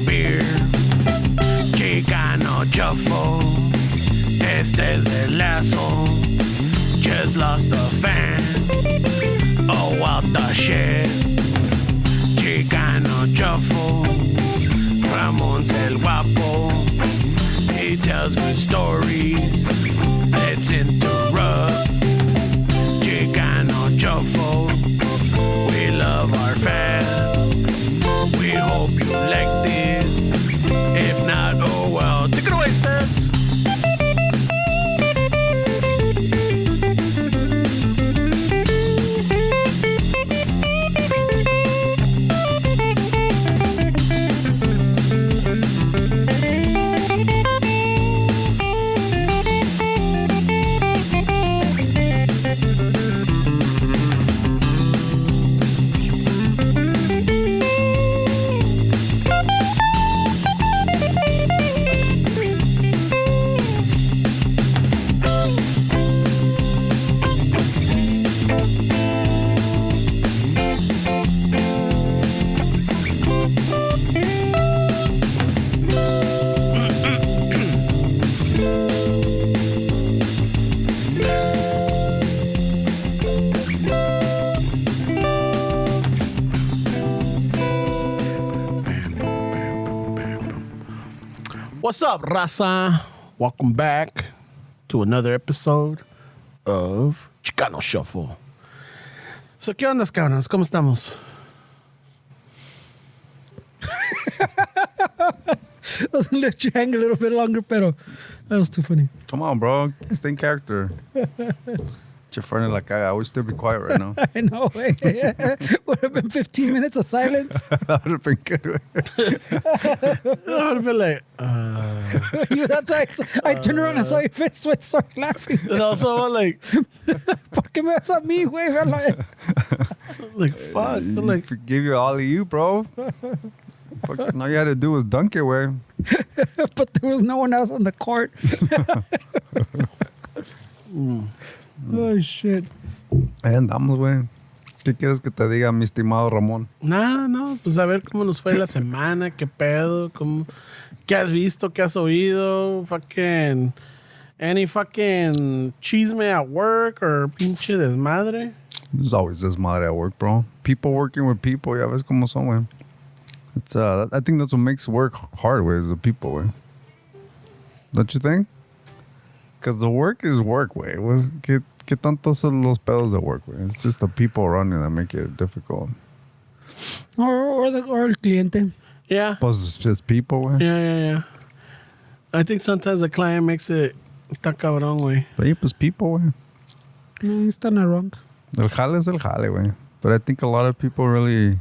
beer. Chicano shuffle. Este es el lazo. Just lost a fan. Oh, what the shit. Chicano shuffle. Ramon's el guapo. He tells good stories. Let's interrupt. Chicano shuffle. We love our fans. We hope you like this. If not, oh well. Take it away, Stats. What's up, raza? Welcome back to another episode of Chicano Shuffle. So, ¿qué onda, cabrones? ¿Cómo estamos? I was going to let you hang a little bit longer, pero that was too funny. Come on, bro. Stay in character. Your friend la caga. I would still be quiet right now. I know, way. Would have been 15 minutes of silence. That would have been good. I would have been like, That's why I turned around and saw your face, so I started laughing. and also I'm like, ¿Por qué me vas a mí, güey? like fuck. I'm like, Give you all of you, bro. Fuck, all you had to do was dunk it, way. But there was no one else on the court. Oh, shit. Ahí andamos, güey. ¿Qué quieres que te diga, mi estimado Ramón? nada, no, pues a ver cómo nos fue la semana, qué pedo, qué has visto, qué has oído, fucking, any fucking chisme at work or pinche desmadre. There's always this madre at work, bro. People working with people, ya ves cómo son, güey. It's, I think that's what makes work hard, güey, is the people, güey. Don't you think? Because the work is work, güey. ¿Qué tanto son los pedos de work, güey? It's just the people running that make it difficult. Or el cliente. Yeah. Pues it's people, güey. Yeah. I think sometimes the client makes it está cabrón, güey. But yeah, pues people, güey. No, he's not wrong. El jale es el jale, güey. But I think a lot of people really,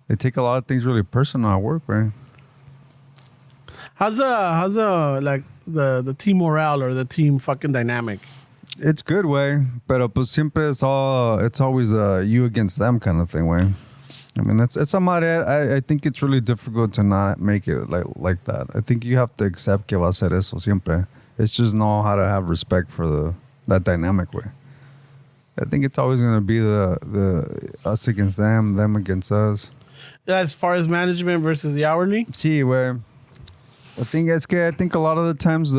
they take a lot of things really personal at work, right? How's like the team morale or the team fucking dynamic? It's good, way. Pero pues siempre it's always you against them kind of thing, way. I mean, it's a madre. I think it's really difficult to not make it like that. I think you have to accept que va a ser eso siempre. It's just know how to have respect for that dynamic way. I think it's always going to be the us against them against us. As far as management versus the hourly? Sí, güey. I think a lot of the times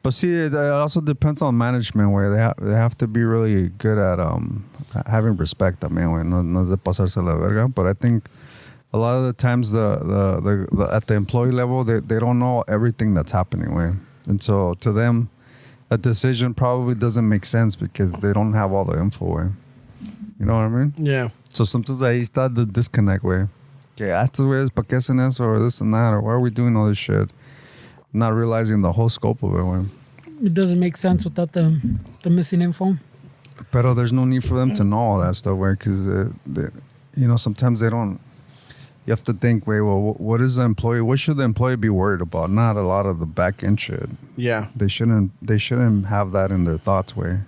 but see, it also depends on management, where they have to be really good at having respect. I mean, no es de pasarse la verga. But I think a lot of the times the at the employee level they don't know everything that's happening, way. And so to them, a decision probably doesn't make sense because they don't have all the info, way. You know what I mean? Yeah. So sometimes ahí está the disconnect, way. Que estos güeyes pa' qué hacen eso, or this and that, or why are we doing all this shit? Not realizing the whole scope of it, way. It doesn't make sense without the missing info. Pero there's no need for them to know all that stuff, way, because sometimes they don't. You have to think, wait, well, what is the employee? What should the employee be worried about? Not a lot of the back end shit. Yeah. They shouldn't have that in their thoughts, way.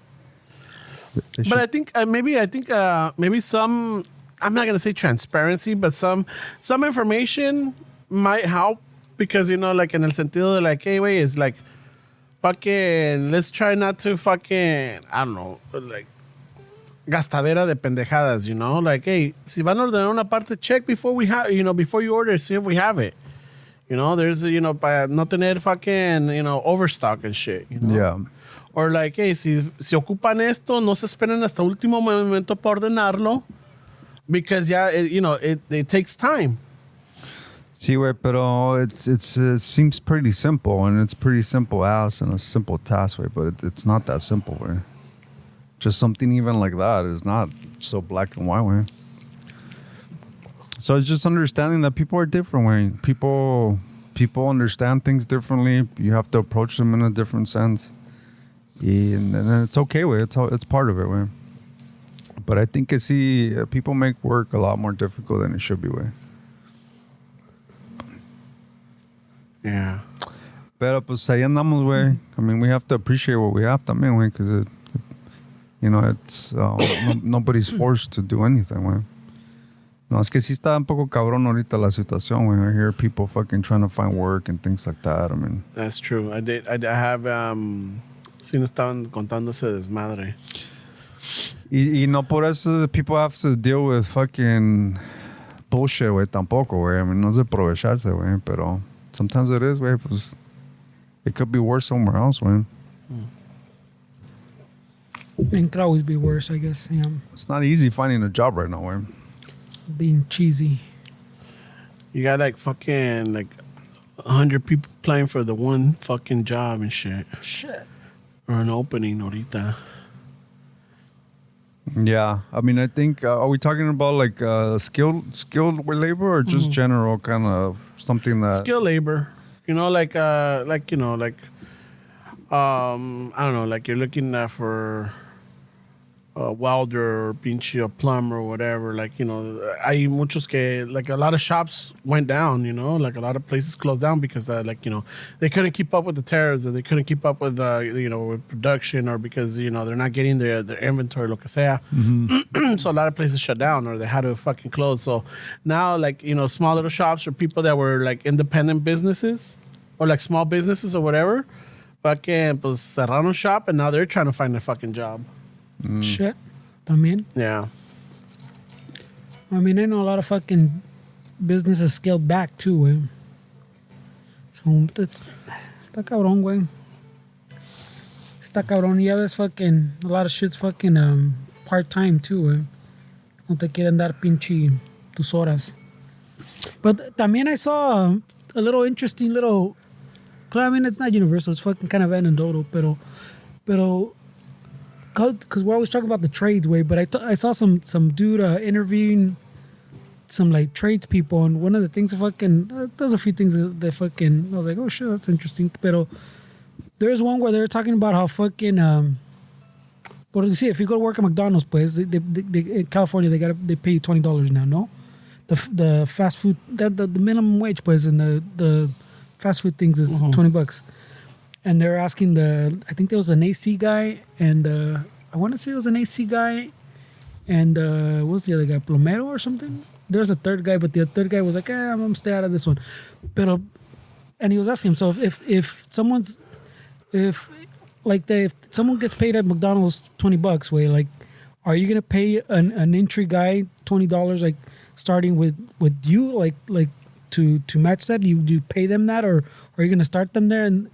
But I think maybe some, I'm not gonna say transparency, but some information might help because like in el sentido de like, hey, wait, it's like fucking let's try not to fucking, I don't know, like gastadera de pendejadas, you know? Like, hey, si van a ordenar una parte, check before we have, before you order, see if we have it. You know, there's, para no tener fucking, overstock and shit, you know? Yeah. Or like, hey, si ocupan esto, no se esperen hasta último momento para ordenarlo. Because, yeah, it takes time. Sí, güey, pero it seems pretty simple, and it's pretty simple ass and a simple task, way, but it's not that simple, way. Just something even like that is not so black and white, way. So it's just understanding that people are different, way. People understand things differently. You have to approach them in a different sense, and it's okay, way. It's part of it, way. But I think people make work a lot more difficult than it should be, way. Yeah. Pero pues ahí andamos, güey. I mean, we have to appreciate what we have también, güey, because it's nobody's forced to do anything, güey. No, es que sí está un poco cabrón ahorita la situación, güey. I hear people fucking trying to find work and things like that. I mean, that's true. I have sí me estaban contando ese desmadre. Y no por eso people have to deal with fucking bullshit, güey, tampoco, güey. I mean, no es de aprovecharse, güey, pero sometimes it is, güey, pues it could be worse somewhere else, güey. It could always be worse, I guess. Yeah. It's not easy finding a job right now, güey. Being cheesy. You got like fucking like 100 people applying for the one fucking job and shit. Shit. Or an opening ahorita. Yeah, I mean, I think are we talking about like skilled labor or just general kind of something that skilled labor? I don't know, like you're looking for a welder or pinche a plumber or whatever. Like, hay muchos que, like, a lot of shops went down, like a lot of places closed down because, they couldn't keep up with the tariffs or they couldn't keep up with, with production or because, they're not getting their inventory, lo que sea. Mm-hmm. So a lot of places shut down or they had to fucking close. So now, like, small little shops or people that were, like, independent businesses or, like, small businesses or whatever, fucking, pues, cerraron shop and now they're trying to find a fucking job. Shit. También. Yeah. I mean, I know a lot of fucking businesses scaled back too, güey. So, está cabrón, güey. Está cabrón. Ya ves fucking, a lot of shit's fucking part-time too, güey. No te quieren dar pinche tus horas. But también I saw a little interesting little, I mean, it's not universal, it's fucking kind of anecdotal, pero because we're always talking about the trades way, but I saw some dude interviewing some like trades people, and one of the things there's a few things that fucking I was like, oh shit, that's interesting. Pero there's one where they're talking about how fucking if you go to work at McDonald's, pues they in California they pay you $20 now, no? The fast food the minimum wage, pues, and the fast food things is $20. And they're asking I think there was an AC guy, and I want to say it was an AC guy, and what was the other guy, plomero or something? There's a third guy, but the third guy was like, I'm going to stay out of this one. And he was asking him, so if someone gets paid at McDonald's $20, way, like, are you going to pay an entry guy $20, like, starting with you, like to match that? You pay them that, or are you going to start them there? And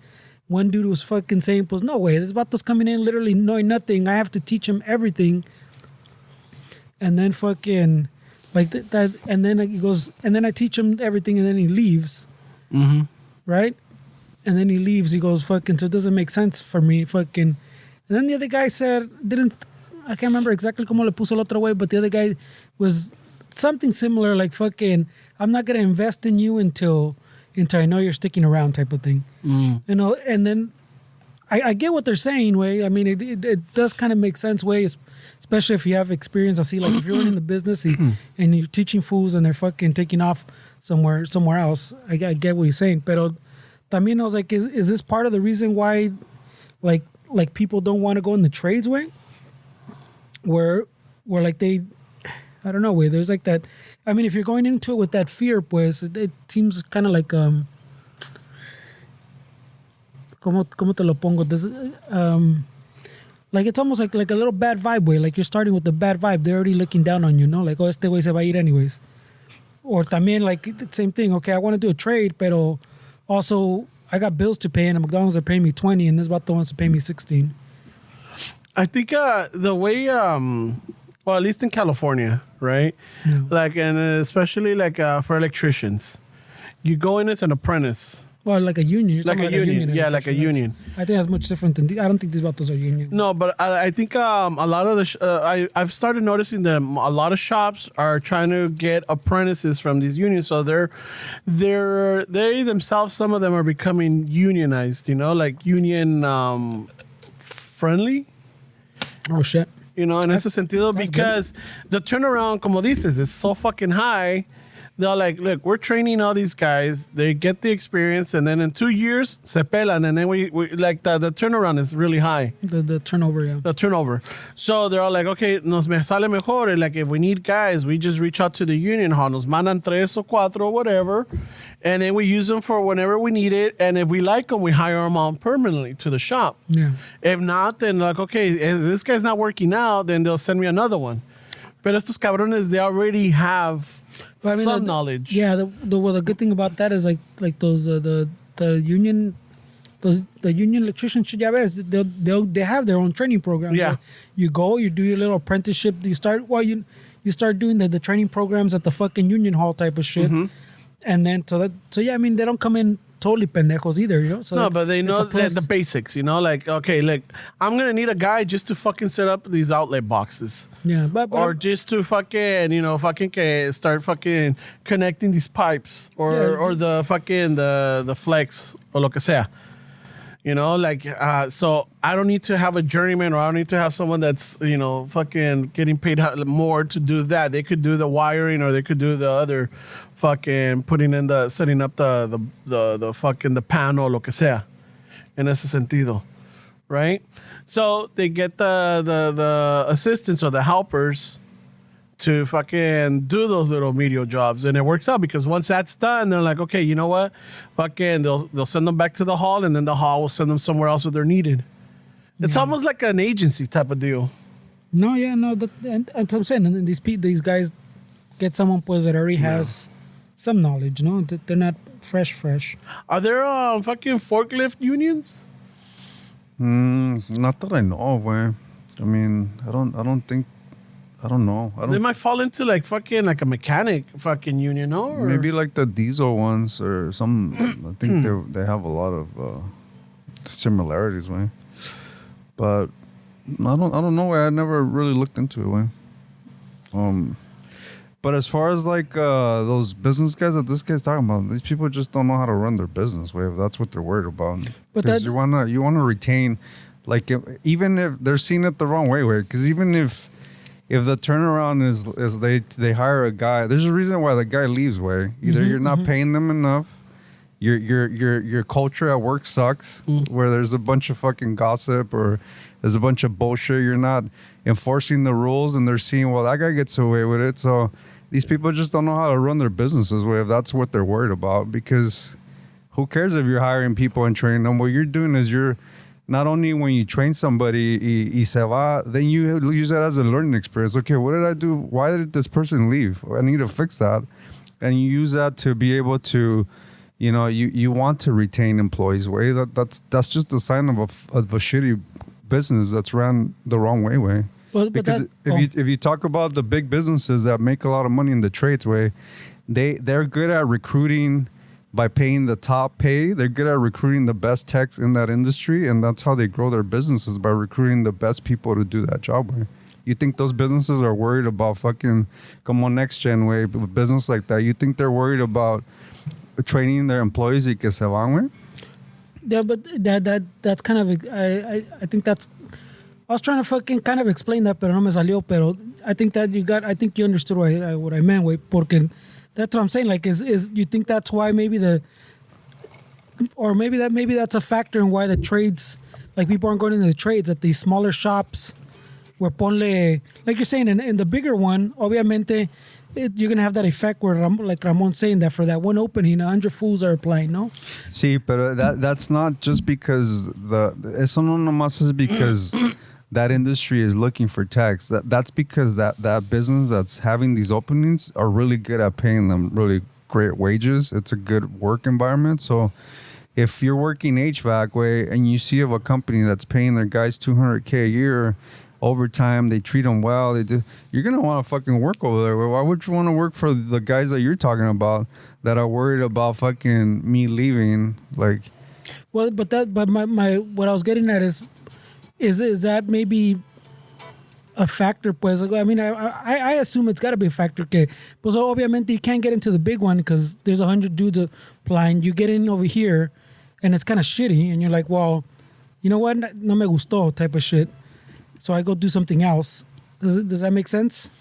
one dude was fucking saying, pues, no way, this vato's coming in literally knowing nothing. I have to teach him everything. And then fucking, like that, and then he goes, and then I teach him everything, and then he leaves. Mm-hmm. Right? And then he leaves. He goes, fucking, so it doesn't make sense for me, fucking. And then the other guy said, I can't remember exactly como le puso el otro way, but the other guy was something similar, like, fucking, I'm not going to invest in you until I know you're sticking around, type of thing. And then I get what they're saying, way. I mean, it does kind of make sense, way, especially if you have experience. I see, like, if you're running the business and you're teaching fools and they're fucking taking off somewhere else, I get what he's saying. Pero también I was like, is this part of the reason why, like people don't want to go in the trades, way? Where like they, I don't know, way. There's like that. I mean, if you're going into it with that fear, pues, it seems kind of like ¿cómo te lo pongo? like it's almost like a little bad vibe way. Like you're starting with the bad vibe. They're already looking down on you, no? Like, oh, este güey se va a ir anyways. Or también, like, the same thing. Okay, I want to do a trade, pero also I got bills to pay, and McDonald's are paying me 20, and this vato wants to pay me 16. I think the way, well, at least in California, right? Yeah. Like, and especially like for electricians, you go in as an apprentice. Well, like a union. You're Like talking a about union. Yeah, like a union. I think that's much different than I don't think these vatos are union. No, but I think a lot of I've started noticing that a lot of shops are trying to get apprentices from these unions. So they themselves, some of them are becoming unionized, you know, like union friendly. Oh, shit. You know, en ese sentido, because the turnaround, como dices, is so fucking high. They're like, look, we're training all these guys. They get the experience, and then in 2 years, se pelan. And then we like the turnaround is really high. The turnover, yeah. The turnover. So they're all like, okay, nos me sale mejor. And like, if we need guys, we just reach out to the union hall. Nos mandan 3 or 4 or whatever. And then we use them for whenever we need it. And if we like them, we hire them on permanently to the shop. Yeah. If not, then like, okay, if this guy's not working out, then they'll send me another one. But estos cabrones, they already have some knowledge. Yeah, the good thing about that is like those the union the union electrician shit. Yeah, they have their own training programs. Yeah, like you go, you do your little apprenticeship. You start you start doing the training programs at the fucking union hall type of shit. Mm-hmm. And then so yeah, I mean they don't come in totally pendejos either, you know. So no, but they know the basics, you know. Like, okay, like I'm gonna need a guy just to fucking set up these outlet boxes. Yeah, or just to fucking, you know, start fucking connecting these pipes, or the fucking the flex or lo que sea. You know, like, so I don't need to have a journeyman, or I don't need to have someone that's, you know, fucking getting paid more to do that. They could do the wiring, or they could do the other fucking setting up the fucking the panel, lo que sea, en ese sentido, right? So they get the assistants or the helpers to fucking do those little medial jobs, and it works out because once that's done, they're like, okay, you know what, fucking they'll send them back to the hall, and then the hall will send them somewhere else where they're needed. It's almost like an agency type of deal. No, yeah, no, and I'm saying, and these guys get someone pues that already has some knowledge, no, they're not fresh. Are there fucking forklift unions? Not that I know of, way. I mean, I don't know. They might fall into like fucking like a mechanic fucking union, no? Or? Maybe like the diesel ones or some. I think they have a lot of similarities, way. But I don't know. Way. I never really looked into it, way. But as far as like those business guys that this guy's talking about, these people just don't know how to run their business, way. If that's what they're worried about. Because you wanna retain, like even if they're seeing it the wrong way, because even if the turnaround is they hire a guy, there's a reason why the guy leaves, way. Either you're not paying them enough, your culture at work sucks, where there's a bunch of fucking gossip, or there's a bunch of bullshit. You're not enforcing the rules, and they're seeing, well, that guy gets away with it. So these people just don't know how to run their businesses, way, if that's what they're worried about. Because who cares if you're hiring people and training them? What you're doing is you're not only when you train somebody, y se va, then you use that as a learning experience. Okay, what did I do? Why did this person leave? I need to fix that. And you use that to be able to, you know, you want to retain employees, way. That's just a sign of a shitty business that's ran the wrong way. Because if you talk about the big businesses that make a lot of money in the trades, way, they're good at recruiting. By paying the top pay, they're good at recruiting the best techs in that industry, and that's how they grow their businesses, by recruiting the best people to do that job. Way. You think those businesses are worried about fucking como next gen, way, business like that? You think they're worried about training their employees y que se van, way? Yeah, but that's kind of I think that's. I was trying to fucking kind of explain that, pero no me salió. Pero I think you understood what I meant, way, porque. That's what I'm saying. Like, is you think that's why maybe maybe that's a factor in why the trades, like people aren't going into the trades at these smaller shops, where ponle, like you're saying, in the bigger one, obviamente, you're gonna have that effect where, like Ramon's saying, that for that one opening, 100 fools are applying, no? Sí, pero that's not just because eso no nomás is because that industry is looking for techs. That's because that business that's having these openings are really good at paying them really great wages. It's a good work environment. So if you're working HVAC way and you see of a company that's paying their guys $200K a year, overtime, they treat them well, you're gonna want to fucking work over there. Why would you want to work for the guys that you're talking about that are worried about fucking me leaving? Like, well, but my what I was getting at is that maybe a factor? Pues, I mean, I assume it's got to be a factor. Okay, pues obviamente you can't get into the big one because there's 100 dudes applying. You get in over here, and it's kind of shitty, and you're like, well, you know what? No me gustó type of shit. So I go do something else. Does that make sense?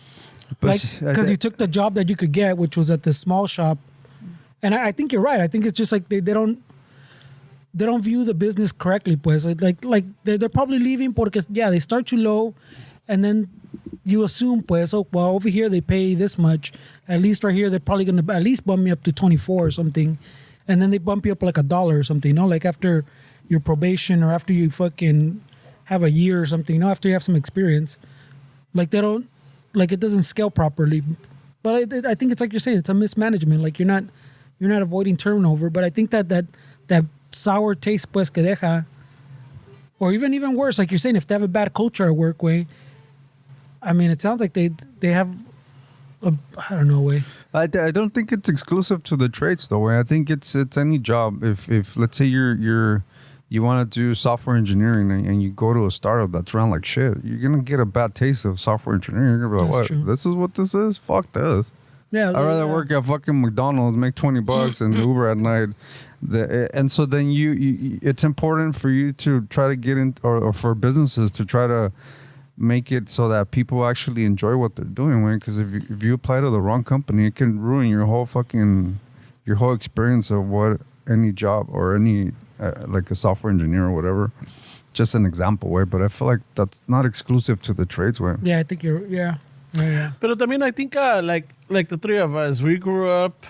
Like, because you took the job that you could get, which was at the small shop, and I think you're right. I think it's just like they don't view the business correctly. Pues like they're probably leaving because they start you low, and then you assume pues over here they pay this much. At least right here they're probably gonna at least bump me up to 24 or something, and then they bump you up like $1 or something. You know, like after your probation or after you fucking have a year or something, you know, after you have some experience. Like they don't, like it doesn't scale properly. But I think it's like you're saying, it's a mismanagement. Like you're not avoiding turnover, but I think that sour taste pues que deja, or even worse, like you're saying, if they have a bad culture at work way, I mean, it sounds like they have I don't know way. I don't think it's exclusive to the trades though. Way I think it's any job. If let's say you want to do software engineering and you go to a startup that's run like shit, you're gonna get a bad taste of software engineering. You're gonna be like, what? True. This is what this is? Fuck this. Yeah, I'd rather work at fucking McDonald's, make $20 and Uber at night. And so then you it's important for you to try to get in, or for businesses to try to make it so that people actually enjoy what they're doing. Right? Because if you apply to the wrong company, it can ruin your whole experience of what any job or any like a software engineer or whatever. Just an example way, but I feel like that's not exclusive to the trades way. Yeah, I think you're yeah. But I mean, I think like the three of us, we grew up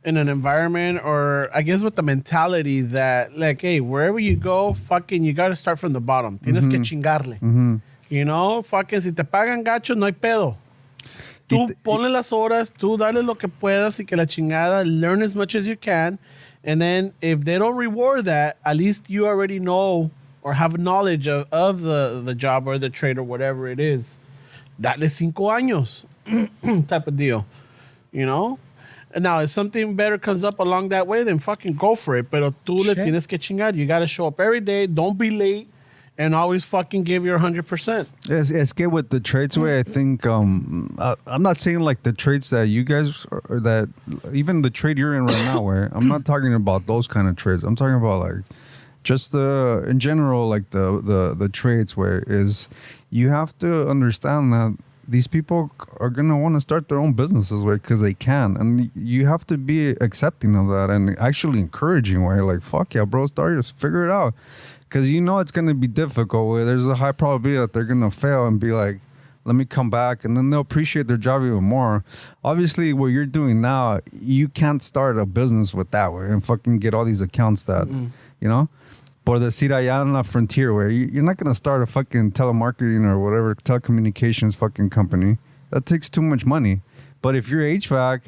in an environment, or I guess with the mentality that like, hey, wherever you go, fucking, you got to start from the bottom. Tienes que chingarle. You know, fucking, si te pagan gacho, no hay pedo. Tú ponle las horas, tú dale lo que puedas y que la chingada, learn as much as you can. And then if they don't reward that, at least you already know or have knowledge of the job or the trade or whatever it is. Dale 5 años type of deal, you know? And now, if something better comes up along that way, then fucking go for it. Pero tú le tienes que chingar. You got to show up every day. Don't be late. And always fucking give your 100%. It's good with the trades way. I think I'm not saying like the trades that you guys or that even the trade you're in right now. Where I'm not talking about those kind of trades. I'm talking about like just in general, like the trades where is you have to understand that these people are gonna want to start their own businesses way because they can, and you have to be accepting of that and actually encouraging way. Like fuck yeah, bro, start just figure it out. Because you know it's going to be difficult. There's a high probability that they're going to fail and be like, let me come back. And then they'll appreciate their job even more. Obviously, what you're doing now, you can't start a business with that way and fucking get all these accounts that, you know? Por decir allá en la frontier, where you're not going to start a fucking telemarketing or whatever, telecommunications fucking company. That takes too much money. But if you're HVAC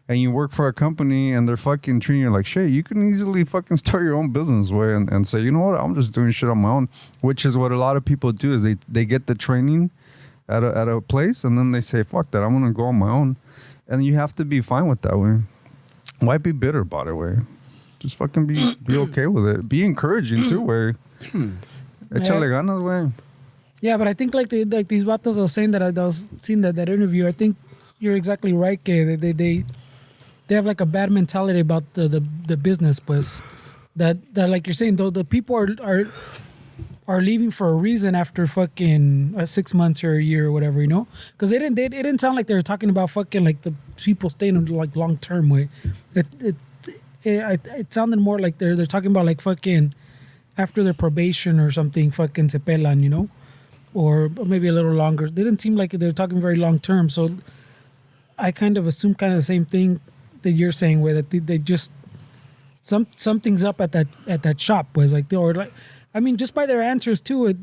and you work for a company and they're fucking treating you like shit, you can easily fucking start your own business way and say, you know what, I'm just doing shit on my own, which is what a lot of people do is they get the training at a place and then they say, fuck that, I'm going to go on my own. And you have to be fine with that way. Why be bitter about it way? Just fucking be okay with it. Be encouraging too way. Échale ganas way. Yeah, but I think like these vatos are saying that I was seeing that interview, I think you're exactly right, que they have like a bad mentality about the business, pues. That like you're saying, though, the people are leaving for a reason after fucking 6 months or a year or whatever, you know? Because it didn't sound like they were talking about fucking like the people staying in like long term way. It sounded more like they're talking about like fucking after their probation or something, fucking se pelan, you know? Or maybe a little longer. They didn't seem like they're talking very long term, so I kind of assume kind of the same thing that you're saying, where that they just something's up at that shop was like, or like, I mean, just by their answers too,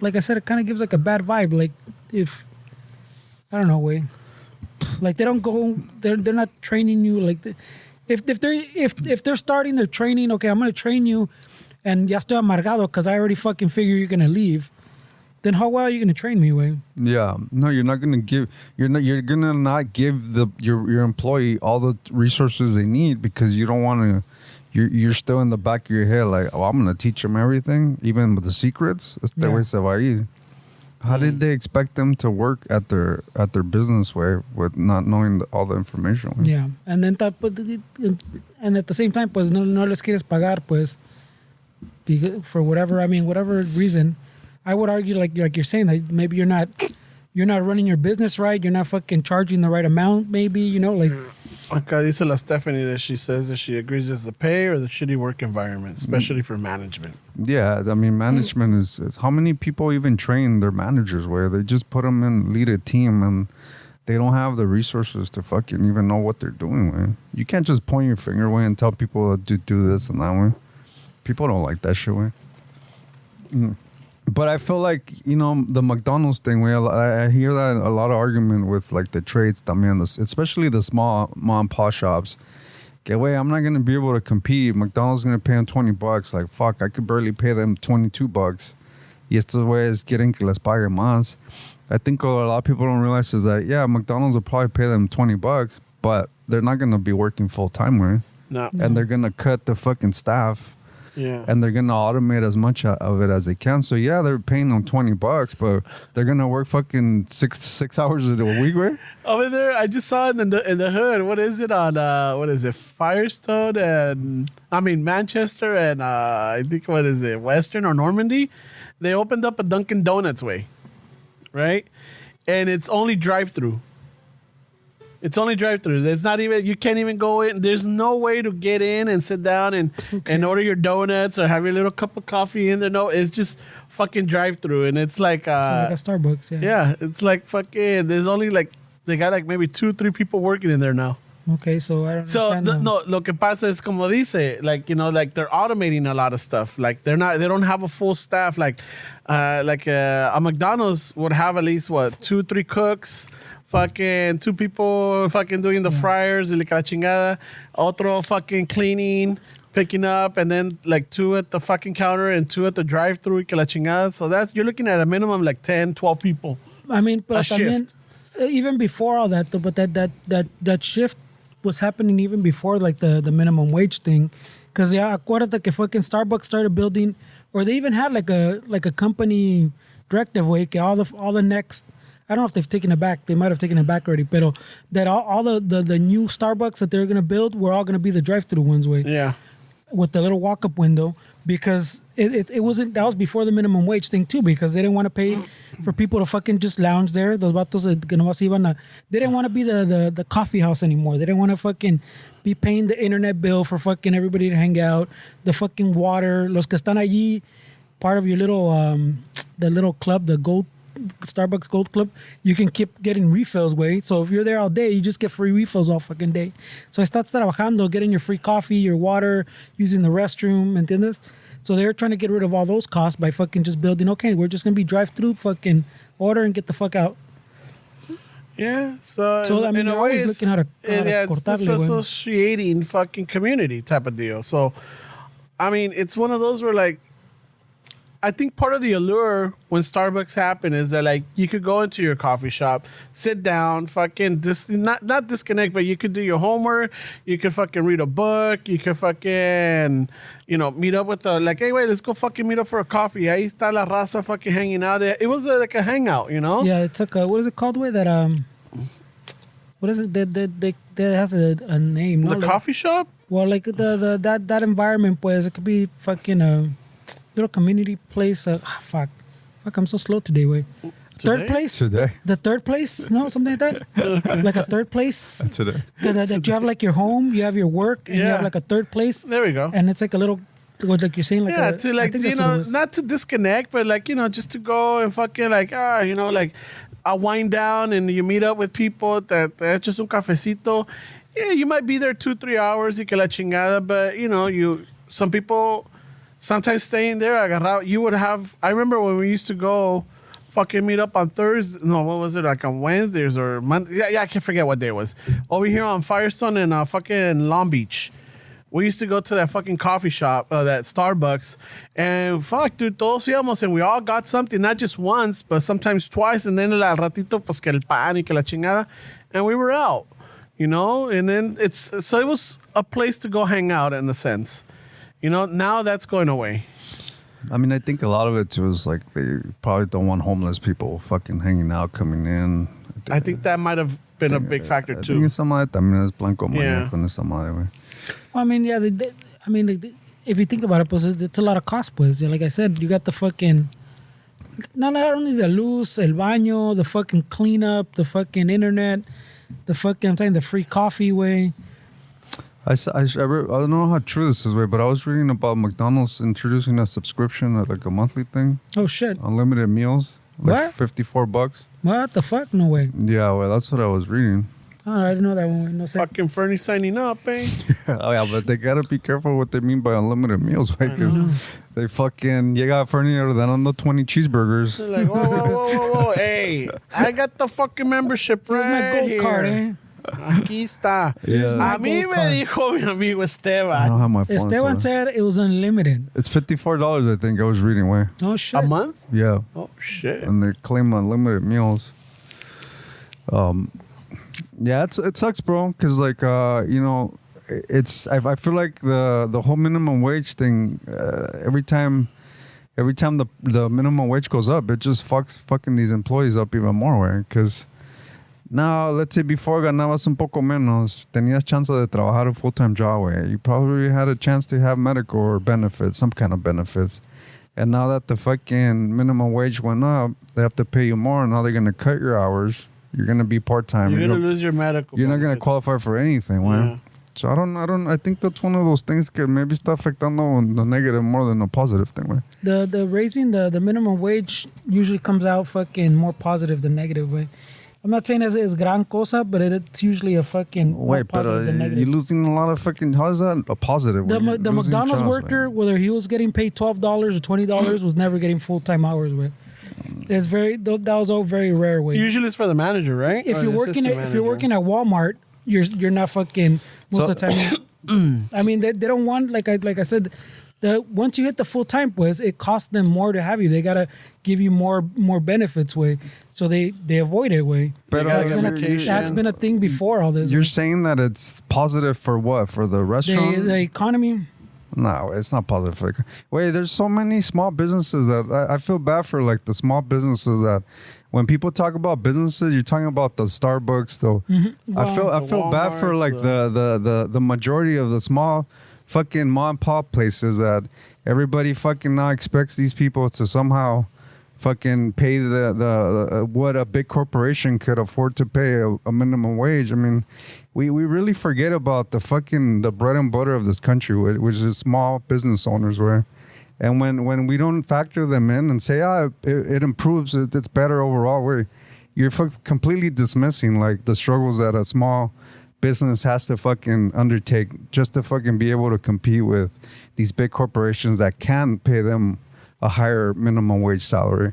like I said, it kind of gives like a bad vibe. Like if I don't know, way. Like they don't go, they're not training you. Like if they're starting their training, okay, I'm gonna train you, and ya estoy amargado because I already fucking figure you're gonna leave. Then how well are you gonna train me, way? Yeah, no, you're not gonna give. You're gonna not give your employee all the resources they need because you don't want to. You're still in the back of your head like, oh, I'm gonna teach them everything, even with the secrets. Este güey se va a ir. How did they expect them to work at their business way with not knowing all the information? Way? Yeah, and then and at the same time, pues no les quieres pagar, pues for whatever reason. I would argue, like you're saying, that maybe you're not running your business right. You're not fucking charging the right amount. Maybe like. Acá dice la Stephanie that she says that she agrees it's the pay or the shitty work environment, especially for management. Yeah, I mean, management is how many people even train their managers where they just put them in lead a team and they don't have the resources to fucking even know what they're doing. Way. You can't just point your finger away and tell people to do this and that way. People don't like that shit way. But I feel like, the McDonald's thing, where I hear that a lot of argument with like the trades, especially the small mom and pop shops. Okay, wait, I'm not going to be able to compete. McDonald's is going to pay them $20. Like, fuck, I could barely pay them $22. Y estos güeyes quieren que les pague más. I think what a lot of people don't realize is that, yeah, McDonald's will probably pay them $20, but they're not going to be working full time, right? No. And they're going to cut the fucking staff. Yeah. And they're going to automate as much of it as they can. So, yeah, they're paying them $20, but they're going to work fucking six hours a week, right? Over there, I just saw it in the hood. What is it on, Firestone and, Manchester and, I think, Western or Normandy? They opened up a Dunkin' Donuts way, right? And it's only drive-through. It's only drive-through. There's not even, you can't even go in. There's no way to get in and sit down and order your donuts or have your little cup of coffee in there. No, it's just fucking drive-through. And it's like, like a Starbucks, yeah. Yeah, it's like fucking, there's only like, they got like maybe 2-3 people working in there now. Okay, so I don't understand. No, lo que pasa es como dice, like, like they're automating a lot of stuff. Like they don't have a full staff. Like a McDonald's would have at least 2-3 cooks, fucking 2 people fucking doing the fryers y la chingada, otro fucking cleaning, picking up, and then like 2 at the fucking counter and 2 at the drive-thru y que la chingada. So you're looking at a minimum like 10, 12 people. I mean, but shift. Even before all that, though, but that shift was happening even before like the minimum wage thing. Because acuérdate que fucking Starbucks started building, or they even had like a company directive way que all the next, I don't know if they've taken it back. They might have taken it back already. But that all the new Starbucks that they're gonna build were all gonna be the drive-through ones way. Yeah. With the little walk-up window, because it wasn't, that was before the minimum wage thing too, because they didn't want to pay for people to fucking just lounge there. Those vatos que nomás iban a, they didn't want to be the coffee house anymore. They didn't want to fucking be paying the internet bill for fucking everybody to hang out, the fucking water, los que están allí, part of your little the little club, the gold Starbucks Gold Club, you can keep getting refills, way. So if you're there all day, you just get free refills all fucking day. So estás trabajando, getting your free coffee, your water, using the restroom, ¿entiendes? So they're trying to get rid of all those costs by fucking just building, okay, we're just going to be drive-through, fucking order and get the fuck out. Yeah, so I mean, they're always looking how to it's associating fucking community type of deal. So, I mean, it's one of those where like, I think part of the allure when Starbucks happened is that like you could go into your coffee shop, sit down, fucking not disconnect, but you could do your homework. You could fucking read a book. You could fucking meet up with hey, wait, let's go fucking meet up for a coffee. Ahí está la raza fucking hanging out. It was like a hangout, Yeah, it's like what is it called? Way that what is it that has a name? The coffee shop. Well, like that environment, pues it could be fucking little community place. Fuck, I'm so slow today, way. Third place? Today. The third place? No, something like that? Like a third place? Today. That you have like your home, you have your work, and you have like a third place. There we go. And it's like a little, like you're saying, like to like, not to disconnect, but like, just to go and fucking like, like a wind down and you meet up with people that just un cafecito. Yeah, you might be there 2-3 hours y que la chingada, but some people sometimes staying there, you would have. I remember when we used to go, fucking meet up on Thursday. No, what was it? Like on Wednesdays or Monday? Yeah, I can't forget what day it was. Over here on Firestone and fucking Long Beach. We used to go to that fucking coffee shop, that Starbucks, and fuck, dude, todos íbamos and we all got something, not just once, but sometimes twice, and then al ratito, pues que el pan y que la chingada, and we were out, you know, and then it was a place to go hang out in a sense, you know. Now that's going away. I mean, I think a lot of it too is like they probably don't want homeless people fucking hanging out, coming in. I think that might have been a big factor too. I think esa madre también es blanco Yeah. maníaco con esa madre, güey. Well, I mean, yeah. If you think about it, pues it's a lot of cost, pues. Like I said, you got the fucking not only the luz, el baño, the fucking cleanup, the fucking internet, the fucking I'm saying the free coffee way. I don't know how true this is, way, but I was reading about McDonald's introducing a subscription, like a monthly thing, Oh shit! unlimited meals, like What? $54. What the fuck? No way! Yeah, well, that's what I was reading. Oh, I didn't know that one. No sé. Fucking Fernie signing up, eh? Oh yeah, but they gotta be careful what they mean by unlimited meals, right? Because they fucking llega Fernie ordenando 20 cheeseburgers. They're like, whoa, hey, I got the fucking membership Here's right my gold here. card, eh? Aquí está. Yeah. A mí gold me card. dijo mi amigo I Esteban. don't have my phone. Esteban so- said it was unlimited. It's $54, I think. I was reading, way. Oh shit! A month? Yeah, Oh, shit. and they claim unlimited meals. Yeah, it sucks, bro. Because like you know, I feel like the whole minimum wage thing. Every time the minimum wage goes up, it just fucking these employees up even more, way. Because now, let's say before ganabas un poco menos, tenías chance de trabajar a full-time job, way. You probably had a chance to have medical or benefits, some kind of benefits. And now that the fucking minimum wage went up, they have to pay you more. And now they're going to cut your hours. You're going to be part-time. You're going to lose your medical You're not going to benefits. qualify for anything, man. Yeah. So I think that's one of those things que maybe está afectando the negative more than a positive thing, man. The raising the minimum wage usually comes out fucking more positive than negative way. I'm not saying it's gran cosa, but it's usually a fucking more Wait, but positive than you're negative. losing a lot of fucking... How is that a positive? The You're losing McDonald's jobs, worker, man. whether he was getting paid $12 or $20, was never getting full-time hours with. It's that was all very rare way. Usually it's for the manager, right? If Or you're the working assistant if you're manager? working at Walmart, you're not fucking most of the time. I mean, they don't want like I said. Once you hit the full time, pues it costs them more to have you. They gotta give you more benefits, way. So they avoid it, way. But gotta get you're- That's been a thing before all this. You're way. saying that it's positive for what? For the restaurant? The economy. No, it's not positive. Wait, there's so many small businesses that I feel bad for, like the small businesses that when people talk about businesses, you're talking about the Starbucks, though. I feel bad for Walmarts, like the majority of the small fucking mom and pop places that everybody fucking now expects these people to somehow fucking pay the what a big corporation could afford to pay a minimum wage. I mean, we really forget about the bread and butter of this country, which is small business owners, where, and when we don't factor them in and say, it improves, it's better overall, where you're completely dismissing like the struggles that a small business has to fucking undertake just to fucking be able to compete with these big corporations that can pay them a higher minimum wage salary.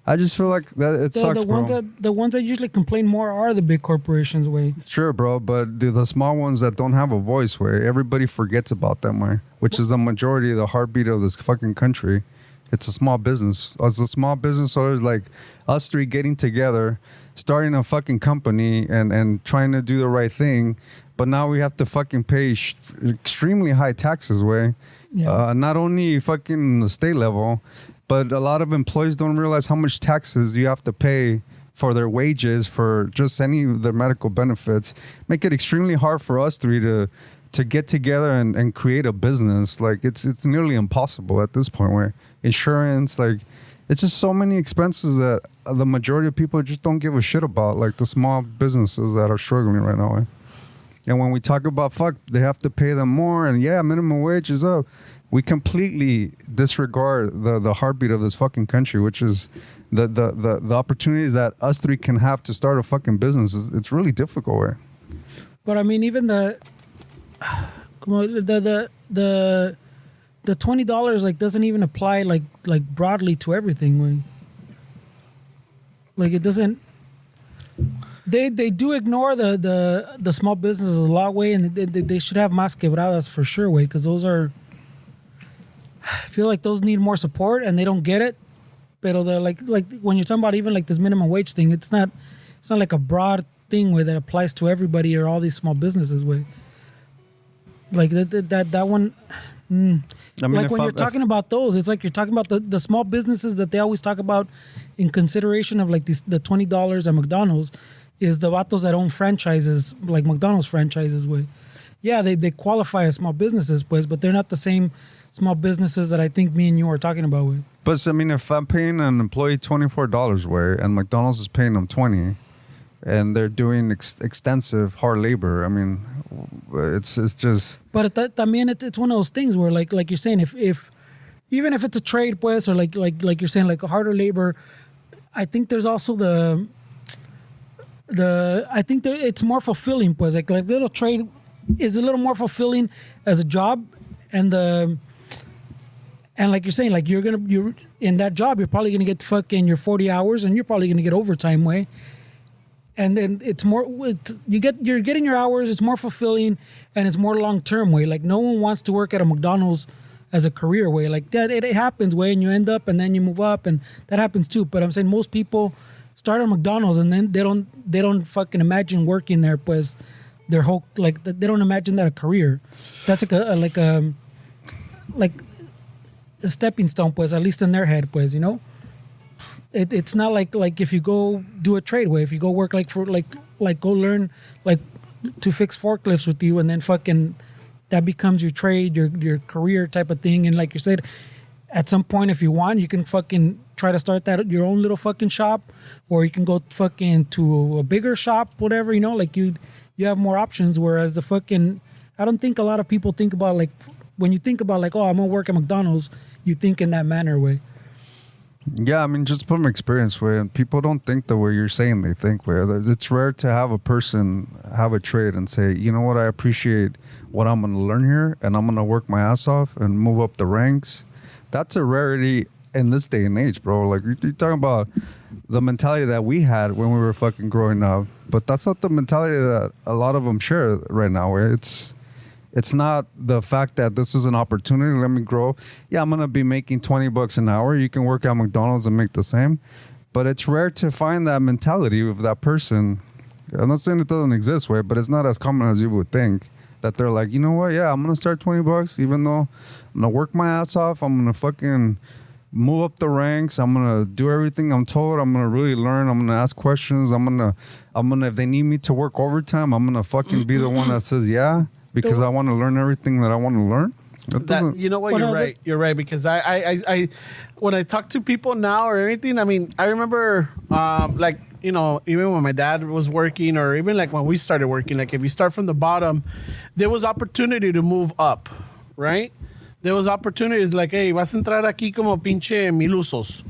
I just feel like that it sucks, bro. The ones that usually complain more are the big corporations, way. Sure, bro, but the small ones that don't have a voice, where everybody forgets about them, way, which is the majority of the heartbeat of this fucking country. It's a small business. As a small business owners like us three getting together, starting a fucking company and trying to do the right thing, but now we have to fucking pay extremely high taxes, way. Yeah. Not only fucking the state level, but a lot of employees don't realize how much taxes you have to pay for their wages, for just any of their medical benefits. Make it extremely hard for us three to get together and create a business. Like it's nearly impossible at this point, where insurance, like it's just so many expenses that the majority of people just don't give a shit about, like the small businesses that are struggling right now. And when we talk about they have to pay them more, and yeah, minimum wage is up, we completely disregard the heartbeat of this fucking country, which is the opportunities that us three can have to start a fucking business. It's really difficult. Right? But I mean, even the the $20 like doesn't even apply like broadly to everything. Like it doesn't. They do ignore the small businesses a lot way, and they should have más quebradas for sure way, because those are. I feel like those need more support and they don't get it. Pero the like when you're talking about even like this minimum wage thing, it's not like a broad thing where that applies to everybody or all these small businesses way. Like that one. I mean, like when you're talking about those, it's like you're talking about the small businesses that they always talk about in consideration of like the $20 at McDonald's is the vatos that own franchises, like McDonald's franchises way. Yeah, they qualify as small businesses, pues, but they're not the same small businesses that I think me and you are talking about with. But I mean, if I'm paying an employee $24 way and McDonald's is paying them $20, and they're doing extensive hard labor, I mean, it's just. But I mean, it's one of those things where like you're saying, if even if it's a trade, pues, or like you're saying, like a harder labor, I think there's also I think it's more fulfilling, pues, like little trade is a little more fulfilling as a job, and like you're saying, like you're in that job, you're probably gonna get fucking your 40 hours, and you're probably gonna get overtime way. And then it's more, you're getting your hours. It's more fulfilling, and it's more long term way. Like no one wants to work at a McDonald's as a career way. Like that, it happens way, and you end up, and then you move up, and that happens too. But I'm saying most people start at McDonald's, and then they don't fucking imagine working there. Pues their whole like they don't imagine that a career. That's like a stepping stone. Pues at least in their head. Pues you know. It's not like if you go do a trade way, if you go work like go learn like to fix forklifts with you, and then fucking that becomes your trade, your career type of thing. And like you said, at some point, if you want, you can fucking try to start that your own little fucking shop, or you can go fucking to a bigger shop, whatever, you know, like you have more options. Whereas the fucking, I don't think a lot of people think about like, when you think about like, oh, I'm gonna work at McDonald's, you think in that manner way. Yeah, I mean, just from experience, where people don't think the way you're saying they think. Where it's rare to have a person have a trade and say, you know what, I appreciate what I'm going to learn here, and I'm going to work my ass off and move up the ranks. That's a rarity in this day and age, bro. Like you're talking about the mentality that we had when we were fucking growing up, but that's not the mentality that a lot of them share right now. Where it's not the fact that this is an opportunity. Let me grow. Yeah, I'm going to be making $20 an hour. You can work at McDonald's and make the same. But it's rare to find that mentality of that person. I'm not saying it doesn't exist, way, but it's not as common as you would think. That they're like, you know what? Yeah, I'm going to start $20, even though I'm going to work my ass off. I'm going to fucking move up the ranks. I'm going to do everything I'm told. I'm going to really learn. I'm going to ask questions. I'm going to, if they need me to work overtime, I'm going to fucking be the one that says, yeah. Because I want to learn everything that I want to learn. You know what? You're right. You're right. Because I when I talk to people now or anything, I mean, I remember like, you know, even when my dad was working, or even like when we started working, like if you start from the bottom, there was opportunity to move up, right? There was opportunities like, hey, vas a entrar aquí como pinche milusos.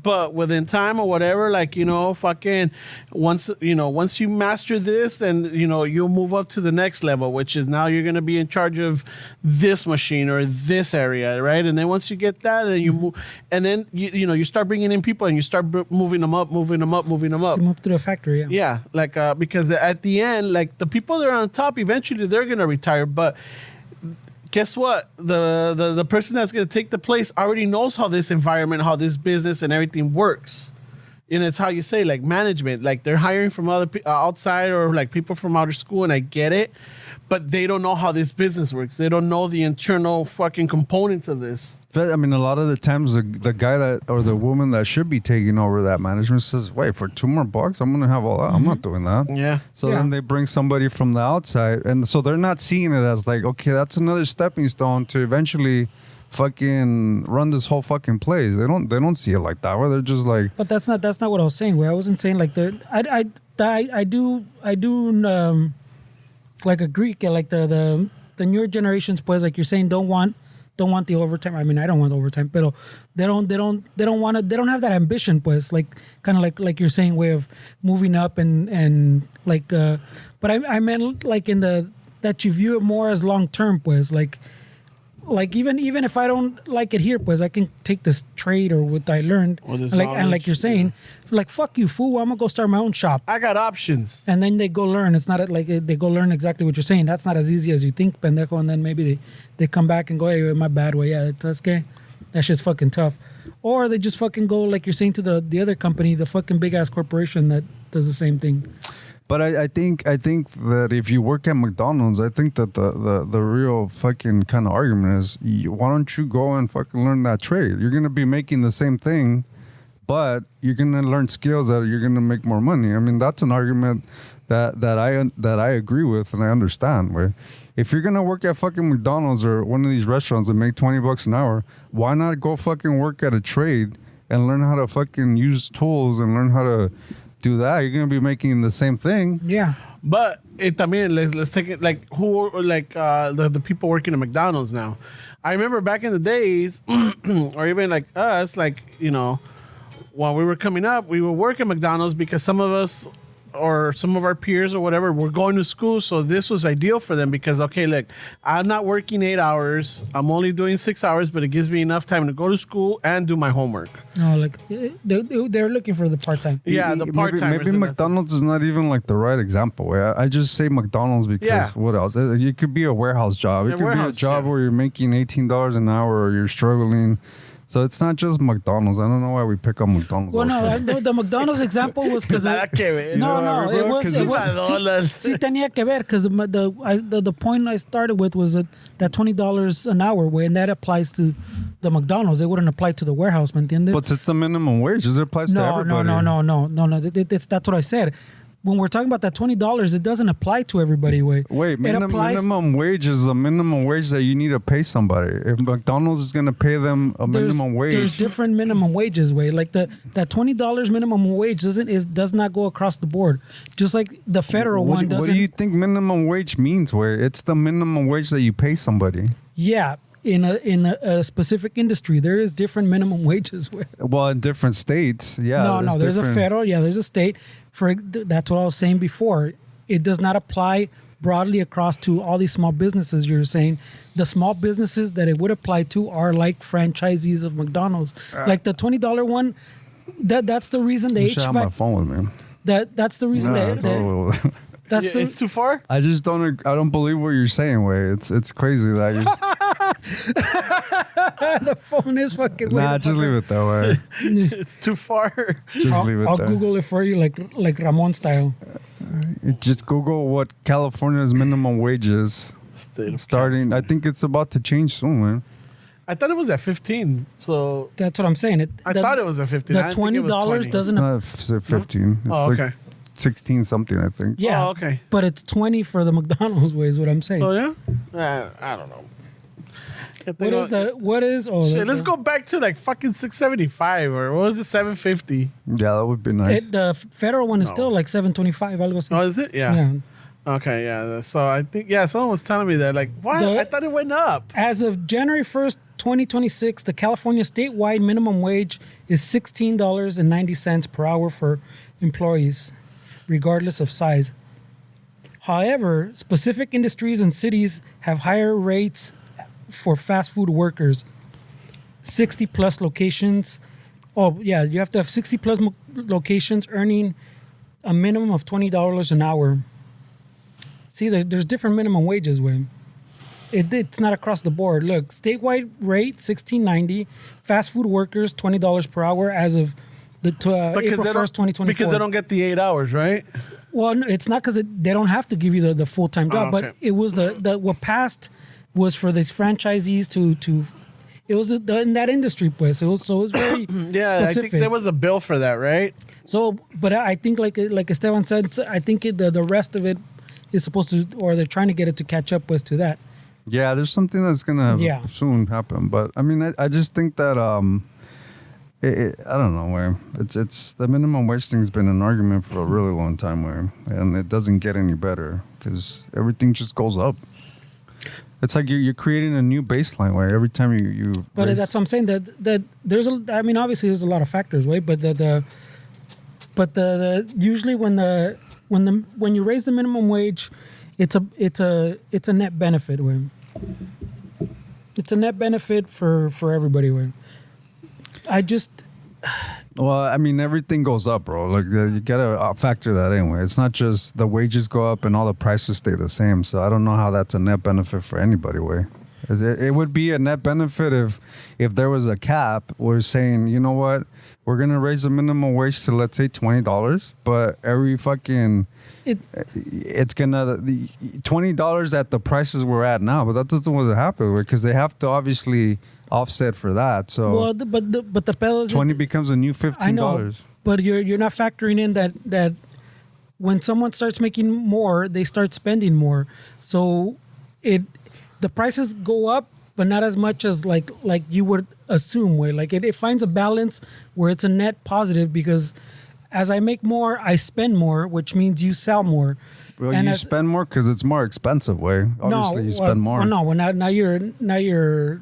But within time or whatever, like, you know, fucking once you master this, then, you know, you'll move up to the next level, which is now you're going to be in charge of this machine or this area, right? And then once you get that, then you move, and then you start bringing in people, and you start moving them up. You move to the factory, yeah. Yeah, like because at the end, like the people that are on top, eventually they're going to retire, but guess what? The person that's going to take the place already knows how this environment, how this business and everything works. And it's how you say, like, management. Like, they're hiring from other outside, or like people from outer school, and I get it. But they don't know how this business works. They don't know the internal fucking components of this. But, I mean, a lot of the times the guy that, or the woman that should be taking over that management says, wait, for $2 more, I'm going to have all that. Mm-hmm. I'm not doing that. Yeah. So then they bring somebody from the outside. And so they're not seeing it as like, okay, that's another stepping stone to eventually fucking run this whole fucking place. They don't see it like that. Where they're just like. But that's not what I was saying. Where I wasn't saying like I do like agree. Like the newer generations, pues, like you're saying, don't want the overtime. I mean, I don't want overtime, but they don't want to. They don't have that ambition, pues, like kind of like you're saying, way of moving up and like. But I meant like in that you view it more as long term, pues, like like even if I don't like it here, pues I can take this trade or what I learned, Or this and like knowledge, you're saying, like fuck you, fool, I'm gonna go start my own shop. I got options. And then they go learn. It's not like they go learn exactly what you're saying. That's not as easy as you think, pendejo. And then maybe they come back and go, hey, my bad way. Yeah, that's okay. That shit's fucking tough. Or they just fucking go, like you're saying, to the other company, the fucking big ass corporation that does the same thing. But I think that if you work at McDonald's, I think that the real fucking kind of argument is, why don't you go and fucking learn that trade? You're gonna be making the same thing, but you're gonna learn skills that you're gonna make more money. I mean, that's an argument that I agree with and I understand. Where if you're gonna work at fucking McDonald's or one of these restaurants and make $20 an hour, why not go fucking work at a trade and learn how to fucking use tools and learn how to do that? You're gonna be making the same thing. Yeah. But también, let's take it like the people working at McDonald's now. I remember back in the days, or even like us, like, you know, while we were coming up, we were working at McDonald's because some of us or some of our peers or whatever were going to school. So this was ideal for them because, okay, look, I'm not working 8 hours. I'm only doing 6 hours, but it gives me enough time to go to school and do my homework. No, like they're looking for the part-time. Yeah, the part-timers. Maybe McDonald's is not even like the right example. I just say McDonald's because what else? It could be a warehouse job. It could be a job where you're making $18 an hour or you're struggling. So it's not just McDonald's. I don't know why we pick up McDonald's. Well, no, the McDonald's example was because it was sí tenía que ver because the point I started with was that $20 an hour way, and that applies to the McDonald's. It wouldn't apply to the warehouse, ¿me entiendes? But it's the minimum wage. It applies to everybody. No. That's what I said. When we're talking about that $20, it doesn't apply to everybody. Wait, minimum wage is the minimum wage that you need to pay somebody. If McDonald's is going to pay them a minimum wage, there's different minimum wages. Like that $20 minimum wage does not go across the board. Just like the federal one doesn't. What do you think minimum wage means? Where it's the minimum wage that you pay somebody? Yeah. In a specific industry, there is different minimum wages. Well, in different states, yeah. No, there's a federal, there's a state. That's what I was saying before. It does not apply broadly across to all these small businesses. You're saying the small businesses that it would apply to are like franchisees of McDonald's, like the $20 one. That's the reason the HVAC. I have my phone with me. That's the reason it's too far. I just don't. I don't believe what you're saying. It's crazy that you. The phone is fucking. Nah, just leave it that way. It's too far. Just leave it. I'll Google it for you, like Ramon style. Just Google what California's minimum wage is. Starting, I think it's about to change soon, man. I thought it was at 15. So that's what I'm saying. I thought it was at 15. The $20 doesn't. It's not 15. It's okay. 16 something, I think. Yeah. Okay. But it's 20 for the McDonald's way is what I'm saying. Oh yeah. I don't know. Let's go back to like fucking 675 or what was it, 750? Yeah, that would be nice. The federal one is still like 725. Algo así. Oh, is it? Yeah. Okay, yeah. So I think someone was telling me that, like, what? I thought it went up. As of January 1st, 2026, the California statewide minimum wage is $16.90 per hour for employees, regardless of size. However, specific industries and cities have higher rates for fast food workers. 60 plus locations. Oh, yeah, you have to have 60 plus locations earning a minimum of $20 an hour. See, there's different minimum wages, Wim. It's not across the board. Look, statewide rate, $16.90. Fast food workers, $20 per hour as of April 1st, 2024. Because they don't get the 8 hours, right? Well, no, it's not because they don't have to give you the full-time job, but it was what passed was for these franchisees to it was in that industry, pues. It was very specific. I think there was a bill for that, right? So, but I think like Esteban said, I think the rest of it is supposed to, or they're trying to get it to catch up with to that. Yeah, there's something that's gonna soon happen, but I mean, I just think that I don't know where it's the minimum wage thing's been an argument for a really long time, and it doesn't get any better because everything just goes up. It's like you're creating a new baseline where every time you But that's what I'm saying, that there's obviously there's a lot of factors, right? But the usually when you raise the minimum wage, it's a net benefit, way. It's a net benefit for everybody. Way. Well, I mean, everything goes up, bro. Like you gotta factor that in. It's not just the wages go up and all the prices stay the same. So I don't know how that's a net benefit for anybody. Way it would be a net benefit if there was a cap. We're saying, you know what, we're gonna raise the minimum wage to, let's say, $20, but every fucking it's gonna the $20 at the prices we're at now. But that doesn't want to happen because they have to obviously offset for that. So well, but the pedo is 20 becomes a new $15. I know, but you're not factoring in that when someone starts making more, they start spending more. So the prices go up, but not as much as like you would assume. Where like it finds a balance where it's a net positive because as I make more, I spend more, which means you sell more. Well, and you spend more because it's more expensive. Way obviously you spend more. Well, no, now you're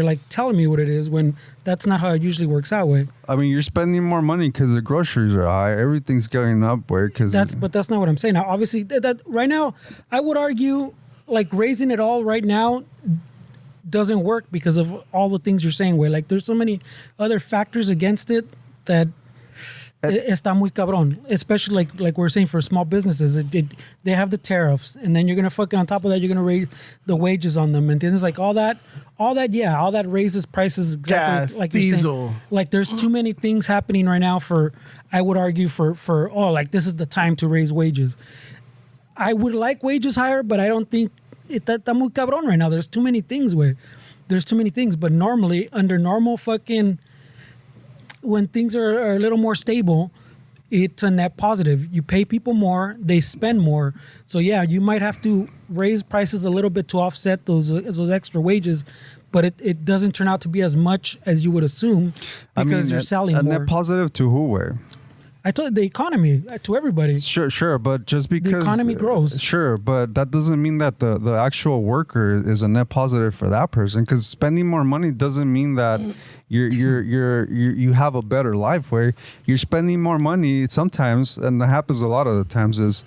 like telling me what it is when that's not how it usually works out. Way. I mean, you're spending more money because the groceries are high. Everything's going up. Way but that's not what I'm saying. Now, obviously, that right now, I would argue like raising it all right now doesn't work because of all the things you're saying. Way like there's so many other factors against it that. Está muy cabrón, especially like we're saying for small businesses. They have the tariffs, and then you're gonna fucking on top of that, you're gonna raise the wages on them, and then it's like all that raises prices exactly. Gas, like diesel. Saying, like there's too many things happening right now I would argue for like this is the time to raise wages. I would like wages higher, but I don't think está muy cabrón right now. There's too many things but normally under normal fucking. When things are a little more stable, it's a net positive. You pay people more, they spend more. So yeah, you might have to raise prices a little bit to offset those extra wages, but it doesn't turn out to be as much as you would assume because you're selling more. A net positive to who? Where? I told you, the economy to everybody. Sure, but just because the economy grows. Sure, but that doesn't mean that the actual worker is a net positive for that person. Because spending more money doesn't mean that you have a better life. Where you're spending more money sometimes, and that happens a lot of the times. Is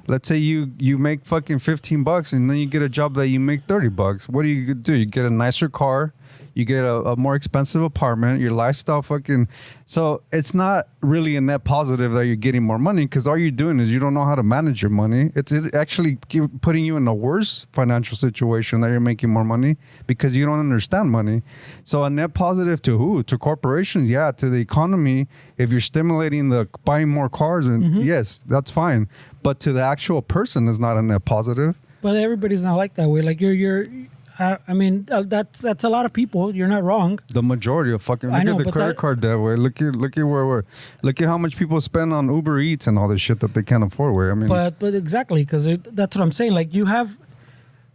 let's say you make fucking $15 and then you get a job that you make $30. What do? You get a nicer car. You get a more expensive apartment, your lifestyle fucking... So it's not really a net positive that you're getting more money because all you're doing is you don't know how to manage your money. It's actually putting you in a worse financial situation that you're making more money because you don't understand money. So a net positive to who? To corporations? Yeah, to the economy. If you're stimulating the buying more cars, and yes, that's fine. But to the actual person is not a net positive. But everybody's not like that way. Like you're I mean, that's a lot of people. You're not wrong. The majority of fucking look at the credit card debt. Way look at where we're. Look at how much people spend on Uber Eats and all this shit that they can't afford. Where I mean, but exactly because that's what I'm saying. Like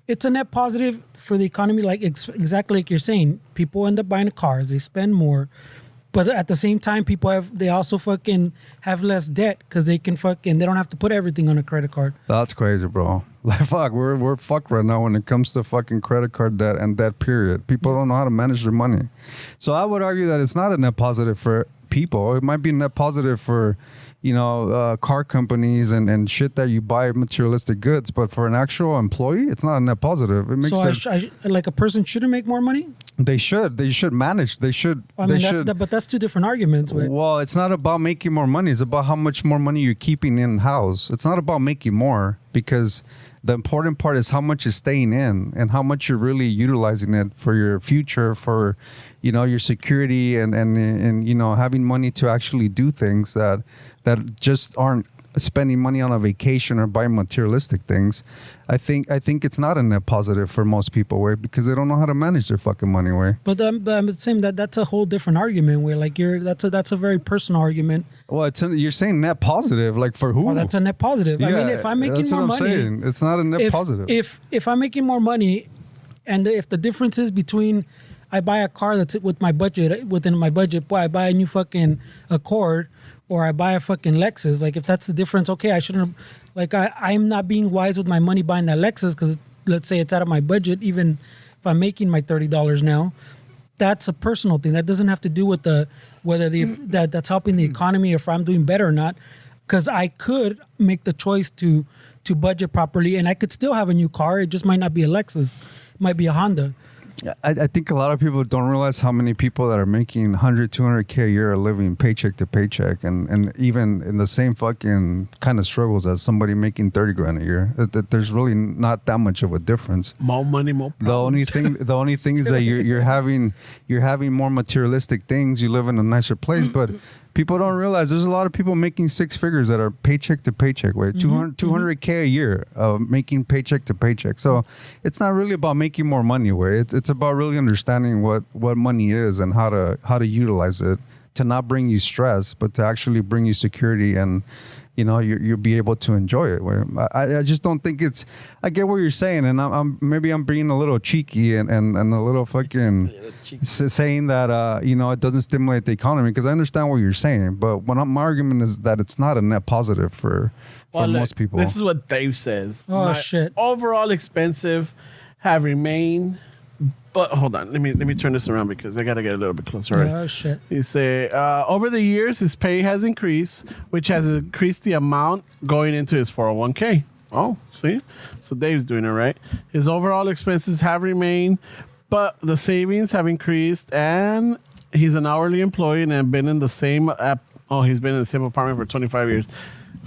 it's a net positive for the economy. Like exactly like you're saying, people end up buying cars. They spend more. But at the same time, they also fucking have less debt because they don't have to put everything on a credit card. That's crazy, bro. Like fuck, we're fucked right now when it comes to fucking credit card debt and debt period. People don't know how to manage their money. So I would argue that it's not a net positive for people. It might be a net positive for, car companies and shit that you buy materialistic goods. But for an actual employee, it's not a net positive. It makes like a person shouldn't make more money? They should manage. They should. But that's two different arguments. Right? Well, it's not about making more money. It's about how much more money you're keeping in house. It's not about making more because the important part is how much is staying in and how much you're really utilizing it for your future, for, your security and having money to actually do things that just aren't spending money on a vacation or buying materialistic things. I think it's not a net positive for most people, where because they don't know how to manage their fucking money. Where but I'm saying that's a whole different argument. Where like that's a very personal argument. Well, you're saying net positive, like for who? Well, that's a net positive. Yeah, I mean, if I'm making more money, saying. It's not a net positive. If I'm making more money, and if the difference is between I buy a car that's within my budget, boy, I buy a new fucking Accord. Or I buy a fucking Lexus. Like, if that's the difference, okay, I shouldn't... Like, I'm not being wise with my money buying that Lexus because, let's say, it's out of my budget, even if I'm making my $30 now. That's a personal thing. That doesn't have to do with that's helping the economy or if I'm doing better or not. Because I could make the choice to budget properly, and I could still have a new car. It just might not be a Lexus. It might be a Honda. I think a lot of people don't realize how many people that are making 100, 200K a year are living paycheck to paycheck, and even in the same fucking kind of struggles as somebody making 30 grand a year. There's really not that much of a difference. More money, more problems. The only thing is that you're having more materialistic things. You live in a nicer place, but people don't realize there's a lot of people making six figures that are paycheck to paycheck, right? 200K a year making paycheck to paycheck. So it's not really about making more money, where it's about really understanding what money is and how to utilize it to not bring you stress, but to actually bring you security, and you'll be able to enjoy it. Where I just don't think it's. I get what you're saying, and I'm being a little cheeky and a little fucking saying that it doesn't stimulate the economy, because I understand what you're saying, but my argument is that it's not a net positive for most people. This is what Dave says. Oh shit! Overall expensive have remained. But hold on, let me turn this around because I gotta get a little bit closer. Right? Oh shit! You say over the years his pay has increased, which has increased the amount going into his 401k. Oh, see, so Dave's doing it right. His overall expenses have remained, but the savings have increased, and he's an hourly employee and been in the same he's been in the same apartment for 25 years.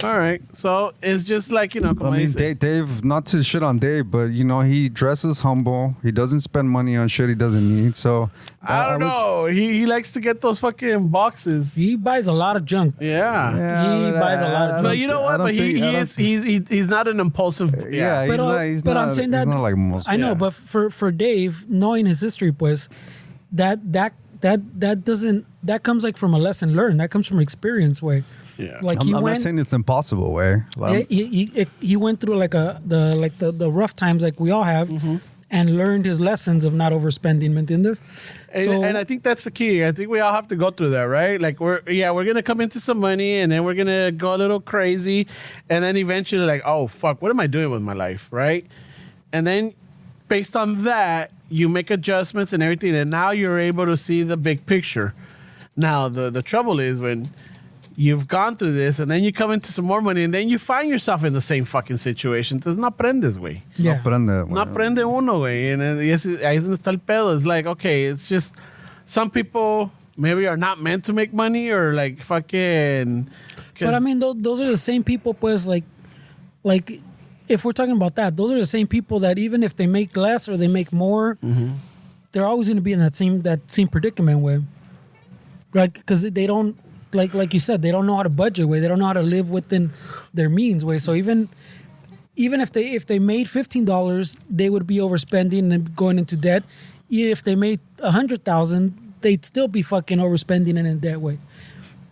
All right, so it's just like, I mean, Dave, not to shit on Dave, but he dresses humble. He doesn't spend money on shit he doesn't need. So I don't know. He likes to get those fucking boxes. He buys a lot of junk. Yeah, he buys a lot of junk. But you know what? But he's not an impulsive. Yeah, but I'm saying that. Not like most. I know, but for Dave, knowing his history, pues, that comes like from a lesson learned. That comes from experience, way. Yeah, like I'm not saying it's impossible, way. He went through the rough times like we all have, and learned his lessons of not overspending. ¿Me entiendes? And I think that's the key. I think we all have to go through that, right? Like we're gonna come into some money, and then we're gonna go a little crazy, and then eventually like, oh fuck, what am I doing with my life, right? And then based on that, you make adjustments and everything, and now you're able to see the big picture. Now the trouble is when you've gone through this, and then you come into some more money, and then you find yourself in the same fucking situation. Entonces, no aprendes, güey. Yeah. No aprende uno, güey. And ahí es donde está el pedo. It's like, okay, it's just some people maybe are not meant to make money, or like fucking... But I mean, those are the same people, pues, like if we're talking about that, those are the same people that even if they make less or they make more, they're always going to be in that same predicament, way. Right? Because they don't... Like you said, they don't know how to budget, way. They don't know how to live within their means, way. So even if they made $15, they would be overspending and going into debt. If they made $100,000, they'd still be fucking overspending and in debt, way.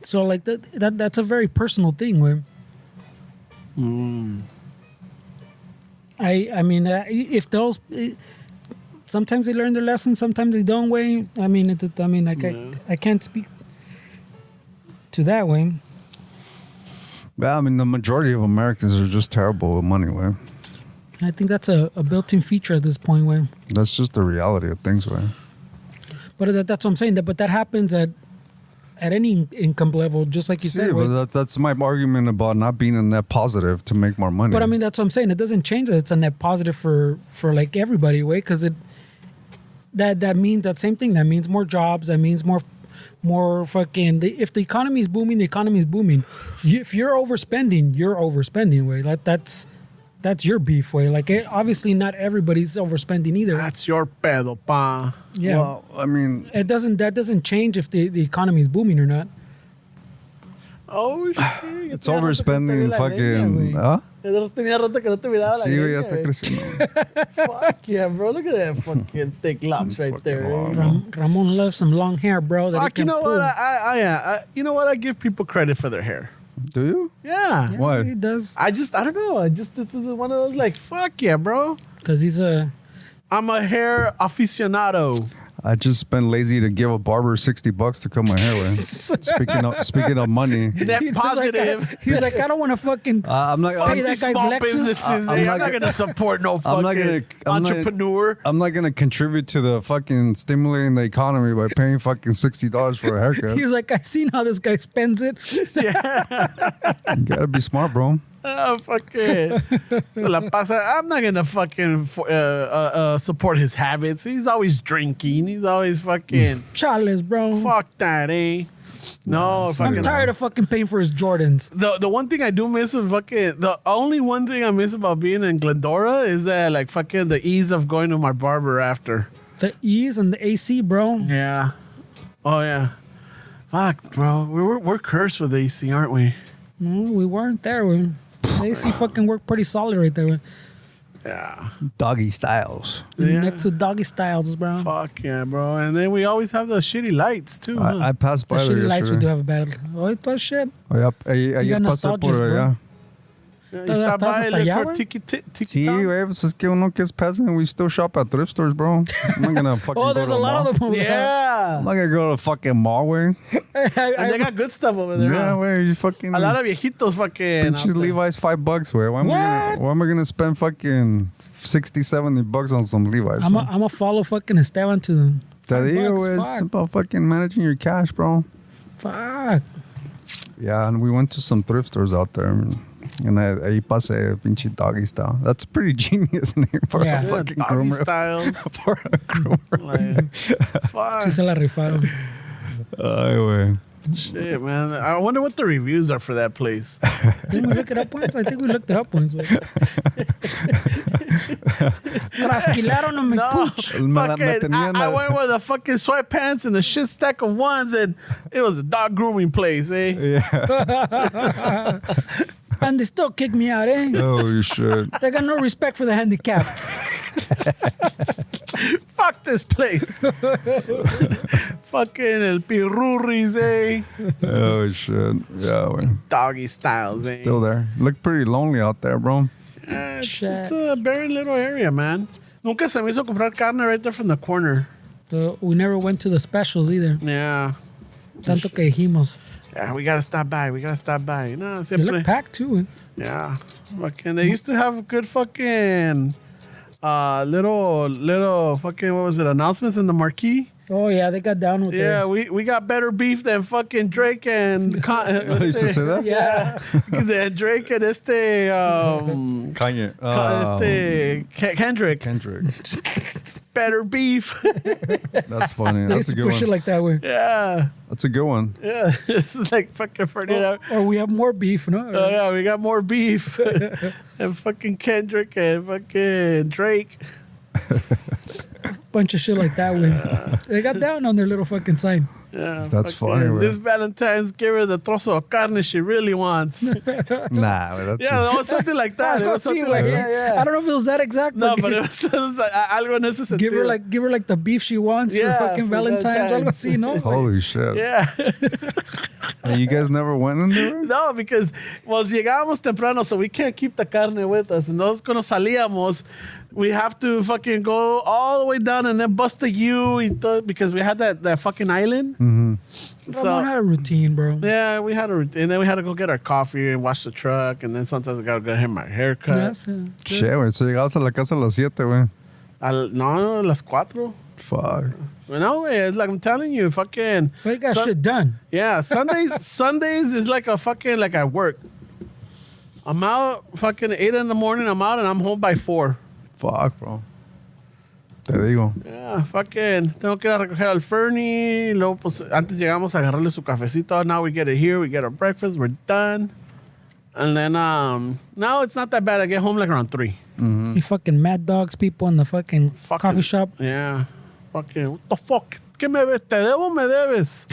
So like that's a very personal thing, way. I mean, if those. Sometimes they learn their lessons, sometimes they don't, way. I mean, I can't speak to that way. Yeah, I mean, the majority of Americans are just terrible with money, way. I think that's a built-in feature at this point, way. That's just the reality of things, way. But that's what I'm saying. But that happens at any income level, just like you said. But that's my argument about not being a net positive to make more money. But I mean, that's what I'm saying. It doesn't change that it's a net positive for like everybody, way, because that means that same thing. That means more jobs. That means more fucking. If the economy is booming, the economy is booming. If you're overspending, way. Like that's your beef, way. Like obviously not everybody's overspending either. That's your pedo, pa. Yeah. Well, I mean, that doesn't change if the economy is booming or not. Oh shit. It's overspending, fucking. ¿Ah? Tenía rato que no te miraba la Sí, güey, ya leña, está creciendo. Fuck yeah, bro. Look at that fucking thick locks right there. Ramon loves some long hair, bro. That Fuck, you know what? You know what? I give people credit for their hair. Do you? Yeah. Why? He does. I don't know. This is one of those like, fuck yeah, bro. Because I'm a hair aficionado. I just been lazy to give a barber $60 to cut my hair with. Speaking of money, net positive. He's like, I don't want to fucking I'm not. pay that guy's small Lexus. businesses. I'm not going to support no fucking entrepreneur. I'm not going to contribute to the fucking stimulating the economy by paying fucking $60 for a haircut. He's like, I seen how this guy spends it. Yeah. You gotta be smart, bro. Oh, fucking. Se la pasa. I'm not gonna fucking support his habits. He's always drinking. He's always fucking. Chales, bro. Fuck that, eh? No, fucking. I'm tired of fucking paying for his Jordans. The one thing I do miss of fucking. The only one thing I miss about being in Glendora is that, like, fucking the ease of going to my barber after. The ease and the AC, bro. Yeah. Oh, yeah. Fuck, bro. We're cursed with AC, aren't we? No, we weren't there. The AC fucking worked pretty solid right there. Yeah. Doggy styles. Yeah. Next to Doggy Styles, bro. Fuck yeah, bro. And then we always have the shitty lights, too. Huh? I passed The by there shitty lights, we do yesterday. have a bad. Oh, that shit. Oh, yeah. Ayer pasé nostalgias, por bro. allá. Yeah, ¿Estás stop by hasta look allá, for güey? tiki Sí, town. güey, pues es que uno que es peasant, we still shop at thrift stores, bro. I'm not gonna fucking Oh, go there's to a a lot mall. of them over there. Yeah. I'm not gonna go to a fucking mall, güey. And they got good stuff over there. Yeah, huh? güey, you fucking... A lot of viejitos fucking. out Pinches there. Levi's $5, güey. Why am I gonna spend fucking $60-$70 on some Levi's? I'm güey? a follow fucking Esteban to them. Te digo, $5, güey, it's fuck. about fucking managing your cash, bro. Fuck. Yeah, and we went to some thrift stores out there. And ahí pasé pinche Doggy Style. That's a pretty genius name for Yeah. a Yeah, fucking doggy groomer. styles. For a groomer. Like, fuck. Sí se la rifaron. Ay, güey. Shit, man. I wonder what the reviews are for that place. Didn't we look it up once? I think we looked it up once. Trasquilaron a mi No, pooch. Me fucking, tenían I la- went with the fucking sweatpants and the shit stack of ones, and it was a dog grooming place, eh? Yeah. And they still kick me out, eh? Oh, shit. They got no respect for the handicap. Fuck this place. Fucking El Pirurris, eh? Oh, shit. Yeah, güey. Doggy styles, eh? Still there. Look pretty lonely out there, bro. Yeah, Shit. it's a barren little area, man. Nunca se me hizo comprar carne right there from the corner. So we never went to the specials either. Yeah. Tanto que dijimos. Yeah, we gotta stop by. We gotta stop by. No, They siempre. look packed too. Eh? Yeah. Fucking, they used to have good fucking little fucking, what was it, announcements in the marquee? Oh yeah, they got down with Yeah, it. we got better beef than fucking Drake and They used to say that? Yeah. Than Drake and Kanye. Kendrick. Kendrick. Better beef. That's funny. They That's used a to good push it one. like that way. Yeah. That's a good one. Yeah. This is like fucking Ferdinand. Or we have more beef, no? Oh yeah, we got more beef. And fucking Kendrick and fucking Drake. Bunch of shit like that way. They got down on their little fucking sign. Yeah, That's fucking, funny, man. This Valentine's, give her the trozo de carne she really wants. Nah, that's Yeah, it was something like that. It I was see, something like, like, yeah. I don't know if it was that exact. No, but it was like, algo en ese sentido. give her like the beef she wants Yeah, for fucking for Valentine's. Valentine's. Algo así, no? Holy shit. Yeah. And you guys never went in there? No, because llegábamos temprano, so we can't keep the carne with us. Entonces, cuando salíamos, we have to fucking go all the way down and then bust a U y todo, because we had that fucking island. Mm-hmm. Ramon had a routine, bro. Yeah, we had and then we had to go get our coffee and wash the truck, and then sometimes I gotta go get my haircut. Yes, Shit, güey. So llegabas a la casa a las 7, güey. No, las 4. Fuck. No, way. It's like I'm telling you, fucking. But you got Sun- shit done. Yeah, Sundays is like a fucking, like I work. I'm out fucking 8 in the morning, I'm out and I'm home by 4. Fuck, bro. Te digo. Yeah, fucking, tengo que ir a recoger al Fernie. Luego, pues, antes llegamos a agarrarle su cafecito. Now we get it here, we get our breakfast, we're done. And then, now it's not that bad. I get home like around 3. You fucking mad dogs people in the fucking coffee shop. Yeah. Fucking, what the fuck? ¿Qué me ves? ¿Te debo o me debes?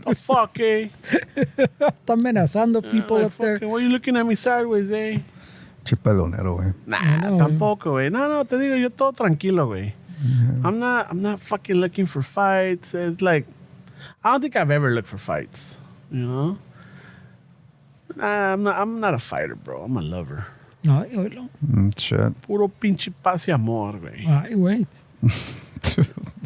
The fuck, eh? Está amenazando people Like, up there. fucking, why you looking at me sideways, eh? Chipelonero, güey. Nah, know, tampoco, güey. No, te digo, yo todo tranquilo, güey. I'm not fucking looking for fights. It's like, I don't think I've ever looked for fights, you know? Nah, I'm not a fighter, bro. I'm a lover. Ay, oílo. Shit. Puro pinche paz y amor, güey. Ay, güey.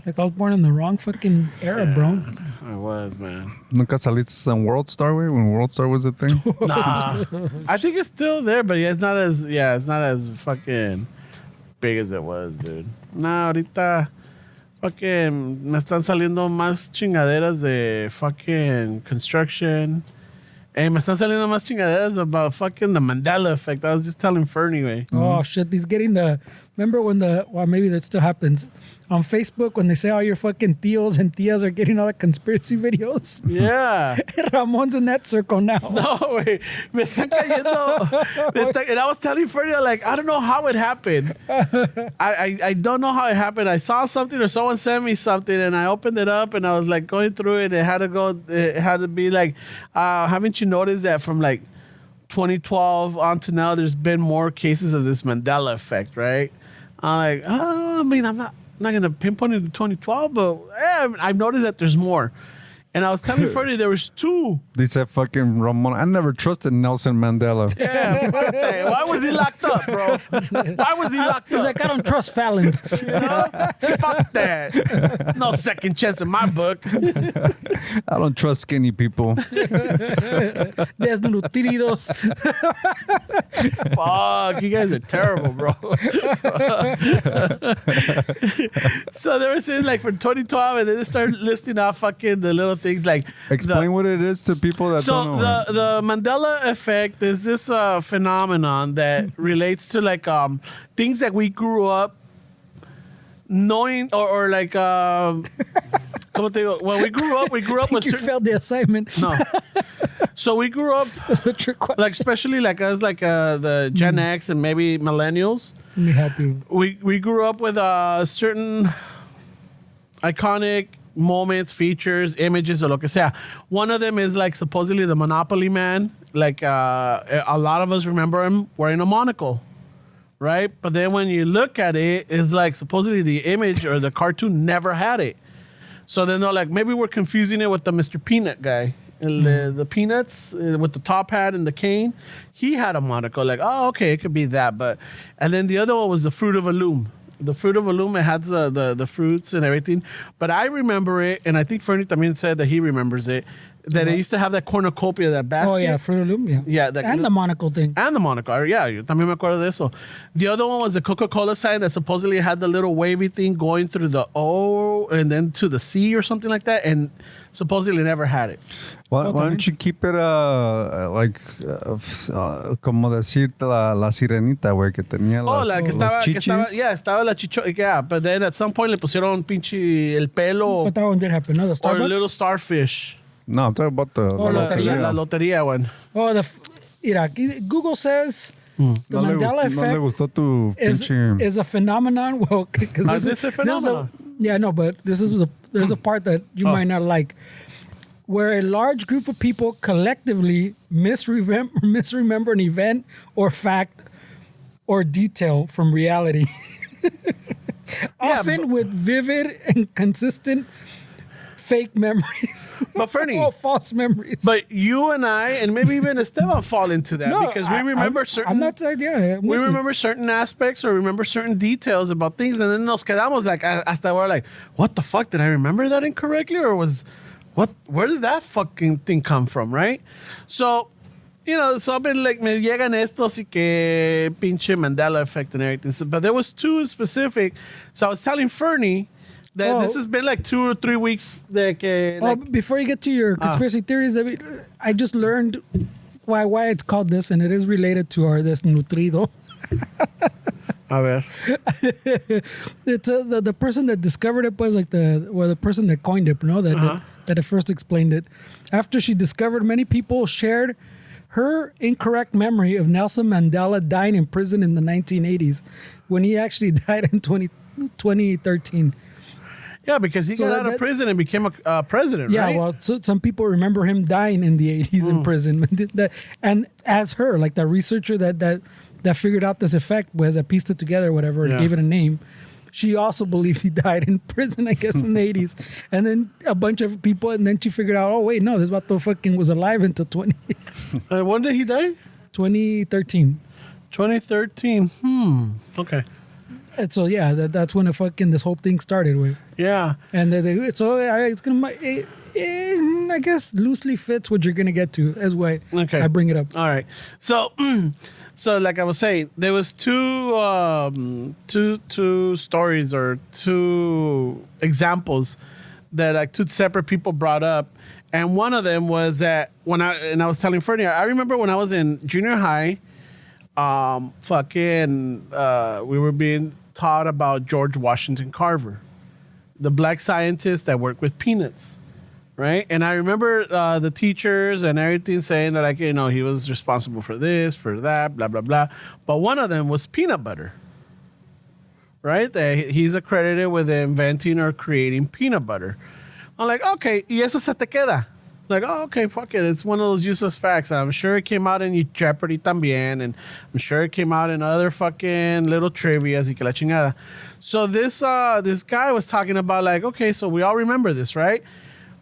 Like I was born in the wrong fucking era, bro. I was, man. Nunca saliste en World Star, güey, when World Star was a thing? Nah. I think it's still there, but it's not as fucking big as it was, dude. Nah, ahorita fucking me están saliendo más chingaderas de fucking construction Hey, me están saliendo más chingaderas about fucking the Mandela effect. I was just telling Fernie, güey. Oh shit, he's getting the. Remember when maybe that still happens on Facebook when they say all your fucking tios and tias are getting all the conspiracy videos. Yeah. Ramon's in that circle now. No, güey. Me están cayendo. And I was telling Fernie, like, I don't know how it happened. I don't know how it happened. I saw something or someone sent me something and I opened it up and I was like going through it. It had to be like, haven't you noticed that from like 2012 on to now, there's been more cases of this Mandela effect, right? I'm like, I mean, I'm not going to pinpoint it to 2012, but I've noticed that there's more. And I was telling Freddie there was 2. They said fucking Ramon. I never trusted Nelson Mandela. Yeah, fuck that. Why was he locked up, bro? Why was he locked He's up? like, I don't trust Fallons. You know? Fuck that. No second chance in my book. I don't trust skinny people. Desnutridos. Fuck, you guys are terrible, bro. So they were saying like for 2012, and then they started listing off fucking the little things like. Explain what it is to people that don't know. So the Mandela effect is this phenomenon that relates to like things that we grew up knowing or like ¿cómo te digo? When we grew up with You certain. failed the assignment. No. So we grew up That's a trick question. like especially like us like the Gen X and maybe millennials. Let me help you. We grew up with certain iconic moments, features, images, or lo que sea. One of them is like supposedly the Monopoly Man. Like a lot of us remember him wearing a monocle, right? But then when you look at it, it's like supposedly the image or the cartoon never had it. So then they're like, maybe we're confusing it with the Mr. Peanut guy. The Peanuts with the top hat and the cane. He had a monocle. Like, oh, okay, it could be that. And then the other one was the Fruit of a Loom. The Fruit of a Loom, it had the fruits and everything. But I remember it, and I think Fernie también said that he remembers it, that it used to have that cornucopia, that basket. Oh, yeah, Fruit of the Loom, yeah. Yeah. And the monocle thing. And the monocle. Yeah, yo también me acuerdo de eso. The other one was the Coca-Cola sign that supposedly had the little wavy thing going through the O and then to the C or something like that, and supposedly never had it. Why don't you keep it como decirte la sirenita, güey, que tenía Oh, los chichis? Estaba la chicho, yeah, but then at some point le pusieron pinche el pelo But that one did happen, no? The or a Starbucks? little starfish. No, I'm talking about the lotería. La lotería one. Oh, mira, Google says the Mandela effect no le gustó tu pinche... is a phenomenon. Well, because Is this a phenomenon? But there's a part that you might not like, where a large group of people collectively misremember an event or fact or detail from reality. Often with vivid and consistent fake memories. But Fernie, or false memories. but you and I, and maybe even Esteban fall into that because we remember certain. I'm not saying, I'm we with you. remember certain aspects or remember certain details about things, and then nos quedamos like hasta we're like, what the fuck, did I remember that incorrectly, or where did that fucking thing come from, right? So, so I've been like, me llegan estos y que pinche Mandela effect and everything. So, but there was 2 specific. So I was telling Fernie that this has been like 2 or 3 weeks. Before you get to your conspiracy theories, I just learned why it's called this, and it is related to our desnutrido. A ver. It's the person that discovered it was like the person that coined it, that at first explained it. After she discovered, many people shared her incorrect memory of Nelson Mandela dying in prison in the 1980s, when he actually died in 2013. Yeah, because he got out of prison and became a president, yeah, right? well, so some people remember him dying in the 80s in prison. And as her, like the researcher that figured out this effect, that pieced it together, whatever, and gave it a name, she also believed he died in prison, I guess, in the 80s. And then a bunch of people, and then she figured out, oh, wait, no, this vato fucking was alive until When did he die? 2013. 2013. Okay. And so, yeah, that's when this whole thing started with. Yeah. And it's going to, I guess, loosely fits what you're going to get to. That's why I bring it up. All right. So, like I was saying, there was two stories or 2 examples that like two separate people brought up. And one of them was that I was telling Fernie, I remember when I was in junior high, we were being taught about George Washington Carver, the black scientist that worked with peanuts, right? And I remember the teachers and everything saying that, like, you know, he was responsible for this, for that, blah, blah, blah. But one of them was peanut butter, right? That he's accredited with inventing or creating peanut butter. I'm like, okay, y eso se te queda. Like, oh, okay, fuck it. It's one of those useless facts. I'm sure it came out in Jeopardy también, and I'm sure it came out in other fucking little trivias y que la chingada. So this guy was talking about, like, okay, so we all remember this, right?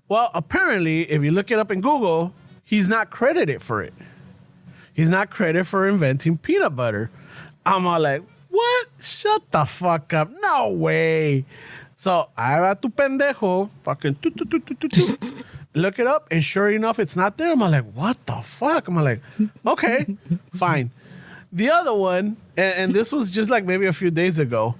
Well, apparently, if you look it up in Google, he's not credited for it. He's not credited for inventing peanut butter. I'm all like, what? Shut the fuck up. No way. So, I va tu pendejo, fucking look it up, and sure enough, it's not there. I'm like, what the fuck? I'm like, okay, fine. The other one, and this was just like maybe a few days ago,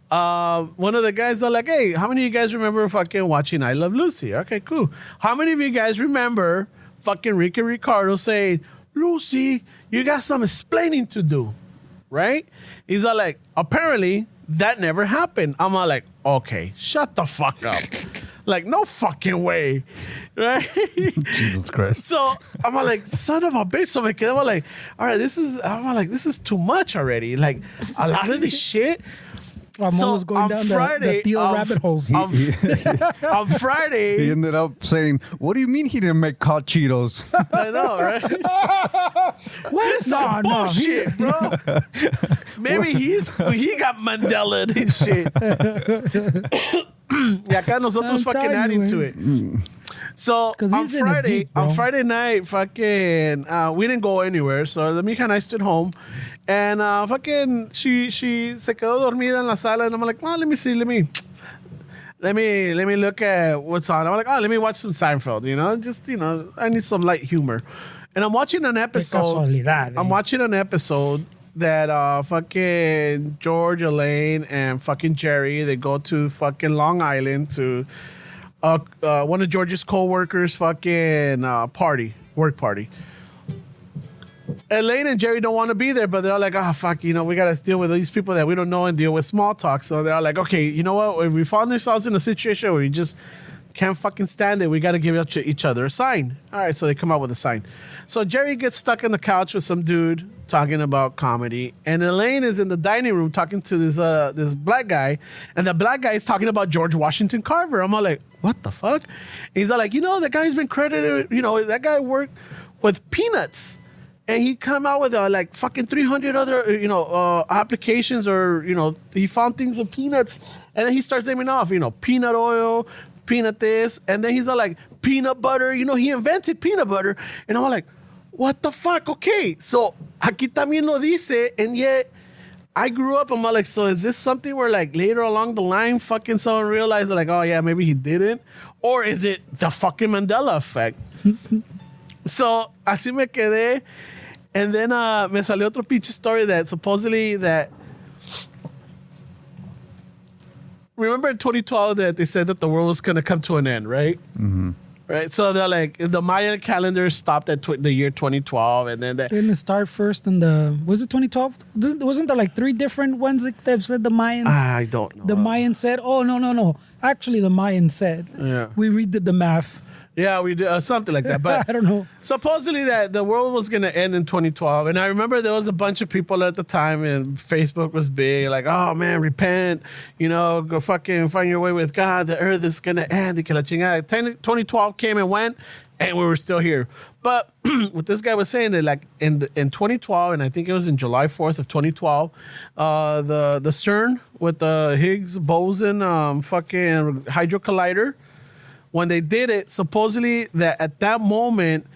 one of the guys are like, hey, how many of you guys remember fucking watching I Love Lucy? Okay, cool. How many of you guys remember fucking Ricky Ricardo saying, Lucy, you got some explaining to do, right? He's all like, apparently, that never happened. I'm all like, okay, shut the fuck up. Like, no fucking way. Right? Jesus Christ. So I'm all like, son of a bitch. So me quedé like, all right, this is too much already. Like, a lot of this shit. Ramon was going down the Theo rabbit holes. On Friday. He ended up saying, what do you mean he didn't make hot Cheetos? I know, right? What? No, bullshit, bro. Maybe he got Mandela and shit. Y acá nosotros fucking adding to it. So on Friday night, fucking, we didn't go anywhere. So the mija and I stood home, and fucking, she se quedó dormida en la sala, and I'm like, well, let me see, let me look at what's on. I'm like, oh, let me watch some Seinfeld. You know, just, you know, I need some light humor, and I'm watching an episode. I'm watching an episode that fucking George, Elaine, and fucking Jerry, they go to fucking Long Island to one of George's co-workers fucking work party. Elaine and Jerry don't want to be there, but they're like, oh, fuck, you know, we got to deal with these people that we don't know and deal with small talk. So they're like, okay, you know what? If we found ourselves in a situation where we just can't fucking stand it, we got to give each other a sign. All right, so they come up with a sign. So Jerry gets stuck on the couch with some dude talking about comedy, and Elaine is in the dining room talking to this black guy, and the black guy is talking about George Washington Carver. I'm all like, what the fuck? And he's all like, you know, the guy's been credited, you know, that guy worked with peanuts, and he come out with like fucking 300 other, you know, applications, or, you know, he found things with peanuts, and then he starts naming off, you know, peanut oil, peanut this, and then he's all like, peanut butter, you know, he invented peanut butter, and I'm all like, what the fuck? Okay, so aquí también lo dice, and yet I grew up, I'm all like, so is this something where like later along the line fucking someone realized like, oh yeah, maybe he didn't? Or is it the fucking Mandela effect? So así me quedé, and then me salió otro pinche story that supposedly that, remember in 2012 that they said that the world was going to come to an end, right? Mm-hmm. Right, so they're like, the Mayan calendar stopped at the year 2012, and then didn't it start first in was it 2012? Wasn't there like 3 different ones that said the Mayans? I don't know. The Mayans said, oh, no. Actually, the Mayans said, we redid the math. Yeah, we did something like that. But I don't know. Supposedly that the world was going to end in 2012. And I remember there was a bunch of people at the time, and Facebook was big, like, oh man, repent, you know, go fucking find your way with God. The earth is going to end. 2012 came and went, and we were still here. But what this guy was saying, that like in 2012, and I think it was in July 4th of 2012, the CERN with the Higgs boson fucking hydro collider, when they did it, supposedly that at that moment,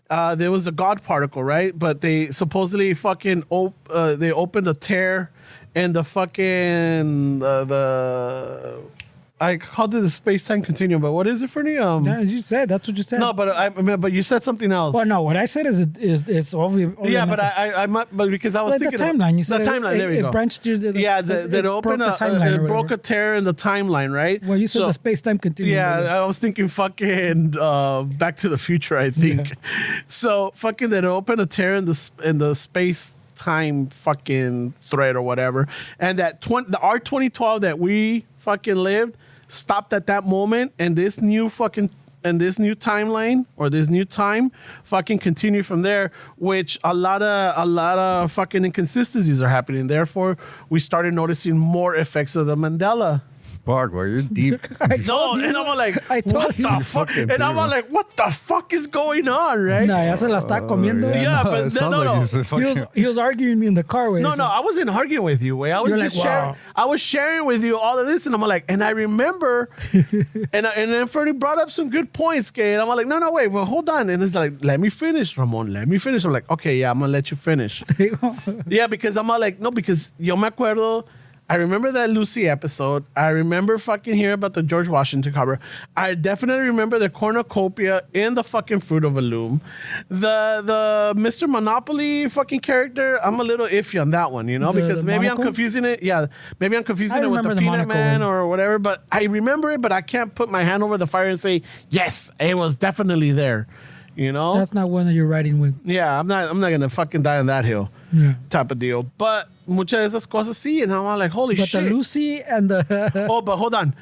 there was a God particle, right? But they supposedly fucking they opened a tear in the fucking the I called it the space-time continuum, but what is it, Fernie? Yeah, you said that's what you said. No, but you said something else. Well, no, what I said is it's obvious. Yeah, but I might, but because I was like thinking the timeline. You said the timeline. There we go. It branched you. That opened broke the timeline. it broke a tear in the timeline, right? Well, you said the space-time continuum. Yeah, I was thinking fucking Back to the Future. I think so. Fucking that opened a tear in the space time fucking thread or whatever, and that our 2012 that we fucking lived stopped at that moment, and this new timeline or this new time fucking continue from there, which a lot of fucking inconsistencies are happening. Therefore, we started noticing more effects of the Mandela. Fuck, well, you're deep. No, and I'm like, what the fuck? And I'm like, what the fuck is going on, right? Nah, ya se la está comiendo. Yeah, no, but it sounds no. like he's a fucking- He was arguing me in the car. No, I wasn't arguing with you, way. I was You're just like, sharing. wow. I was sharing with you all of this, and I'm like, and I remember, and then Fernie brought up some good points, Kay, and I'm like, no, wait, well, hold on, and it's like, let me finish, Ramon, let me finish. I'm like, okay, yeah, I'm gonna let you finish. Yeah, because I'm all like, no, because yo me acuerdo. I remember that Lucy episode. I remember fucking hearing about the George Washington cover. I definitely remember the cornucopia in the fucking Fruit of a Loom. The Mr. Monopoly fucking character, I'm a little iffy on that one, because the maybe monocle? I'm confusing it. Yeah, maybe I'm confusing I it with the remember the Peanut monocle Man one. or whatever. But I remember it, but I can't put my hand over the fire and say, yes, it was definitely there. That's not one that you're riding with. Yeah, I'm not gonna fucking die on that hill. Yeah. Type of deal. But muchas de esas cosas sí, and I'm like, holy But shit. the Lucy and the Oh, but hold on.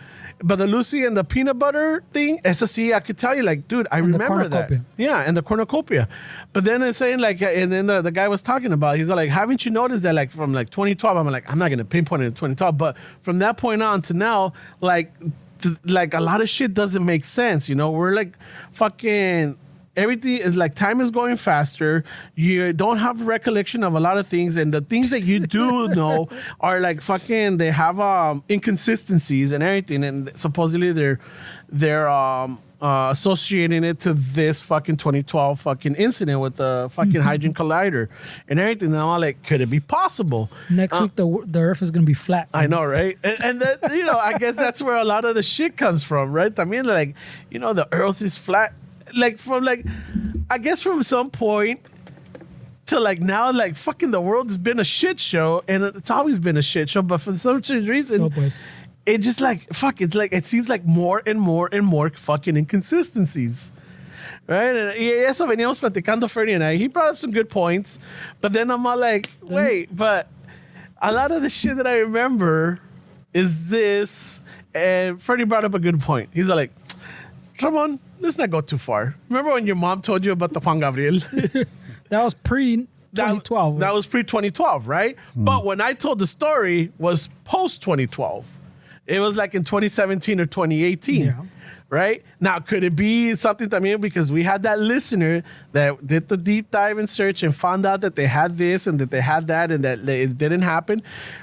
But the Lucy and the peanut butter thing, esa sí, I could tell you, like, dude, I And the remember that. cornucopia. Yeah, and the cornucopia. But then it's saying, like, and then the guy was talking about, he's like, haven't you noticed that, like, from, like, 2012, I'm like, I'm not going to pinpoint it in 2012, but from that point on to now, like a lot of shit doesn't make sense, We're, like, fucking... Everything is like time is going faster. You don't have recollection of a lot of things, and the things that you do know are like fucking. They have inconsistencies and everything, and supposedly they're associating it to this fucking 2012 fucking incident with the fucking Hydrogen Collider and everything. And I'm like, could it be possible? next week the Earth is gonna be flat. I know, right? And that, I guess that's where a lot of the shit comes from, right? I mean, like, the Earth is flat. Like I guess from some point to like now, like fucking the world's been a shit show, and it's always been a shit show. But for some reason, Oh, boys. it just like it's like it seems like more and more and more fucking inconsistencies, right? And eso veníamos platicando, Fernie and I. He brought up some good points, but then I'm all like, wait, but a lot of the shit that I remember is this, and Fernie brought up a good point. He's like, Ramon, let's not go too far. Remember when your mom told you about the Juan Gabriel? That was pre-2012. That was pre-2012, right? But when I told the story was post-2012. It was like in 2017 or 2018. Yeah. Right? Now, could it be something también because we had that listener that did the deep dive and search and found out that they had this and that they had that and that it didn't happen?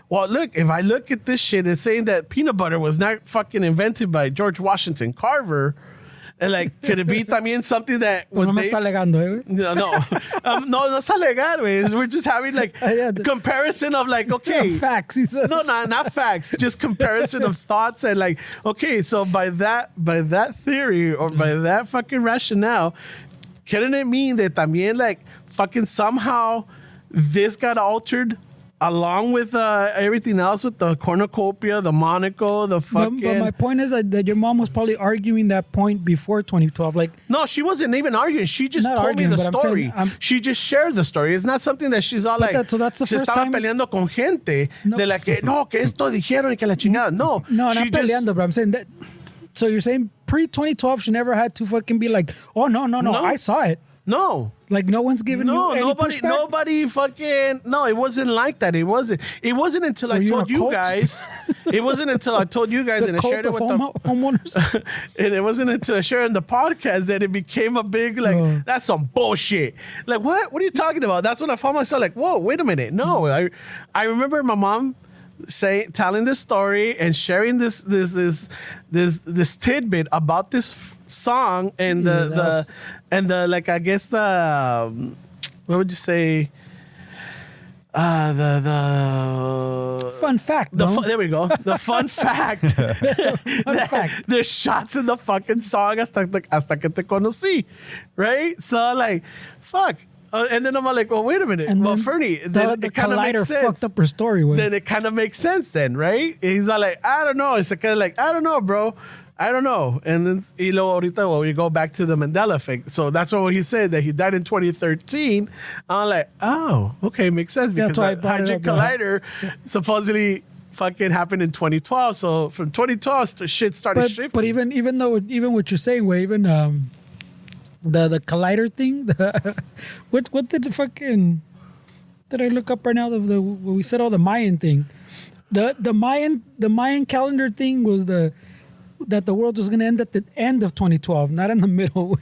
Well, look, if I look at this shit, it's saying that peanut butter was not fucking invented by George Washington Carver. And like, could it be también something that... No me está alegando, güey. No es alegar, güey. We're just having like comparison of like, okay. Facts, he says. No, not facts. Just comparison of thoughts and like, okay, so by that theory or by that fucking rationale, couldn't it mean that también like fucking somehow this got altered along with everything else with the cornucopia, the monocle, the fucking... But my point is that your mom was probably arguing that point before 2012. Like, no, she wasn't even arguing. She just Not told me arguing, the but I'm story. saying, She just shared the story. It's not something that she's all like... so that's the se first estaba time- peleando con gente No. de la que... No, que esto dijeron y que la chingada. No, no, she not just... peleando, but I'm saying that... So you're saying pre-2012 she never had to fucking be like, oh, no, No. I saw it. No. Like, no one's giving you any pushback? Nobody fucking... No, it wasn't like that. It wasn't until I Were you in told a you cult? guys... It wasn't until I told you guys The and I cult shared it of with the... homeowners? And it wasn't until I shared in the podcast that it became a big, like, Oh. that's some bullshit. Like, what? What are you talking about? That's when I found myself like, whoa, wait a minute. No, I remember my mom telling this story and sharing this tidbit about this song and the like, I guess what would you say? the Fun fact, bro. there we go. The fun fact. fact. There's shots in the fucking song hasta que te conocí, right? So like, fuck. And then I'm like, well, wait a minute. And well, then Fernie, the then it kind of collider makes sense. fucked up her story. Way. Then it kind of makes sense then, right? He's all like, I don't know. It's kind of like, I don't know, bro. I don't know. And then ahorita, well, we go back to the Mandela effect. So that's what he said, that he died in 2013. I'm like, oh, okay, makes sense. Because why I the brought it Hadron up, Collider supposedly fucking happened in 2012. So from 2012, shit started shifting. But even what you're saying, way, even the collider thing, what did the fucking did I look up right now? The we said the Mayan thing, the Mayan calendar thing was that the world was going to end at the end of 2012, not in the middle.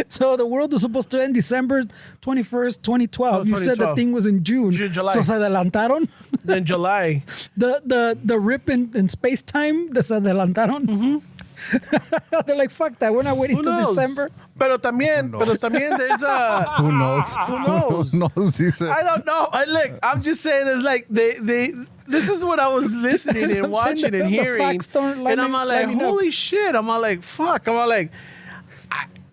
So the world was supposed to end December 21st, 2012. You said the thing was in June. July. So se adelantaron. Then July. The rip in space time, se adelantaron. Mm-hmm. They're like, fuck that. We're not waiting till December. Pero también there's a... Who knows? Who knows? Who knows? He said. I don't know. I'm just saying, it's like this is what I was listening and watching and hearing, and I'm all like, holy shit! I'm all like, fuck! I'm all like,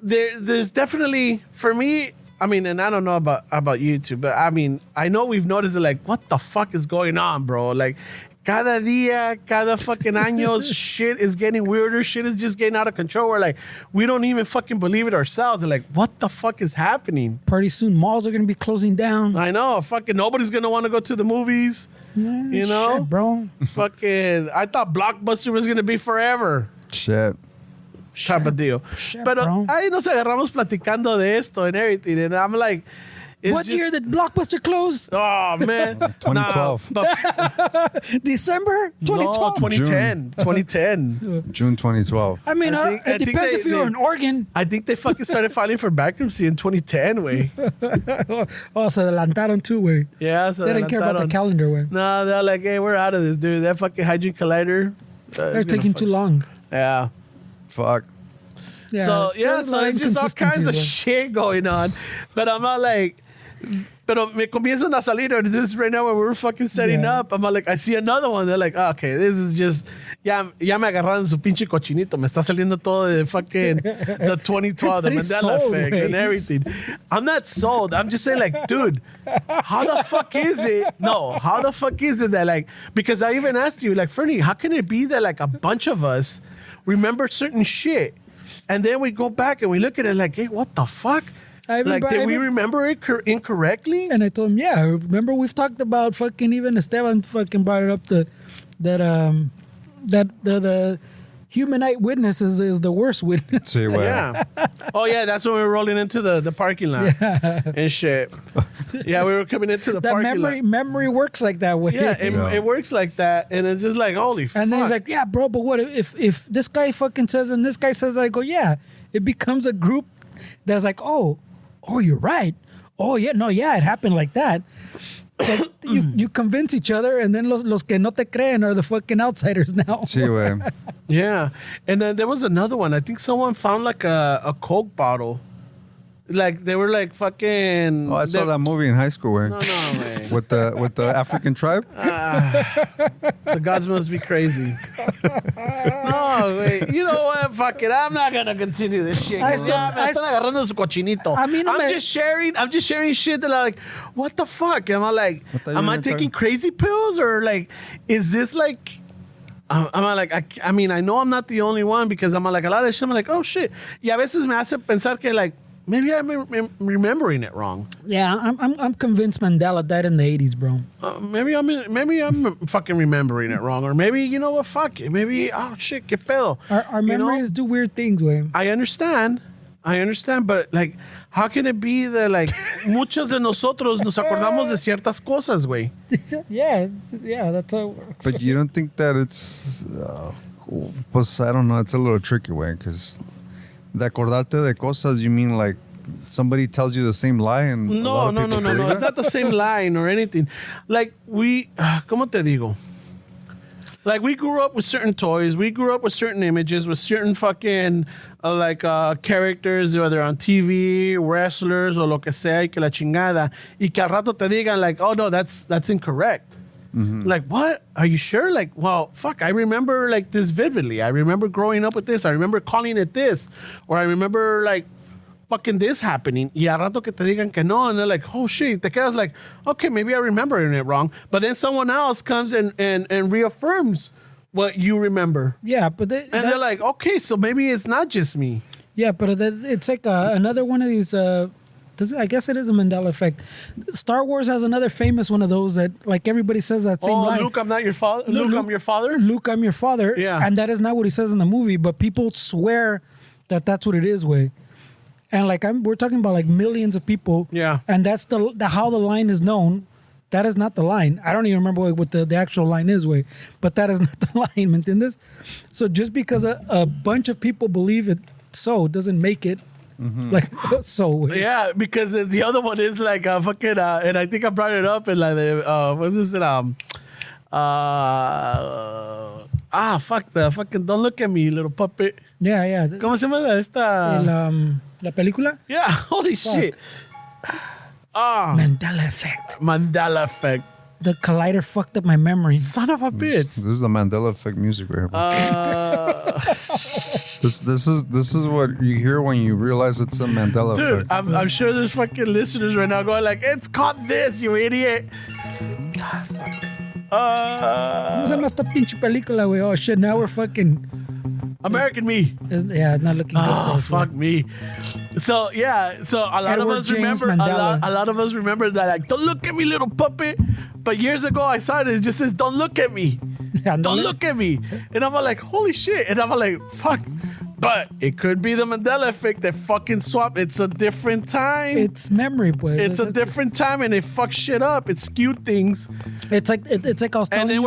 there's definitely, for me. I mean, and I don't know about you two, but I mean, I know we've noticed it. Like, what the fuck is going on, bro? Like, cada día, cada fucking años, shit is getting weirder. Shit is just getting out of control. We're like, we don't even fucking believe it ourselves. They're like, what the fuck is happening? Pretty soon, malls are gonna be closing down. I know. Fucking nobody's gonna want to go to the movies. You know, shit, bro. Fucking, I thought Blockbuster was gonna be forever. Shit. Type of deal. Shit, Pero bro. ahí nos agarramos platicando de esto and everything, and I'm like, it's What just, year did Blockbuster close? Oh man, 2012. December 2012. No, 2010. 2010. June 2012. I mean, I think it depends if you're in Oregon. I think they fucking started filing for bankruptcy in 2010, way. Oh, se adelantaron too, way. Yeah, so They didn't care about the calendar, way. No, they're like, hey, we're out of this, dude. That fucking Hadron Collider. They're taking too long. Yeah. Fuck. Yeah, So there's a so lot of it's just all kinds of inconsistencies, shit going on. But I'm not like, pero me comienzan a salir. Or this right now when we were fucking setting up, I'm like, I see another one. They're like, oh, okay, this is just, ya me agarraron su pinche cochinito. Me está saliendo todo de fucking the 2012, the But he's Mandela sold, effect right? and everything. I'm not sold. I'm just saying, like, dude, how the fuck is it? No, how the fuck is it that, like, because I even asked you, like, Fernie, how can it be that, like, a bunch of us remember certain shit? And then we go back and we look at it like, hey, what the fuck? Did we remember it incorrectly? And I told him, yeah, remember we've talked about fucking, even Esteban fucking brought it up that human eyewitness is the worst witness. Sí, güey. Yeah. Oh, yeah, that's when we were rolling into the parking lot and shit. Yeah, we were coming into the That parking lot. memory works like that way. Yeah, it works like that. And it's just like, holy fuck. And then he's like, yeah, bro, but what if this guy fucking says and this guy says, I go, yeah. It becomes a group that's like, oh, you're right. Oh, yeah, no, yeah, it happened like that. Like, you convince each other, and then los que no te creen are the fucking outsiders now. Sí, güey. Yeah. And then there was another one. I think someone found like a Coke bottle. Like they were like fucking. Oh, I saw that movie in high school, güey. No, man. With the African tribe. The gods must be crazy. No, wait. You know what? Fuck it. I'm not gonna continue this shit. Me están agarrando su cochinito. I mean, I'm just sharing shit that I'm like, what the fuck? Am I like, am I taking crazy pills or like, is this like? I'm like, I mean, I know I'm not the only one because I'm like a lot of shit. I'm like, oh shit. Y a veces me hace pensar que like. Maybe I'm remembering it wrong. Yeah, I'm convinced Mandela died in the 80s, bro. Maybe I'm fucking remembering it wrong, or maybe you know what? Fuck it. Maybe shit, qué pedo. Our memories do weird things, güey. I understand, but like, how can it be that like muchos de nosotros nos acordamos de ciertas cosas, güey? yeah, that's how it works. But you don't think that it's, pues I don't know. It's a little tricky, way because. De acordarte de cosas, you mean like somebody tells you the same lie and No. It's not the same line or anything. Like ¿cómo te digo? Like, we grew up with certain toys. We grew up with certain images, with certain fucking, characters, whether on TV, wrestlers, o lo que sea, y que la chingada. Y que al rato te digan, like, oh, no, that's incorrect. Like, what? Are you sure? Like, well, fuck, I remember, like, this vividly. I remember growing up with this. I remember calling it this. Or I remember, like, fucking this happening. Y al rato que te digan que no, and they're like, oh, shit. Te quedas like, okay, maybe I remembering it wrong. But then someone else comes and reaffirms what you remember. Yeah, but They're like, okay, so maybe it's not just me. Yeah, but it's like another one of these. I guess it is a Mandela effect. Star Wars has another famous one of those that, like, everybody says that same line. Luke, I'm not your father. Luke, I'm your father. Luke, I'm your father. Yeah, and that is not what he says in the movie. But people swear that that's what it is, way. And like we're talking about like millions of people. Yeah, and that's the how the line is known. That is not the line. I don't even remember what the actual line is, way. But that is not the line, ¿me entiendes? So just because a bunch of people believe it so doesn't make it like so. Yeah, because the other one is like fucking, and I think I brought it up in like what is it? Fuck the fucking Don't Look at Me, Little Puppet. Yeah, yeah. ¿Cómo se llama esta? La película? Yeah, holy shit. Mandela effect. Mandela effect. The collider fucked up my memory. Son of a bitch. This is the Mandela effect music right here. This is what you hear when you realize it's a Mandela Dude, effect. I'm sure there's fucking listeners right now going like, it's called this, you idiot. ¿Cómo se llama esta pinche película, güey? Oh shit, now we're fucking American Me. Yeah, not looking good for us. Fuck me. So yeah, so a lot Edward of us James remember Mandela. a lot of us remember that, like, don't look at me, little puppet. But years ago I saw it just says, don't look at me. Yeah, Don't look at me. And I'm like, holy shit. And I'm like, fuck. But it could be the Mandela effect that fucking swap. It's a different time. It's memory, boy. It's a different time, and it fucks shit up. It skewed things. It's like I was telling And then you.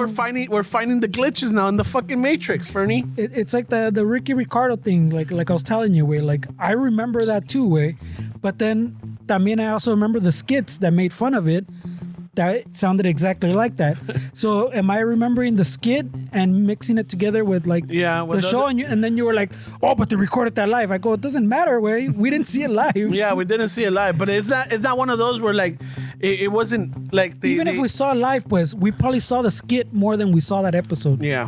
we're finding the glitches now in the fucking Matrix, Fernie. It's like the Ricky Ricardo thing, like I was telling you, way. Like I remember that too, way. But then también I also remember the skits that made fun of it. That sounded exactly like that. So am I remembering the skit and mixing it together with like the show? And then you were like, oh, but they recorded that live. I go, it doesn't matter, way. We didn't see it live. Yeah, we didn't see it live. But it's not one of those where like it wasn't like even if we saw it live, pues we probably saw the skit more than we saw that episode. Yeah.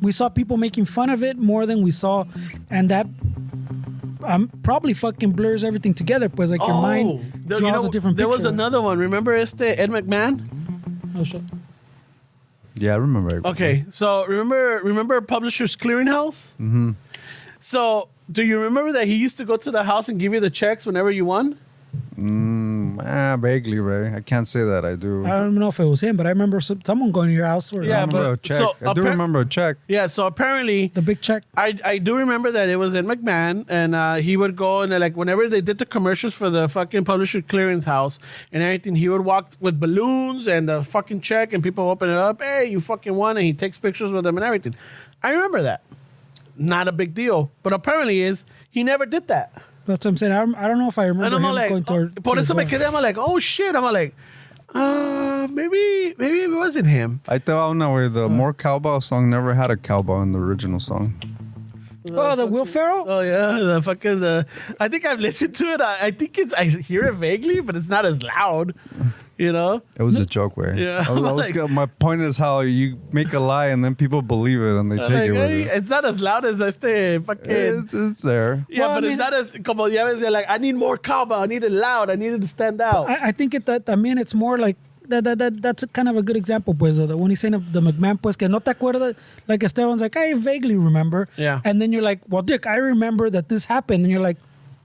We saw people making fun of it more than we saw, and that probably fucking blurs everything together, pues like your mind draws a different picture. There was another one. Remember Ed McMahon? Oh shit. Yeah, I remember. Okay, so remember Publishers Clearinghouse? Mm-hmm. So do you remember that he used to go to the house and give you the checks whenever you won? Vaguely, Ray. I can't say that I do. I don't know if it was him, but I remember someone going to your house. Or Yeah, I remember a check. so I do remember a check. Yeah, so apparently the big check. I do remember that it was Ed McMahon, and he would go and like whenever they did the commercials for the fucking Publisher Clearance House and everything, he would walk with balloons and the fucking check, and people open it up. Hey, you fucking won, and he takes pictures with them and everything. I remember that. Not a big deal, but apparently he never did that. That's what I'm saying. I don't know if I remember him like, going toward. Por eso me quedé. I'm like, oh shit. I'm like, maybe it wasn't him. I thought where the More Cowbell song never had a cowbell in the original song. The Will Ferrell? Oh yeah, the fucking I think I've listened to it. I think I hear it vaguely, but it's not as loud. You know, it was a joke, way. Yeah, my point is how you make a lie and then people believe it and they take it with it. It's not as loud as fucking. It's there. Yeah, but it's not as como ya ves, like I need more cowbell. I need it loud. I need it to stand out. I think it's more like that's kind of a good example, pues. When he's saying the McMahon, pues, que no te acuerdas, like Esteban's like, I vaguely remember. Yeah. And then you're like, well, Dick, I remember that this happened. And you're like,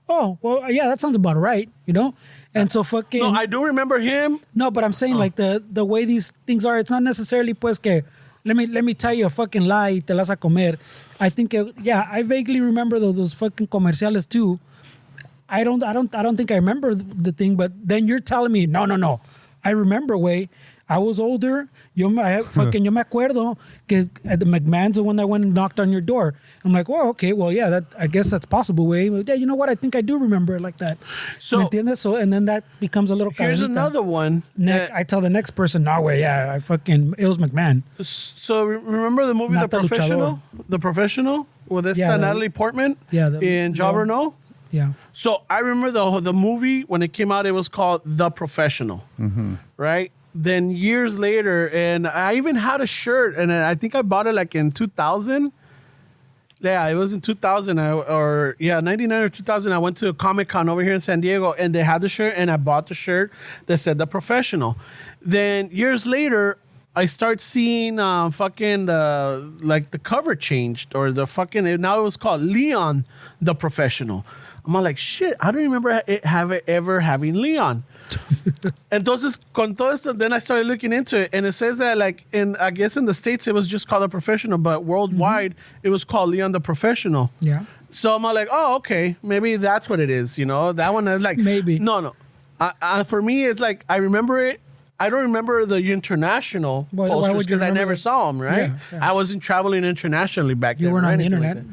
oh, well, yeah, that sounds about right, you know? And so fucking... No, I do remember him. No, but I'm saying like the way these things are, it's not necessarily, pues, que let me tell you a fucking lie y te las a comer. I think, I vaguely remember those fucking comerciales too. I don't think I remember the thing, but then you're telling me, no. I remember, way. I was older. Yo me acuerdo que the McMahon's the one that went and knocked on your door. I'm like, well, okay, well, yeah, I guess that's possible way. Yeah, you know what? I think I do remember it like that. So, ¿Me entiendes? So, and then that becomes a little. Here's cadenita. another one. I tell the next person, no way, yeah, it was McMahon. So remember the movie Not The the Professional? luchador. The Professional? With this Yeah, Natalie Portman? Yeah, in Job or No? Yeah. So I remember the movie, when it came out, it was called The Professional, right? Then years later, and I even had a shirt, and I think I bought it like in 2000. Yeah, it was in 2000 99 or 2000. I went to a Comic-Con over here in San Diego, and they had the shirt, and I bought the shirt that said The Professional. Then years later, I start seeing the cover changed, or now it was called Leon the Professional. I'm all like, shit, I don't remember ever having Leon. Entonces, con todo esto, then I started looking into it, and it says that I guess in the States it was just called The Professional, but worldwide it was called Leon the Professional. Yeah. So I'm all like, oh, okay, maybe that's what it is, That one I was like, maybe. No. For me, it's like, I remember it. I don't remember the international posters because I never saw them, right? Yeah. I wasn't traveling internationally back then. You weren't on the internet,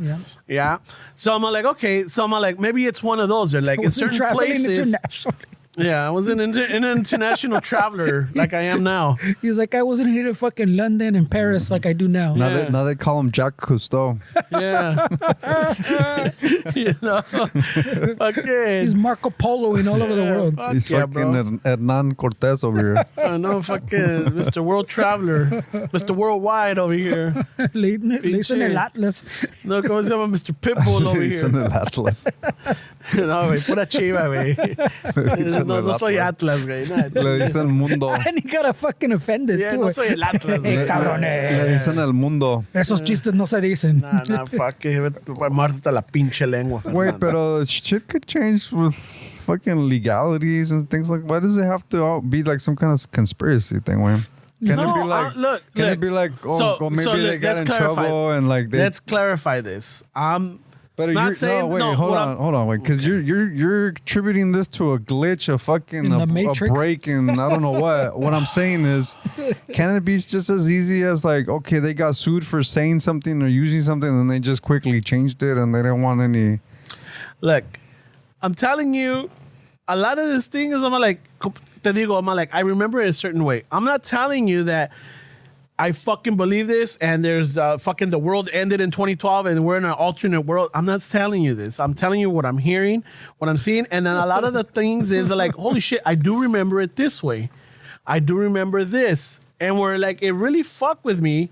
Yeah. So I'm like, okay. So I'm like, maybe it's one of those. Or like in certain places. Yeah, I was an international traveler like I am now. He was like, I wasn't here to fucking London and Paris like I do now. Now they call him Jacques Cousteau. Yeah. Fucking. He's Marco Poloing all over the world. He's fucking Hernan Cortez over here. I know, fucking Mr. World Traveler. Mr. Worldwide over here. Le dicen el Atlas. No, ¿cómo se llama? Mr. Pitbull over here. Dicen el Atlas. No, güey, pura chiva, güey. No soy Atlas, güey. Le dicen mundo. And he got fucking offended, Yeah, too. no soy el Atlas, güey. Cabrones. Le dicen el mundo. Esos chistes no se dicen. Nah, fuck it. Mártate la pinche lengua, Wait, Fernando. pero shit could change with fucking legalities and things like. Why does it have to all be like some kind of conspiracy thing, man? Can No, it be like? look, can look. it be like? Oh, So- maybe so they look, got let's in clarify. trouble and like they. Let's clarify this. But not you're, saying- no, wait, no, hold what on, wait, because you're attributing this to a glitch, a fucking In the a Matrix? break, and I don't know what. What I'm saying is, can it be just as easy as like, okay, they got sued for saying something or using something, and they just quickly changed it, and they didn't want any. Look, I'm telling you, a lot of this thing is, I'm like, I remember it a certain way. I'm not telling you that I fucking believe this and there's fucking the world ended in 2012 and we're in an alternate world. I'm not telling you this. I'm telling you what I'm hearing, what I'm seeing. And then a lot of the things is like, holy shit, I do remember it this way. I do remember this. And where like, it really fucked with me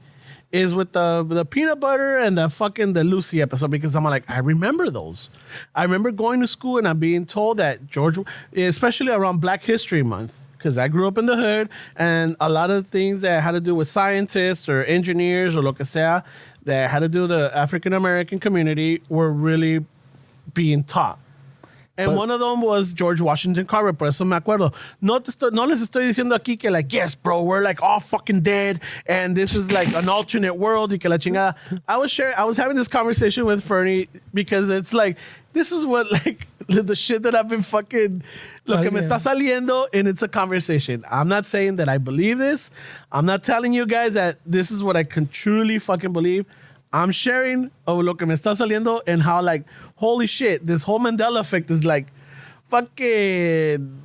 is with the peanut butter and the Lucy episode, because I'm like, I remember those. I remember going to school and I'm being told that George, especially around Black History Month, because I grew up in the hood, and a lot of things that had to do with scientists or engineers or lo que sea that had to do with the African American community were really being taught. And one of them was George Washington Carver, por eso me acuerdo. No les estoy diciendo aquí que like, yes, bro, we're like all fucking dead and this is like an alternate world y que la chingada. I was having this conversation with Fernie because it's like, this is what like the shit that I've been fucking, lo que me está saliendo, and it's a conversation. I'm not saying that I believe this. I'm not telling you guys that this is what I can truly fucking believe. I'm sharing of lo que me está saliendo and how like, holy shit, this whole Mandela effect is like fucking,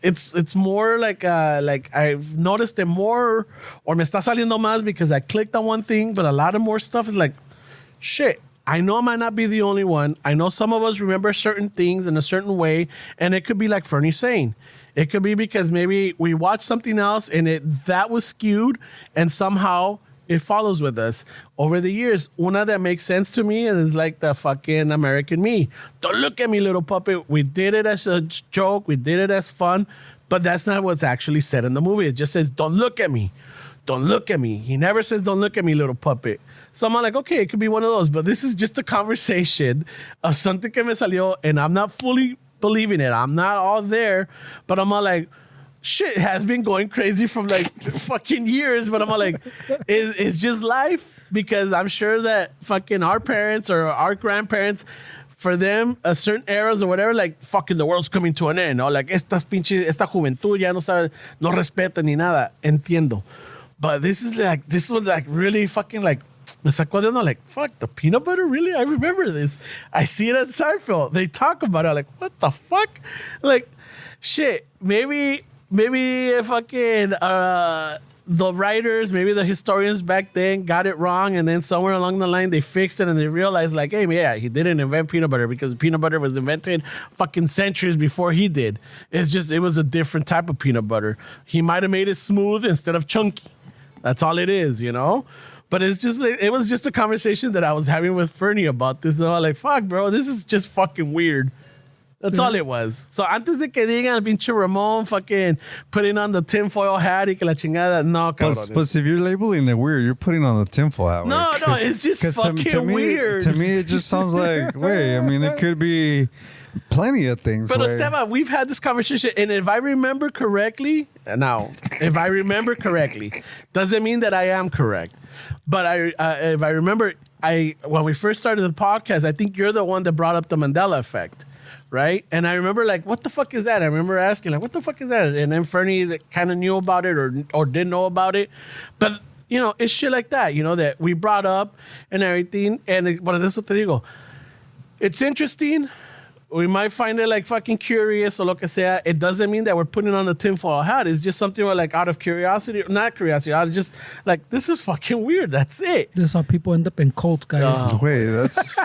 it's more like I've noticed it more, or me está saliendo más because I clicked on one thing, but a lot of more stuff is like, shit, I know I might not be the only one. I know some of us remember certain things in a certain way, and it could be like Fernie's saying. It could be because maybe we watched something else and that was skewed, and somehow it follows with us over the years. Una that makes sense to me is like the fucking American me. Don't look at me, little puppet. We did it as a joke. We did it as fun, but that's not what's actually said in the movie. It just says, don't look at me. Don't look at me. He never says, don't look at me, little puppet. So I'm like, okay, it could be one of those, but this is just a conversation of something que me salió, and I'm not fully believing it. I'm not all there, but I'm all like, shit has been going crazy from like fucking years, but I'm all like, it's just life, because I'm sure that fucking our parents or our grandparents for them, a certain eras or whatever, like fucking the world's coming to an end, no? Like esta juventud ya no sabe, no respeta ni nada. Entiendo. But this was like really fucking like, me sacó de onda, like, fuck, the peanut butter? Really? I remember this. I see it at Seinfeld. They talk about it. Like, what the fuck? Like, shit, maybe fucking the writers, maybe the historians back then got it wrong, and then somewhere along the line they fixed it and they realized, like, hey, yeah, he didn't invent peanut butter because peanut butter was invented fucking centuries before he did. It was a different type of peanut butter. He might have made it smooth instead of chunky. That's all it is, you know? But it's just like, it was just a conversation that I was having with Fernie about this. And I was like, fuck, bro, this is just fucking weird. That's all it was. So antes de que digan el pinche Ramon fucking putting on the tinfoil hat y que la chingada, no, cabrón. But if you're labeling it weird, you're putting on the tinfoil hat. No, it's just fucking weird. To me, it just sounds like, wait, I mean, it could be plenty of things. But Esteban, we've had this conversation, and if I remember correctly, doesn't mean that I am correct. But if I remember, when we first started the podcast, I think you're the one that brought up the Mandela effect. Right? And I remember like, what the fuck is that? I remember asking like, what the fuck is that? And then Fernie kind of knew about it or didn't know about it. But, you know, it's shit like that, you know, that we brought up and everything. And, bueno, eso te digo. It's interesting. We might find it like fucking curious or lo que sea. It doesn't mean that we're putting on the tinfoil hat. It's just something where like out of curiosity, not curiosity, out of just like, this is fucking weird. That's it. This is how people end up in cults, guys. Wait, that's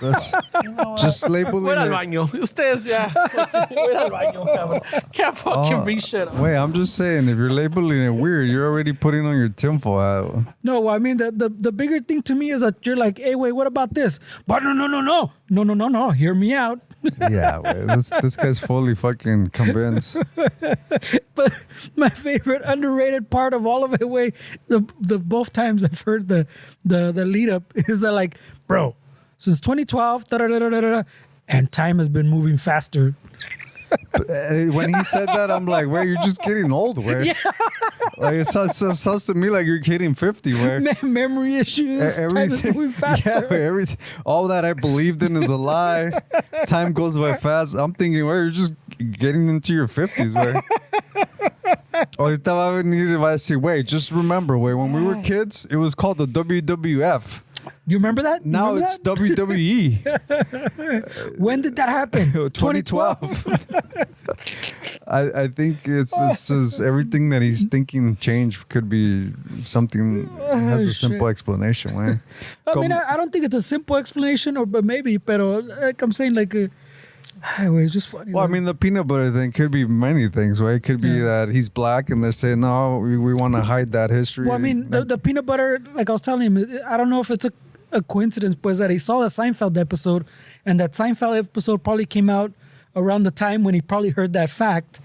just labeling Voy al it. baño. Ustedes ya. Voy al baño, cabrón. Can't fucking read shit. Wait, I'm just saying, if you're labeling it weird, you're already putting on your tinfoil hat. No, I mean, the bigger thing to me is that you're like, hey, wait, what about this? But no, hear me out. Yeah, wait, this guy's fully fucking convinced. But my favorite underrated part of all of it, way the both times I've heard the lead up is that like, bro, since 2012, and time has been moving faster. When he said that, I'm like, wait, you're just getting old, where? Yeah. Like, it sounds to me like you're hitting 50, where? Memory issues, time is moving faster. Yeah, everything, all that I believed in is a lie. Time goes by fast. I'm thinking, where you're just getting into your 50s, where? Ahorita va a venir y va a decir, wait, just remember, wait, when we were kids, it was called the WWF. You remember that? Now it's WWE. When did that happen? 2012. I think it's just everything that he's thinking change could be something has a simple explanation. Right? I mean, I don't think it's a simple explanation, but maybe. Pero like I'm saying, like, it's just funny. Well, I mean, the peanut butter thing could be many things, right? It could be that he's black and they're saying, no, we want to hide that history. Well, I mean, the peanut butter, like I was telling him, I don't know if it's a coincidence, but that he saw the Seinfeld episode, and that Seinfeld episode probably came out around the time when he probably heard that fact.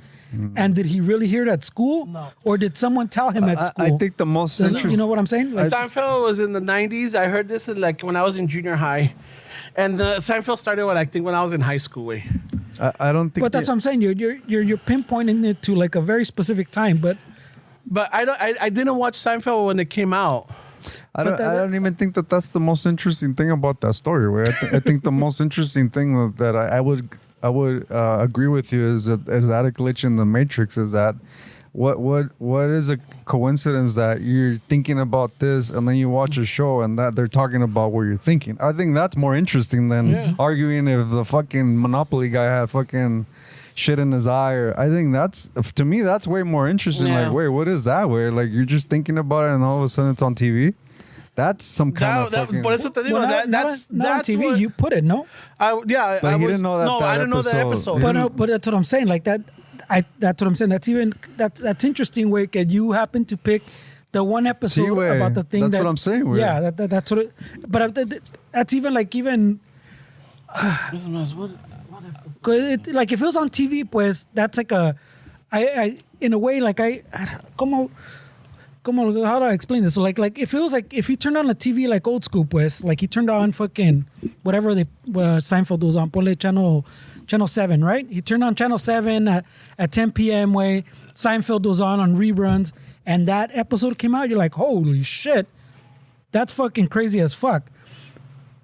And did he really hear it at school? No. Or did someone tell him at school? I think the most interesting... You know what I'm saying? Like, Seinfeld was in the 90s. I heard this like when I was in junior high. And the Seinfeld started when I was in high school. I don't think... But that's what I'm saying. You're pinpointing it to like a very specific time. But I didn't watch Seinfeld when it came out. I don't even think that that's the most interesting thing about that story. Right? I think the most interesting thing that I would agree with you is that a glitch in the Matrix is that what is a coincidence that you're thinking about this and then you watch a show and that they're talking about what you're thinking. I think that's more interesting than arguing if the fucking Monopoly guy had fucking shit in his eye. Or I think to me that's way more interesting. Yeah. Like, wait, what is that? Where like you're just thinking about it and all of a sudden it's on TV. That's some kind of fucking... Por eso te digo, that's on TV. what, you put it, no? But he didn't know that. No, I didn't know that episode. But that's what I'm saying. Like that. That's what I'm saying. That's interesting. Where you happen to pick the one episode about the thing. That's what I'm saying. Yeah, that's what. But that's even like even. Like if it was on TV, pues that's like I in a way like how do I explain this? So like if it was like if he turned on the TV like old school, pues like he turned on fucking whatever Seinfeld was on, ponle channel 7, right? He turned on channel 7 at 10 p.m. way. Seinfeld was on reruns, and that episode came out. You're like, holy shit, that's fucking crazy as fuck.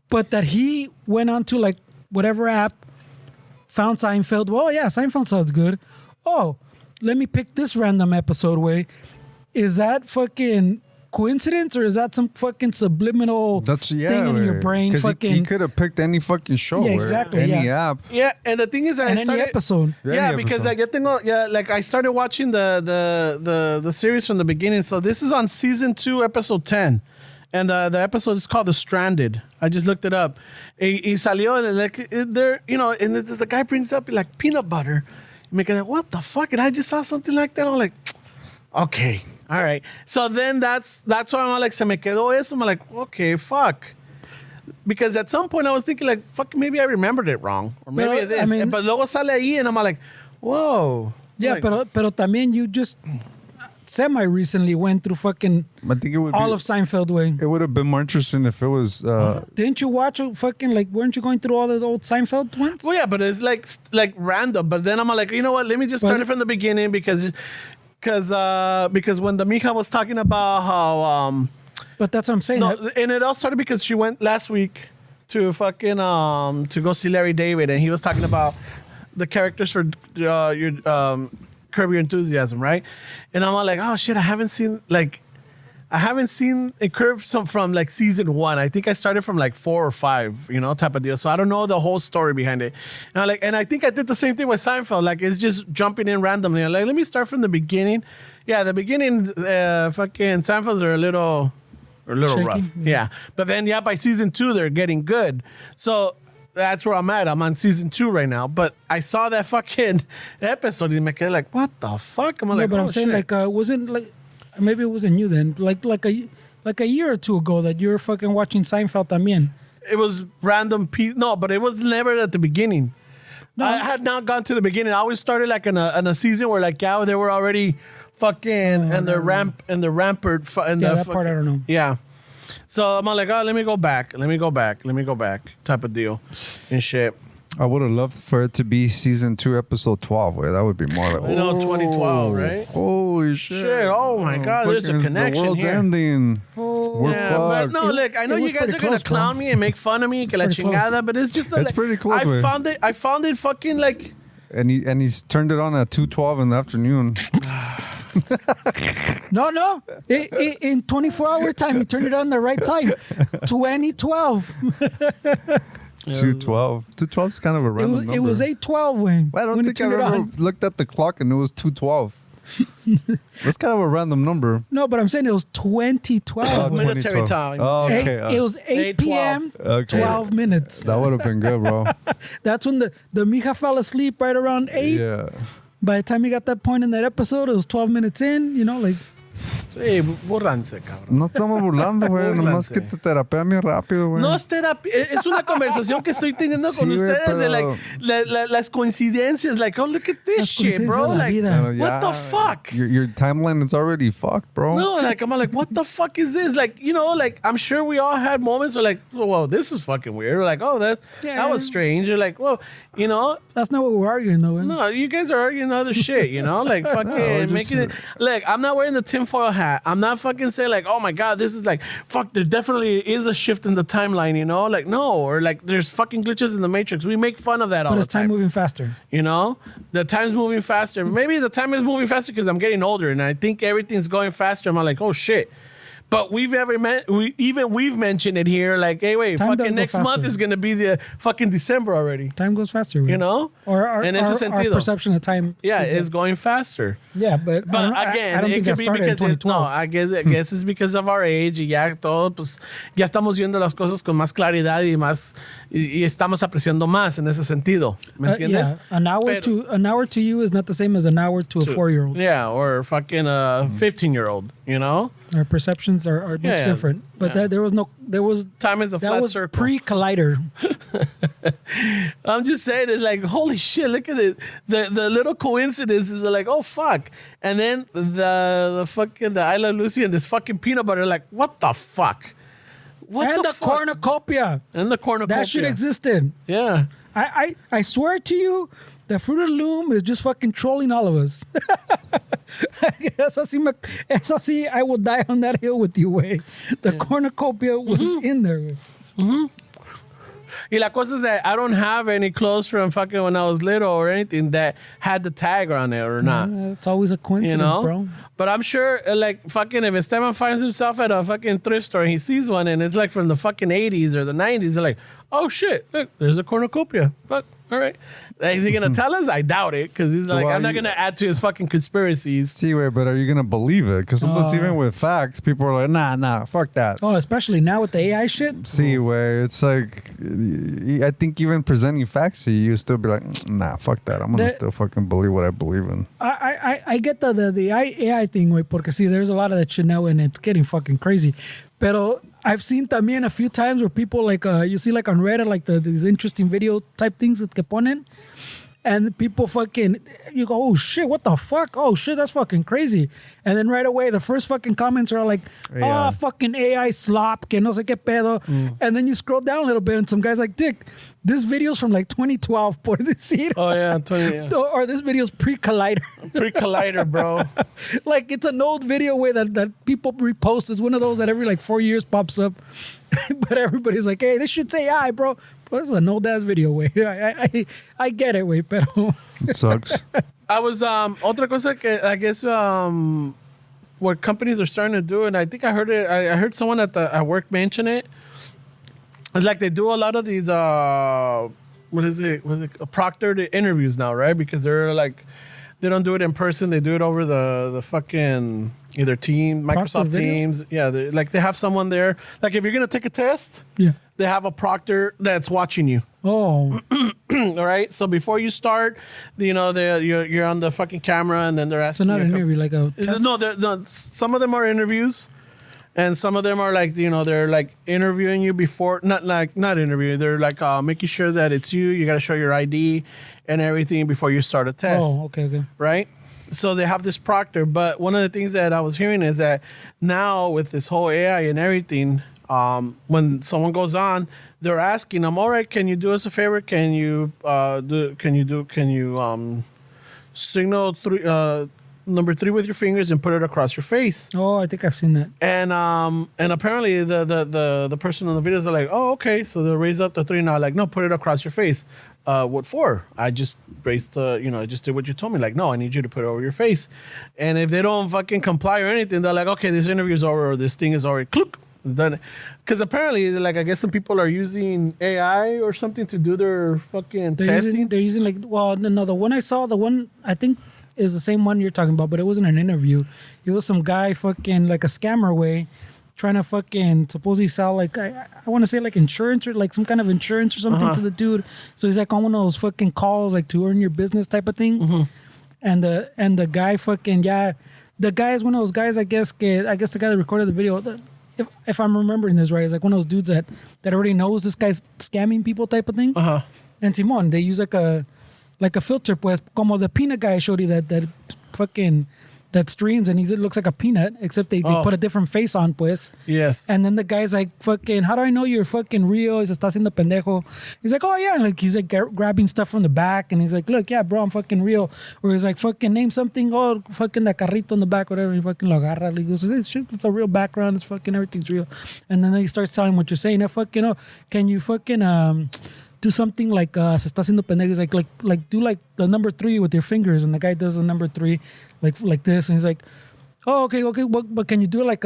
But that he went on to like whatever app, found Seinfeld. Well, yeah, Seinfeld sounds good. Oh, let me pick this random episode way. Is that fucking coincidence or is that some fucking subliminal thing in your brain? Fucking, he could have picked any fucking show. Yeah, exactly, Any app. Yeah, and the thing is that and I any started... episode. Yeah, Any because episode. like I started watching the series from the beginning. So this is on season 2, episode 10. And the episode is called The Stranded. I just looked it up. Y salió, like, there, you know, and the guy brings up, like, peanut butter. Me quedé, what the fuck? And I just saw something like that. I'm like, okay, all right. So then that's why I'm like, se me quedó eso. I'm like, okay, fuck. Because at some point I was thinking, like, fuck, maybe I remembered it wrong. Or maybe it is. I mean, but luego sale ahí, and I'm like, whoa. Yeah, like, pero también you just semi-recently went through fucking I think it would all be, of Seinfeld way. It would have been more interesting if it was. Didn't you watch fucking, like, weren't you going through all the old Seinfeld ones? Well, yeah, but it's like random. But then I'm like, you know what? Let me just start it from the beginning because when the mija was talking about how But that's what I'm saying. and it all started because she went last week to fucking to go see Larry David, and he was talking about the characters for your Curb Your Enthusiasm, right? And I'm all like, oh shit, I haven't seen a Curb from like season 1. I think I started from like 4 or 5, you know, type of deal. So I don't know the whole story behind it. And I think I did the same thing with Seinfeld. Like, it's just jumping in randomly. I'm like, let me start from the beginning. Yeah, the beginning, fucking Seinfelds are a little Shaky, rough. yeah. Yeah. But then, by season 2, they're getting good. So that's where I'm at. I'm on season 2 right now. But I saw that fucking episode and I like, what the fuck? I'm like, but oh, I'm saying, shit. like, wasn't like, maybe it wasn't you then. Like a year or two ago that you were fucking watching Seinfeld también. It was random. No, but it was never at the beginning. No. I had not gone to the beginning. I always started like in a season where like they were already fucking and the rampart. That part I don't know. Yeah. So I'm like, oh, let me go back, type of deal, and shit. I would have loved for it to be season 2, episode 12. Where that would be more like. I know, 2012, right? Holy shit! Oh my god, there's a Fucking connection The world's here. ending. We're Yeah, but fucked. no, look, I know it you was guys pretty are gonna close, clown bro. me and make fun of me, que la pretty close. chingada, but it's just that, It's pretty close, I güey. found it fucking like. And he's turned it on at 2:12 in the afternoon. No. In 24-hour time, you turned it on the right time. 2012. 2:12. 2:12 is kind of a random number. It was 8:12 when. I don't when think you I've turned it ever on. looked at the clock and it was 2:12. That's kind of a random number. No, but I'm saying it was 2012. Oh, when. Military 2012. time. Oh, okay. It was 8 p.m. 8:12. 12 minutes. That would have been good, bro. That's when the mija fell asleep right around 8. Yeah. By the time you got that point in that episode, it was 12 minutes in, you know, like. Sí, bórranse, cabrón. No estamos burlando, güey. Nomás que te terapea bien rápido, güey. No es terapia, es una conversación que estoy teniendo con Sí, güey, ustedes de pero- like, las coincidencias. Like, oh, look at this Las shit, bro. coincidencias de la Like, vida. Pero what the ya, fuck? Your timeline is already fucked, bro. No, like, I'm like, what the fuck is this? Like, you know, like, I'm sure we all had moments where, like, whoa, this is fucking weird. Or like, oh, that was strange. Or like, well, you know, That's not what we're arguing, though. Man. no, you guys are arguing other shit, you know? Like, fucking just- making it. Look, I'm not wearing the tinfoil hat. I'm not fucking saying, like, oh my God, this is like, fuck, there definitely is a shift in the timeline, you know? Like, no. Or like, there's fucking glitches in the Matrix. We make fun of that all But the it's time. time moving faster. You know, the time's moving faster. Maybe the time is moving faster because I'm getting older and I think everything's going faster. I'm like, oh shit. But we've mentioned it here. Like, hey, wait, Time does fucking go next month faster. is gonna be the fucking December already. Time goes faster. You know, Or our, En ese our sentido. perception of time. Yeah, it's going faster. Yeah, but But I again, don't it think could that be started in because no, 2012. I guess it's because of our age y ya todo, pues ya estamos viendo las cosas con más claridad y más y estamos apreciando más en ese sentido. ¿Me entiendes? Yeah, an hour to you is not the same as an hour to a 4-year-old. Yeah, or fucking a 15-year-old. You know, Our perceptions are much Yeah, different. But yeah. there was time is a that flat was circle. pre-collider. I'm just saying, it's like, holy shit, look at it. The little coincidences are like, oh fuck. And then the fucking the I Love Lucy and this fucking peanut butter, like, what the fuck? What And the fuck? cornucopia. And the cornucopia. That shit existed. Yeah. I swear to you, the Fruit of the Loom is just fucking trolling all of us. Eso sí, I will die on that hill with you, way. The cornucopia was in there. Wey. Y la cosa is that I don't have any clothes from fucking when I was little or anything that had the tag on it or not. It's always a coincidence, bro. But I'm sure, like, fucking, if Esteban finds himself at a fucking thrift store and he sees one and it's like from the fucking 80s or the 90s, they're like, oh shit, look, there's a cornucopia. Fuck, all right. Is he going to tell us? I doubt it, because he's like, I'm not going to add to his fucking conspiracies. See, wait, but are you going to believe it? Because sometimes even with facts, people are like, nah, fuck that. Oh, especially now with the AI shit? See, wait, it's like, I think even presenting facts to you still be like, nah, fuck that. I'm going to still fucking believe what I believe in. I get the AI thing, wait, porque see, there's a lot of that shit now and it's getting fucking crazy. Pero I've seen también a few times where people like, you see like on Reddit, like these interesting video type things that que ponen. And people fucking, you go, oh shit, what the fuck? Oh shit, that's fucking crazy. And then right away, the first fucking comments are like, oh, fucking AI slop, que no sé qué pedo. And then you scroll down a little bit and some guy's like, Dick, this video's from like 2012, por decir. Oh, yeah, 20, yeah. Or this video's pre-Collider. Pre-Collider, bro. Like, it's an old video way that people repost. It's one of those that every like 4 years pops up. But everybody's like, hey, this shit's AI, bro. Well, this is an old-ass video, way. I get it, way, pero... It sucks. I was, otra cosa que I guess what companies are starting to do, and I think I heard it, I heard someone at work mention it. It's like they do a lot of these, what is it, proctored interviews now, right? Because they're like, they don't do it in person. They do it over the fucking either Microsoft Teams. Yeah, they have someone there. Like if you're going to take a test, they have a proctor that's watching you. Oh. All right. So before you start, you're on the fucking camera and then they're asking you. So not an interview, like a test? No, some of them are interviews. And some of them are like, they're like interviewing you before, not interviewing. They're like making sure that it's you. You got to show your ID and everything before you start a test. Oh, okay. Right? So they have this proctor. But one of the things that I was hearing is that now with this whole AI and everything, when someone goes on, they're asking them, all right, can you do us a favor? Can you signal number 3 with your fingers and put it across your face? Oh, I think I've seen that. And apparently the person on the videos are like, oh, okay. So they'll raise up the 3 now, like, no, put it across your face. What for? I just raised I just did what you told me. Like, no, I need you to put it over your face. And if they don't fucking comply or anything, they're like, okay, this interview's over or this thing is already done. Because apparently, like, I guess some people are using AI or something to do their fucking testing. They're using like, well, no, the one I saw, the one I think is the same one you're talking about, but it wasn't an interview. It was some guy fucking like a scammer way trying to fucking supposedly sell like, I want to say like insurance or like some kind of insurance or something to the dude. So he's like on one of those fucking calls like to earn your business type of thing. Mm-hmm. And the guy fucking, the guy is one of those guys, I guess the guy that recorded the video, if I'm remembering this right, is like one of those dudes that already knows this guy's scamming people type of thing. And Simon, they use like a filter, pues, como the peanut guy I showed you that fucking that streams and he looks like a peanut, except they put a different face on, pues. Yes. And then the guy's like, fucking, how do I know you're fucking real? He's está haciendo pendejo. He's like, oh yeah, and like he's like grabbing stuff from the back, and he's like, look, yeah, bro, I'm fucking real. Or he's like, fucking name something, oh, fucking the carrito in the back, whatever. He fucking lo agarra. He goes, it's a real background. It's fucking everything's real. And then he starts telling what you're saying. Fucking, can you fucking do something like se está haciendo pendejo, like do like the number 3 with your fingers, and the guy does the number 3 like this, and he's like, oh, okay, but can you do it like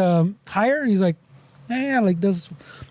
higher? And he's like, yeah, like this.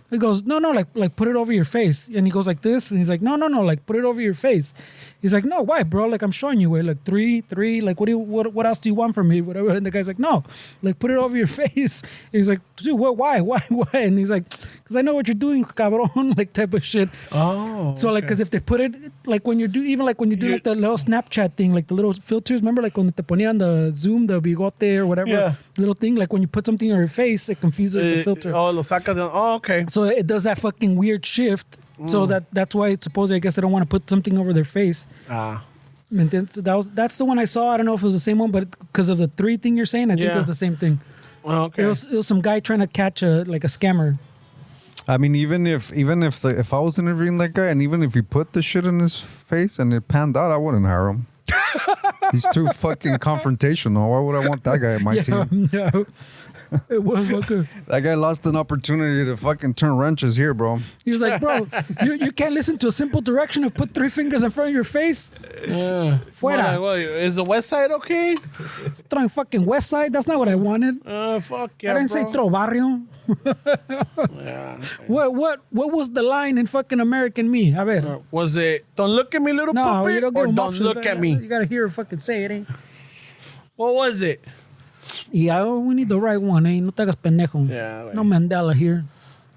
He goes, no, like put it over your face. And he goes like this, and he's like, no, like put it over your face. He's like, no, why, bro? Like I'm showing you, way, like 3, like what else do you want from me, whatever. And the guy's like, no, like put it over your face. And he's like, dude, what? Why? And he's like, because I know what you're doing, cabron, like type of shit. Oh, so like, because if they put it like when you do like the little Snapchat thing, like the little filters, remember like when te ponían the zoom, the bigote or whatever, little thing, like when you put something on your face, it confuses the filter. Oh, lo saca de, okay. So it does that fucking weird shift. So that's why it's supposed, I guess they don't want to put something over their face. So that's the one I saw. I don't know if it was the same one, but because of the 3 thing you're saying, I think it was the same thing. Oh, okay. It was some guy trying to catch a scammer. I mean, even if I was interviewing that guy, and even if he put the shit in his face and it panned out, I wouldn't hire him. He's too fucking confrontational. Why would I want that guy on my team? No. It was fucking. That guy lost an opportunity to fucking turn wrenches here, bro. He was like, bro, you can't listen to a simple direction of put 3 fingers in front of your face. Fuera. Well, is the West Side okay? Throwing fucking West Side. That's not what I wanted. Fuck yeah, I didn't say throw barrio. Yeah. What was the line in fucking American Me? A ver. Was it don't look at me, little No, puppet, you don't give or him don't options. look at me? You gotta hear her fucking say it, eh? What was it? Yeah, we need the right one, eh? No te hagas pendejo. Yeah, No Mandela here.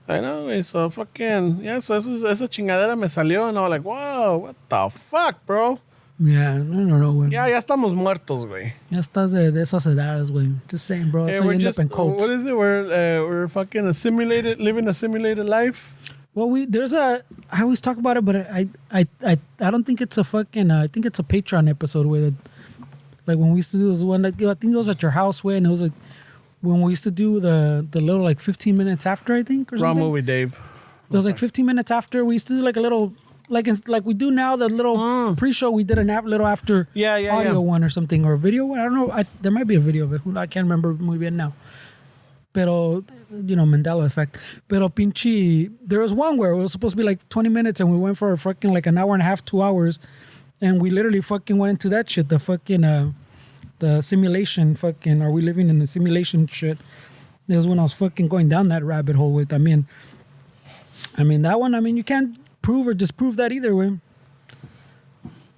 I know, güey. So fucking, yeah, so esa chingadera me salió and I was like, whoa, what the fuck, bro? Yeah, no, güey. Ya estamos muertos, güey. Ya estás de esas edades, güey. Just saying, bro. That's how you end up in cults. What is it? We're fucking living a simulated life. Well, I always talk about it, but I don't think it's a fucking, I think it's a Patreon episode where, like when we used to do this one, like, I think it was at your house, way, and it was like, when we used to do the little, like, 15 minutes after, I think, or Wrong something. movie, Dave. It was like 15 minutes after. We used to do like a little, like we do now, the little pre-show. We did a little after audio one or something, or a video one. I don't know. There might be a video of it. I can't remember muy bien now. Pero, Mandela effect. Pero pinche, there was one where it was supposed to be like 20 minutes and we went for a fucking like an hour and a half, 2 hours. And we literally fucking went into that shit. The fucking, the simulation fucking, are we living in the simulation shit? It was when I was fucking going down that rabbit hole with, I mean, that one, you can't prove or disprove that either way.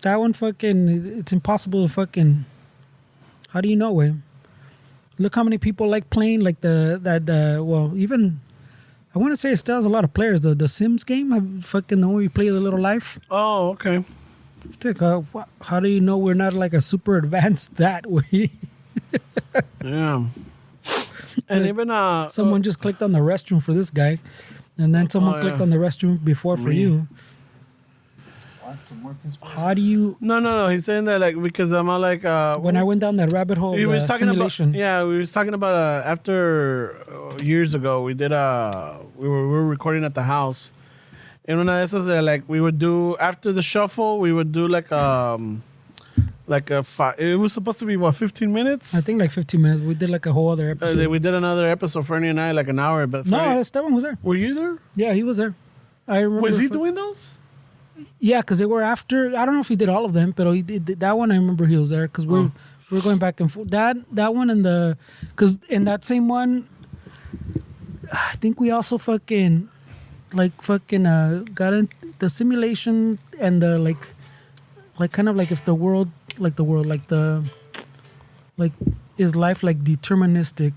That one fucking, it's impossible to fucking, how do you know, way? Look how many people like playing like well, even, I want to say it still has a lot of players. The Sims game, I fucking know where you play the little life. Oh, okay. How do you know we're not like a super advanced that way? Yeah. And even someone just clicked on the restroom for this guy, and then someone clicked on the restroom before for you. How do you? No. He's saying that like because I'm all like when I went down that rabbit hole. He was talking simulation. we was talking about after years ago we did we were recording at the house, and one of those like we would do after the shuffle we would do like it was supposed to be 15 minutes. I think like 15 minutes. We did like a whole other episode. We did another episode, Fernie and I, like an hour. But no, Esteban was there. Were you there? Yeah, he was there. I remember. Was he doing those? Yeah, because they were after. I don't know if he did all of them, but he did that one. I remember he was there because we're going back and forth. That one and because in that same one, I think we also fucking got in the simulation and the like kind of like if the world is life like deterministic,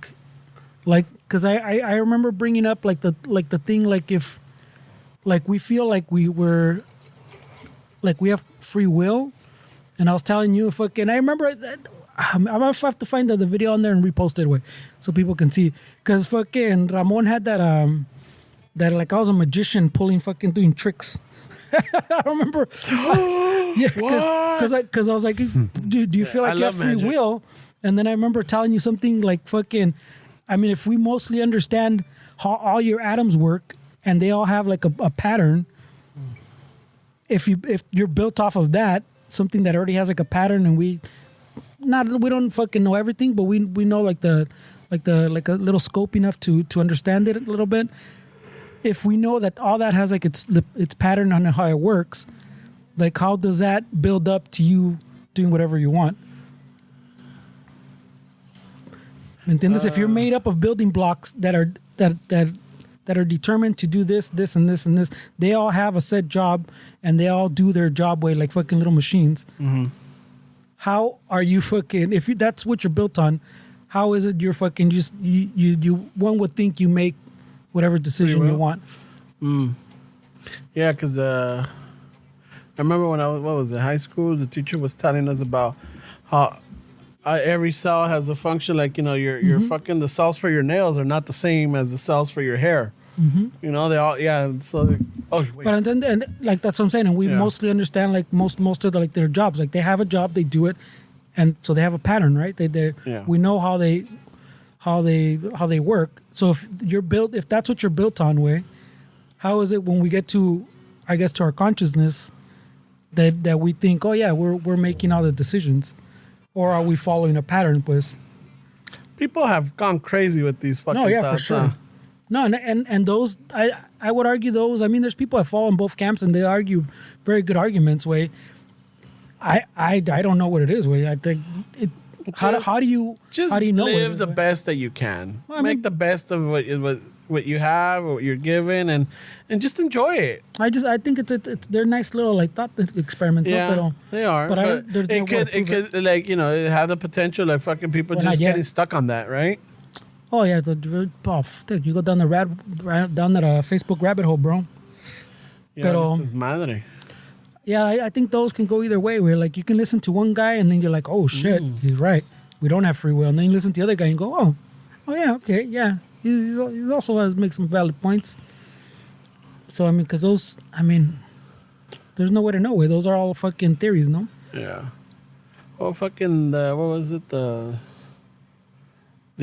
like because I remember bringing up like the thing like if like we feel like we have free will, and I was telling you fucking I remember I'm gonna have to find the video on there and repost it away so people can see because fucking Ramon had that like I was a magician doing tricks. I remember. Yeah, because I was like, do you feel like you have free will? And then I remember telling you something like fucking, if we mostly understand how all your atoms work and they all have like a pattern, if you're built off of that, something that already has like a pattern, and we don't fucking know everything, but we know like a little scope enough to understand it a little bit. If we know that all that has like its pattern on how it works, like how does that build up to you doing whatever you want? ¿Entiendes? If you're made up of building blocks that are determined to do this, and this, and this, they all have a set job and they all do their job way like fucking little machines. Mm-hmm. How are you fucking? If that's what you're built on, how is it you're fucking just you? One would think you make whatever decision you want. Yeah, because I remember when I was in high school, the teacher was telling us about how every cell has a function. Like, your fucking the cells for your nails are not the same as the cells for your hair. Mm-hmm. They all So, wait. But and like that's what I'm saying. And we mostly understand like most of their jobs. Like they have a job, they do it, and so they have a pattern, right? We know how they work. So if that's what you're built on, way, how is it when we get to, I guess, to our consciousness, that we think, oh yeah, we're making all the decisions, Or are we following a pattern, pues? People have gone crazy with these fucking No, yeah, thoughts, for sure. huh? No, and those, I would argue those. I mean, there's people that fall in both camps, and they argue very good arguments. Way, I don't know what it is. Way, I think it. How do you Just how do you know live the best that you can. Well, I Make mean- the best of what you have, what you're given, and just enjoy it. I think it's they're nice little like thought experiments. Yeah, No, they are. but there's no it way to could prove it like it have the potential like fucking people Well, just not yet. getting stuck on that, right? Oh yeah, dude, you go down down that Facebook rabbit hole, bro. Yeah, Pero- this is madre. Yeah, I think those can go either way. Where like you can listen to one guy and then you're like, oh shit, he's right. We don't have free will. And then you listen to the other guy and go, oh yeah, okay, yeah. He also has make some valid points. So I mean, because those, I mean, there's no way to know. Way those are all fucking theories, no? Yeah. Well, fucking what was it? The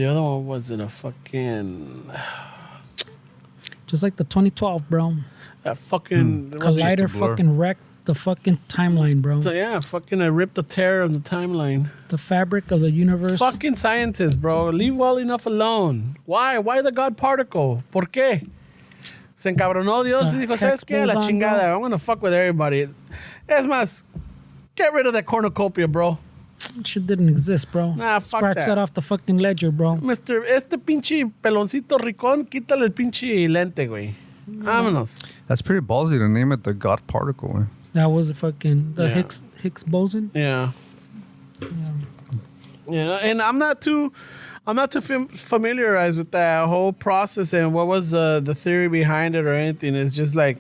other one wasn't a fucking Just like the 2012, bro. that fucking Collider blur. fucking wrecked the fucking timeline, bro. So yeah, fucking I ripped the tear of the timeline. The fabric of the universe. Fucking scientists, bro. Leave well enough alone. Why? Why the God particle? ¿Por qué? Se encabronó Dios y dijo, The ¿sabes qué? heck La goes on, chingada. bro? I'm gonna fuck with everybody. Es más, get rid of that cornucopia, bro. Shit didn't exist, bro. Nah, fuck Scratch that. that off the fucking ledger, bro. Este pinche peloncito ricón, quítale el pinche lente, güey. Vámonos. That's pretty ballsy to name it the God particle. Man. That was fucking the Yeah. Higgs boson. Yeah. Yeah, and I'm not too familiarized with that whole process and what was the theory behind it or anything. It's just like,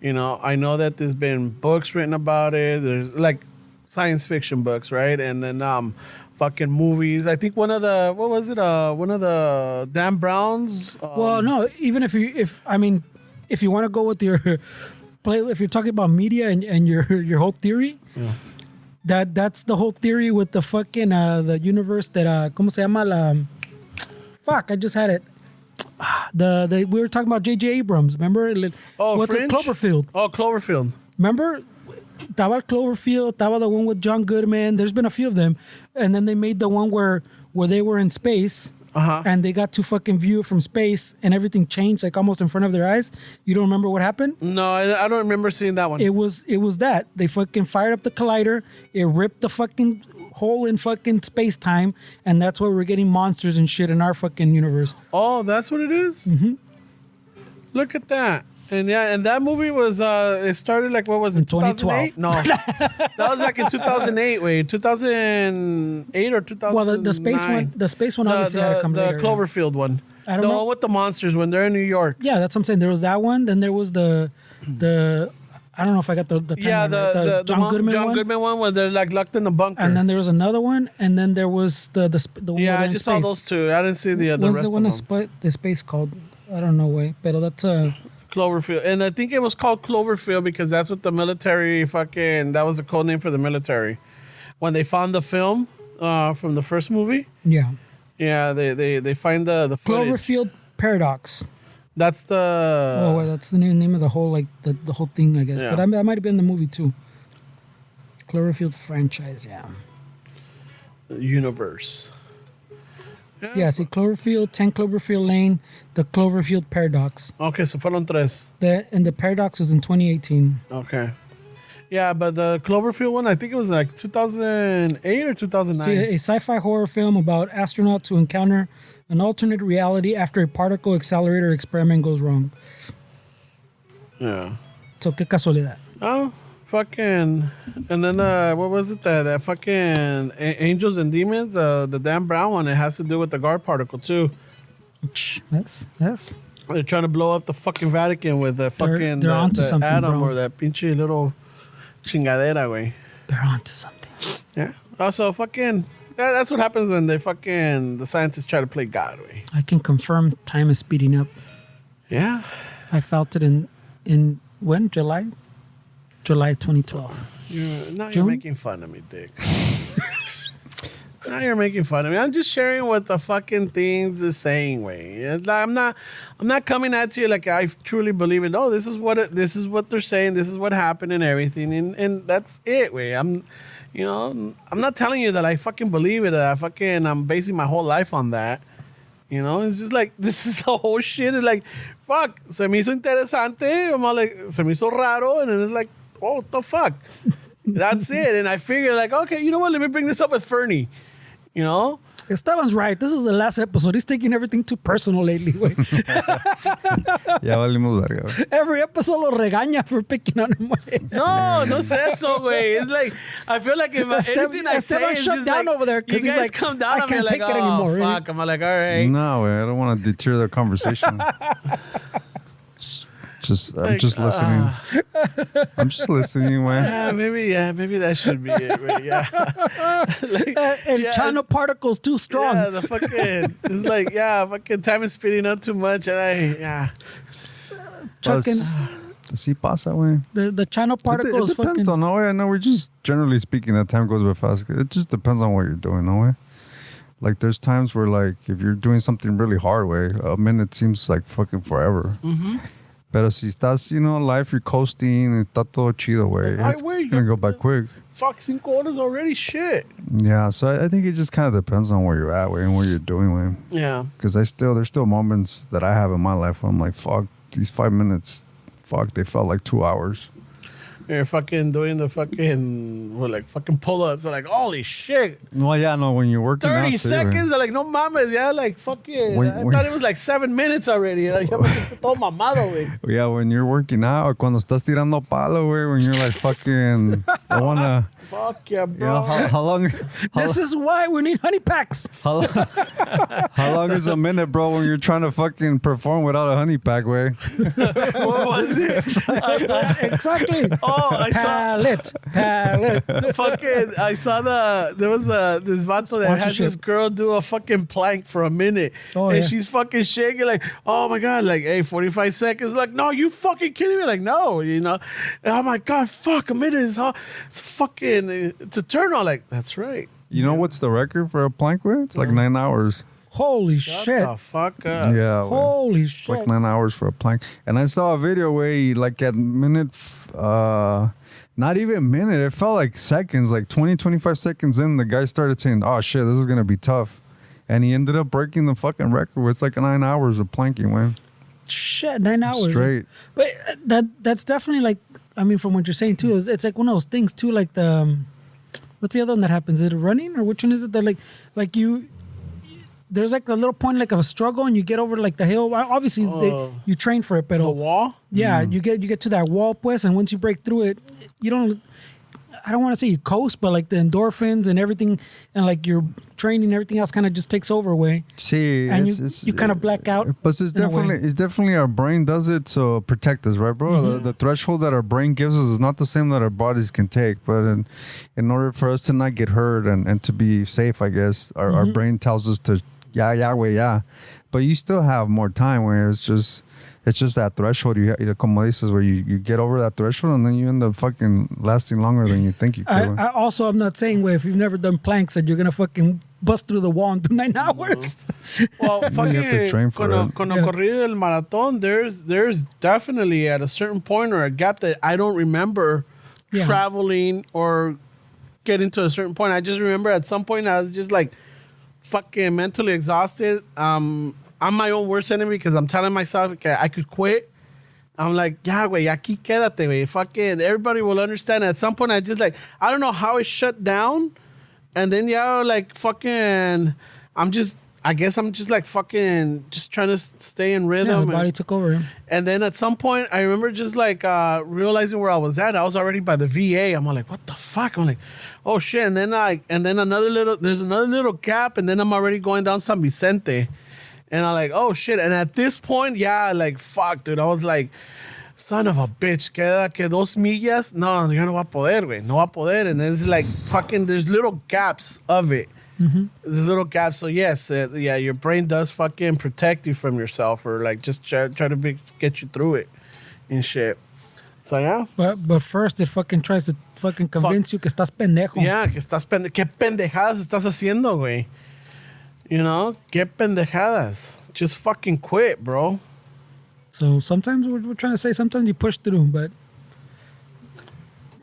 I know that there's been books written about it. There's like science fiction books, right? And then fucking movies. I think one of the Dan Browns. Well, no, even if you want to go with your if you're talking about media and your whole theory, that's the whole theory with the fucking the universe that ¿cómo se llama la? Fuck, I just had it. We were talking about J.J. Abrams, remember? What's Fringe? it? Cloverfield. Oh, Cloverfield. Remember? Estaba el Cloverfield, estaba the one with John Goodman. There's been a few of them. And then they made the one where they were in space and they got to fucking view it from space and everything changed like almost in front of their eyes. You don't remember what happened? No, I don't remember seeing that one. It was that. They fucking fired up the collider. It ripped the fucking hole in fucking space-time. And that's why we're getting monsters and shit in our fucking universe. Oh, that's what it is? Mm-hmm. Look at that. And yeah, and that movie was it started like what was it? In 2012. 2008? No. That was like in 2008, wait, 2008 or 2009. Well, the space one obviously had to come later. The Cloverfield one. I don't the know. one with the monsters when they're in New York. Yeah, that's what I'm saying. There was that one. Then there was the I don't know if I got the Yeah, timeline right. the John Goodman one where they're like locked in the bunker. And then there was another one, and then there was the one. yeah, where I in just space. saw those two. I didn't see the What's rest the one of them. the space called? I don't know, way, but that's Cloverfield. And I think it was called Cloverfield because that's what the military that was the code name for the military. When they found the film from the first movie, yeah. yeah, they find the footage. Cloverfield Paradox. That's the Oh, well, that's the name of the whole the whole thing, I guess. Yeah. But that might have been the movie too. Cloverfield franchise, yeah. universe. Yeah, see, Cloverfield, 10 Cloverfield Lane, the Cloverfield Paradox. Okay, so fueron tres. And the Paradox was in 2018. Okay. Yeah, but the Cloverfield one, I think it was like 2008 or 2009. See, a sci-fi horror film about astronauts who encounter an alternate reality after a particle accelerator experiment goes wrong. Yeah. So, qué casualidad. Oh, fucking. And then what was it? That fucking Angels and Demons, the Dan Brown one, it has to do with the God particle too. Yes. They're trying to blow up the fucking Vatican with the fucking they're onto the something, atom bro. or that pinche little chingadera, güey. They're onto something. Yeah. Also, fucking. That's what happens when the scientists try to play God, way. I can confirm time is speeding up. Yeah. I felt it in when? July 2012. Now June? you're making fun of me, Dick. Now Now you're making fun of me. I'm just sharing what the fucking things is saying, way. It's like, I'm not coming at you like I truly believe it. No, this is what they're saying. This is what happened and everything, and that's it, way. I'm not telling you that I fucking believe it. I'm basing my whole life on that. It's just like, this is the whole shit. It's like, fuck, se me hizo interesante. I'm all like, se me hizo raro, and then it's like, oh, what the fuck? That's it. And I figured like, okay, you know what? Let me bring this up with Fernie. Esteban's right. This is the last episode. He's taking everything too personal lately, güey. Ya valimos verga, güey. Every episode lo regaña for picking on him, güey. No es eso, güey. It's like, I feel like if anything I say is shut just down like, over there you because he's guys like, come down I on me can't like, take it anymore. fuck. I'm like, all right. No, güey. I don't want to deter the conversation. I'm just listening. I'm just listening, man. Maybe that should be it, right? Yeah. El Chano particle's too strong. Yeah, it's like, fucking time is speeding up too much, and Chucking. Sí pasa, güey. The Chano particle is it depends, fucking. though, no way. I know we're just generally speaking that time goes by fast. It just depends on what you're doing, no way. Like there's times where like if you're doing something really hard, way a minute seems like fucking forever. Mm-hmm. Pero si estás, life, you're coasting, está todo chido, güey. It's going to go by quick. Fuck, 5 horas already, shit. Yeah, so I think it just kind of depends on where you're at, way, and what you're doing, way. Yeah. Because there's still moments that I have in my life where I'm like, fuck, these 5 minutes, fuck, they felt like 2 hours. You're fucking doing the fucking pull-ups. I'm like, holy shit. Well, yeah, no, when you're working 30 out, too, seconds. They're like, no mames. Yeah, like, fuck yeah. I thought it was like 7 minutes already. Like, ya me siento todo mamado, güey. Yeah, when you're working out, cuando estás tirando palo, güey, when you're like fucking, I want to... Fuck yeah, bro. How long... This is why we need honey packs. How long is a minute, bro, when you're trying to fucking perform without a honey pack, way? What was it? Exactly. I saw there was this vato that had this girl do a fucking plank for a minute. And she's fucking shaking like, oh my God, like, hey, 45 seconds. Like, no, you fucking kidding me? Like, no, And oh my God, fuck, a minute is it's fucking, it's eternal. Like, that's right. You know what's the record for a plank, way? It's like 9 hours. Holy Shut shit. the fuck up. Yeah. Holy It's shit. like 9 hours for a plank. And I saw a video where he, like at minute, not even minute, it felt like seconds, like 20, 25 seconds in, the guy started saying, oh shit, this is going to be tough. And he ended up breaking the fucking record where it's like 9 hours of planking, man. Shit, 9 hours. Straight. But that's definitely like, I mean, from what you're saying too, it's like one of those things too, like the, what's the other one that happens? Is it running or which one is it that like you, there's like a little point like of a struggle and you get over like the hill. Obviously, you train for it, but the wall? Yeah, you get to that wall, pues, and once you break through it, you don't. I don't want to say you coast, but like the endorphins and everything, and like your training, and everything else kind of just takes over away. See, and you kind of black out. But it's definitely our brain does it to protect us, right, bro? Mm-hmm. The threshold that our brain gives us is not the same that our bodies can take. But in order for us to not get hurt and to be safe, I guess our brain tells us to yeah. But you still have more time where it's just that threshold. You como dices, where you get over that threshold and then you end up fucking lasting longer than you think you could. I'm not saying where if you've never done planks that you're gonna fucking bust through the wall in 9 hours. Well, fucking you have to train for it. Con corrida del maratón, there's definitely at a certain point or a gap that I don't remember traveling or getting to a certain point. I just remember at some point I was just like fucking mentally exhausted. I'm my own worst enemy because I'm telling myself, okay, I could quit. I'm like, yeah, güey, aquí quédate, güey. Fucking everybody will understand. At some point, I just like, I don't know how it shut down. And then, like, fucking, I guess I'm just like fucking just trying to stay in rhythm. Yeah, the body took over. And then at some point, I remember just like realizing where I was at. I was already by the VA. I'm like, what the fuck? I'm like, oh shit. And then there's another little gap. And then I'm already going down San Vicente. And I'm like, oh shit. And at this point, like, fuck, dude. I was like, son of a bitch, queda que 2 millas. No, yo no voy a poder, güey. No voy a poder. And it's like fucking, there's little gaps of it. Mm-hmm. There's little gaps. So yes, your brain does fucking protect you from yourself or like just try to get you through it and shit. So, yeah. But first it fucking tries to fucking convince you que estás pendejo. Yeah, ¿qué pendejadas estás haciendo, güey? You know? ¿Qué pendejadas? Just fucking quit, bro. So sometimes we're trying to say sometimes you push through, but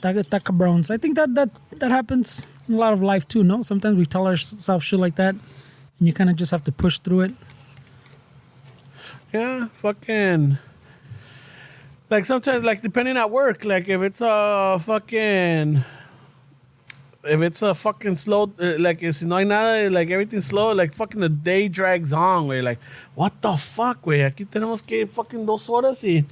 está cabrones. I think that happens in a lot of life too, no? Sometimes we tell ourselves shit like that, and you kind of just have to push through it. Yeah, fucking... Like, sometimes, like, depending at work, like, if it's a fucking slow, like, si no hay nada, like, everything's slow, like, fucking the day drags on, güey. Like, what the fuck, güey? Aquí tenemos que fucking 2 horas y...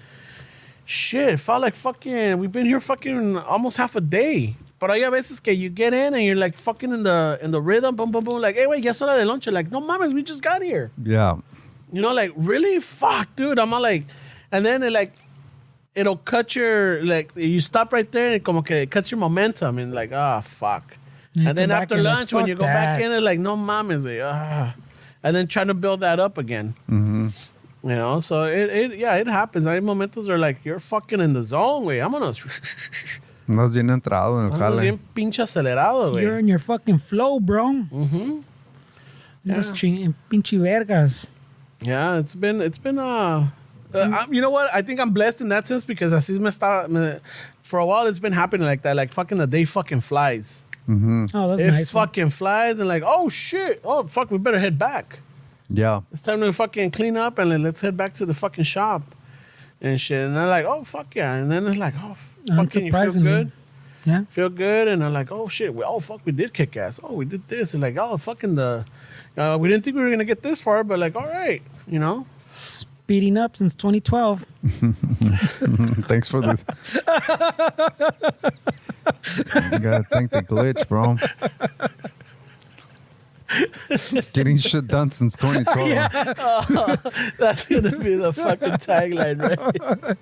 Shit, it felt like fucking... We've been here fucking almost half a day. But hay a veces que you get in and you're, like, fucking in the rhythm, boom, boom, boom. Like, hey, wait, ya es hora de lunch. Like, no mames, we just got here. Yeah. You know, like, really? Fuck, dude. I'm all like... And then, it'll cut your, like, you stop right there and como que it cuts your momentum and like, fuck. You And then come back after and like, lunch, when fuck you go back that. in, it's like, no mames, like, and then trying to build that up again. Mm-hmm. You know, so it happens. Hay momentos where like, you're fucking in the zone, güey. Vámonos. Andas bien entrado en el Vámonos jale. bien pinche acelerado, güey. You're in your fucking flow, bro. Mm-hmm. Just pinche vergas. Yeah, it's been you know what? I think I'm blessed in that sense because for a while it's been happening like that. Like fucking the day fucking flies. Mm-hmm. Oh, that's It nice. fucking flies and like, oh shit. Oh fuck, we better head back. Yeah. It's time to fucking clean up and then let's head back to the fucking shop and shit. And I'm like, oh fuck yeah. And then it's like, oh fucking you feel Unsurprisingly. good. Yeah. Feel good. And I'm like, oh shit. Oh fuck, we did kick ass. Oh, we did this. And like, oh fucking we didn't think we were gonna get this far, but like, all right, you know. Speeding up since 2012. Thanks for the. You gotta thank the glitch, bro. Getting shit done since 2012. That's gonna be the fucking tagline, right?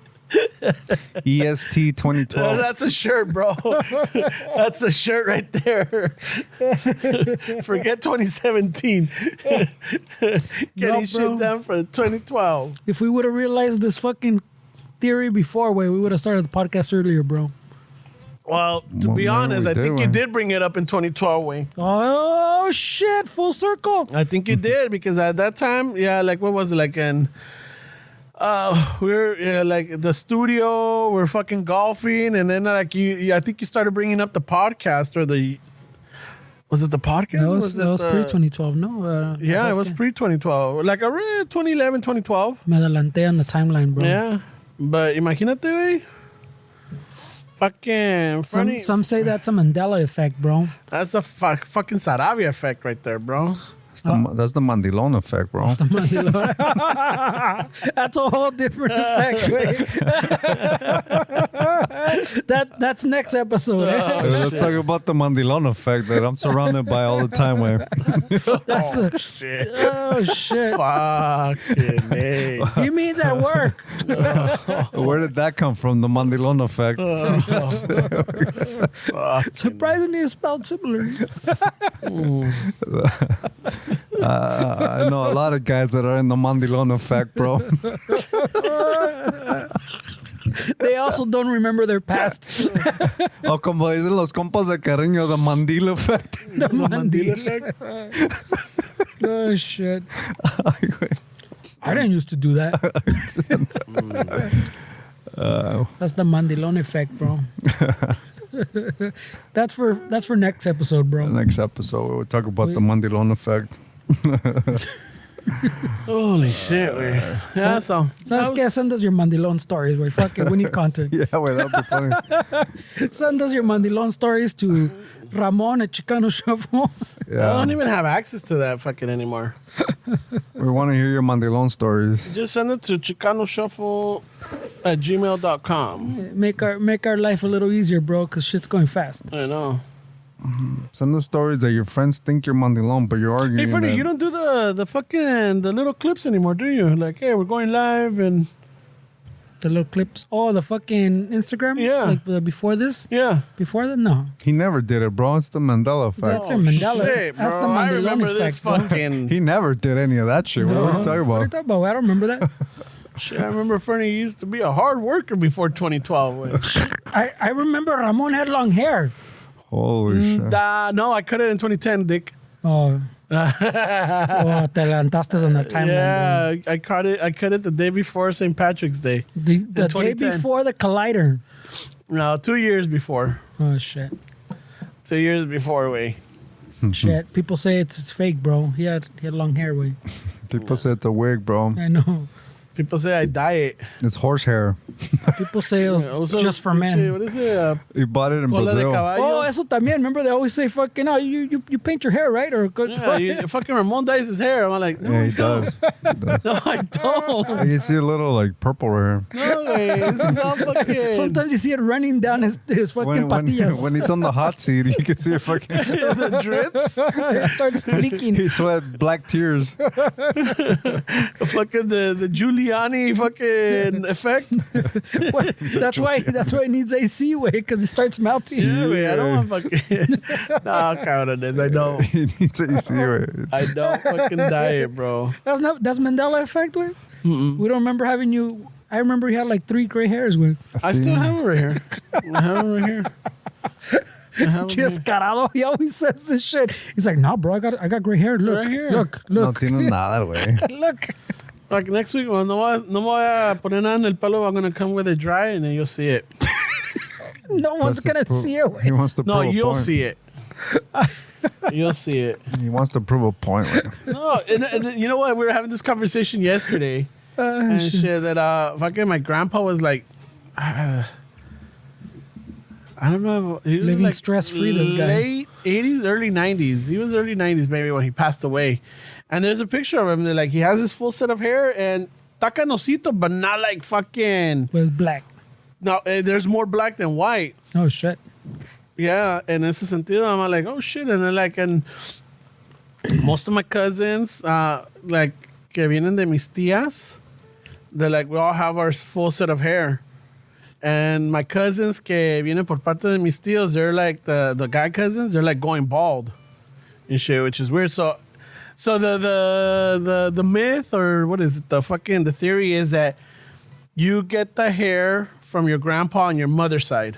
EST 2012. That's a shirt, bro. That's a shirt right there. Forget 2017. Getting shit done for 2012. If we would have realized this fucking theory before, we would have started the podcast earlier, bro. Well, to be honest, I think you did bring it up in 2012, Wayne. Oh, shit. Full circle. I think you did because at that time, yeah, like what was it like in... we're like the studio, we're fucking golfing, and then like I think you started bringing up the podcast or was it the podcast? That was pre-2012, no? Yeah, it was pre-2012. Like around 2011, 2012. Me adelanté on the timeline, bro. Yeah. But imagínate, güey. Fucking funny. Some say that's a Mandela effect, bro. That's a fucking Sarabia effect right there, bro. That's the Mandela effect, bro. That's a whole different effect. That's next episode. Let's talk about the Mandela effect that I'm surrounded by all the time. Shit. Oh shit! Fucking hey. You means at work? Where did that come from? The Mandela effect. Surprisingly, it's spelled similarly. I know a lot of guys that are in the Mandela effect, bro. They also don't remember their past. O como dicen los compas de cariño, the Mandela effect. The Mandela Mandela effect. Oh shit! Ay, güey. I didn't used to do that. That's the Mandela effect, bro. That's for next episode, bro. Next episode, we'll talk about the Mandela effect. Holy shit, güey. Yeah, so Sabes que send us your Mandilon stories, güey. Fuck it, we need content. Yeah, wait, that'd be funny. Send us your Mandilon stories to Ramon at Chicano Shuffle. I Yeah, don't even have access to that fucking anymore. we want to hear your Mandela stories. Just send it to chicanoshuffle@gmail.com. Make our life a little easier, bro, because shit's going fast. I know. Send us stories that your friends think you're Mandilon, but you're arguing. Hey, Freddie, that- you don't do the little clips anymore, do you? Like, hey, we're going live and The little clips. Oh, the fucking Instagram? Yeah. Like before this? yeah. Before that? No. He never did it, bro. It's the Mandela effect. That's your Mandela. Shit, That's the bro. I Mandela remember effect, this bro. fucking. He never did any of that shit. What are you talking What are you about? talking about? I don't remember that. Shit, I remember Fernie used to be a hard worker before 2012. Güey. I remember Ramon had long hair. Holy shit. No, I cut it in 2010, Dick. Oh. Te adelantaste on the timeline. Yeah, I cut it the day before St. Patrick's Day. The day 2010. before the Collider. No, 2 years before. Oh, shit. 2 years before, way. Shit. People say it's fake, bro. He had long hair, way. People say it's a wig, bro. I know. People say I dye it. It's horse hair. People say it was Also, just for men. What is it? He bought it in Cola de Brazil. caballo. Oh, eso también. Remember they always say fucking, you paint your hair, right? Or Yeah, fucking Ramon dyes his hair. I'm like, no, Yeah, I he don't. does. He does. No, I don't. You see a little like purple hair. No way. This is all fucking. Sometimes you see it running down his fucking patillas. When he's on the hot seat, you can see it fucking. the drips. It starts leaking. He sweat black tears. Fucking the Giuliani fucking effect. That's why it needs AC way because it starts melting. Yeah, man, I don't want fucking. Nah, count on this. I don't. He needs AC. I don't fucking dye it, bro. That's Mandela effect way. We don't remember having you. I remember you had like 3 gray hairs way. I still have it right here. I have it right here. Descarado, he always says this shit. He's like, nah, bro, I got gray hair. Look, Right here. look. No tiene nada, güey. Look. Like next week, well, no me voy a poner nada en el pelo. I'm gonna come with it dry, and then you'll see it. No one's gonna see it. He wants to No, prove a you'll point. see it. You'll see it. He wants to prove a point. Güey. No, and you know what? We were having this conversation yesterday, and shit that fucking my grandpa was like, I don't know, he was Living like stress-free, this guy. late 80s, early 90s. He was early 90s maybe when he passed away, and there's a picture of him. That like he has his full set of hair and tacanosito, but not like fucking. Was black. No, there's more black than white. Oh shit. Yeah, en ese sentido, I'm like, oh shit, and then like, and most of my cousins, like, que vienen de mis tías, they're like, we all have our full set of hair, and my cousins que vienen por parte de mis tíos, they're like the guy cousins, they're like going bald and shit, which is weird. So the myth, or what is it? The theory is that you get the hair from your grandpa on your mother's side.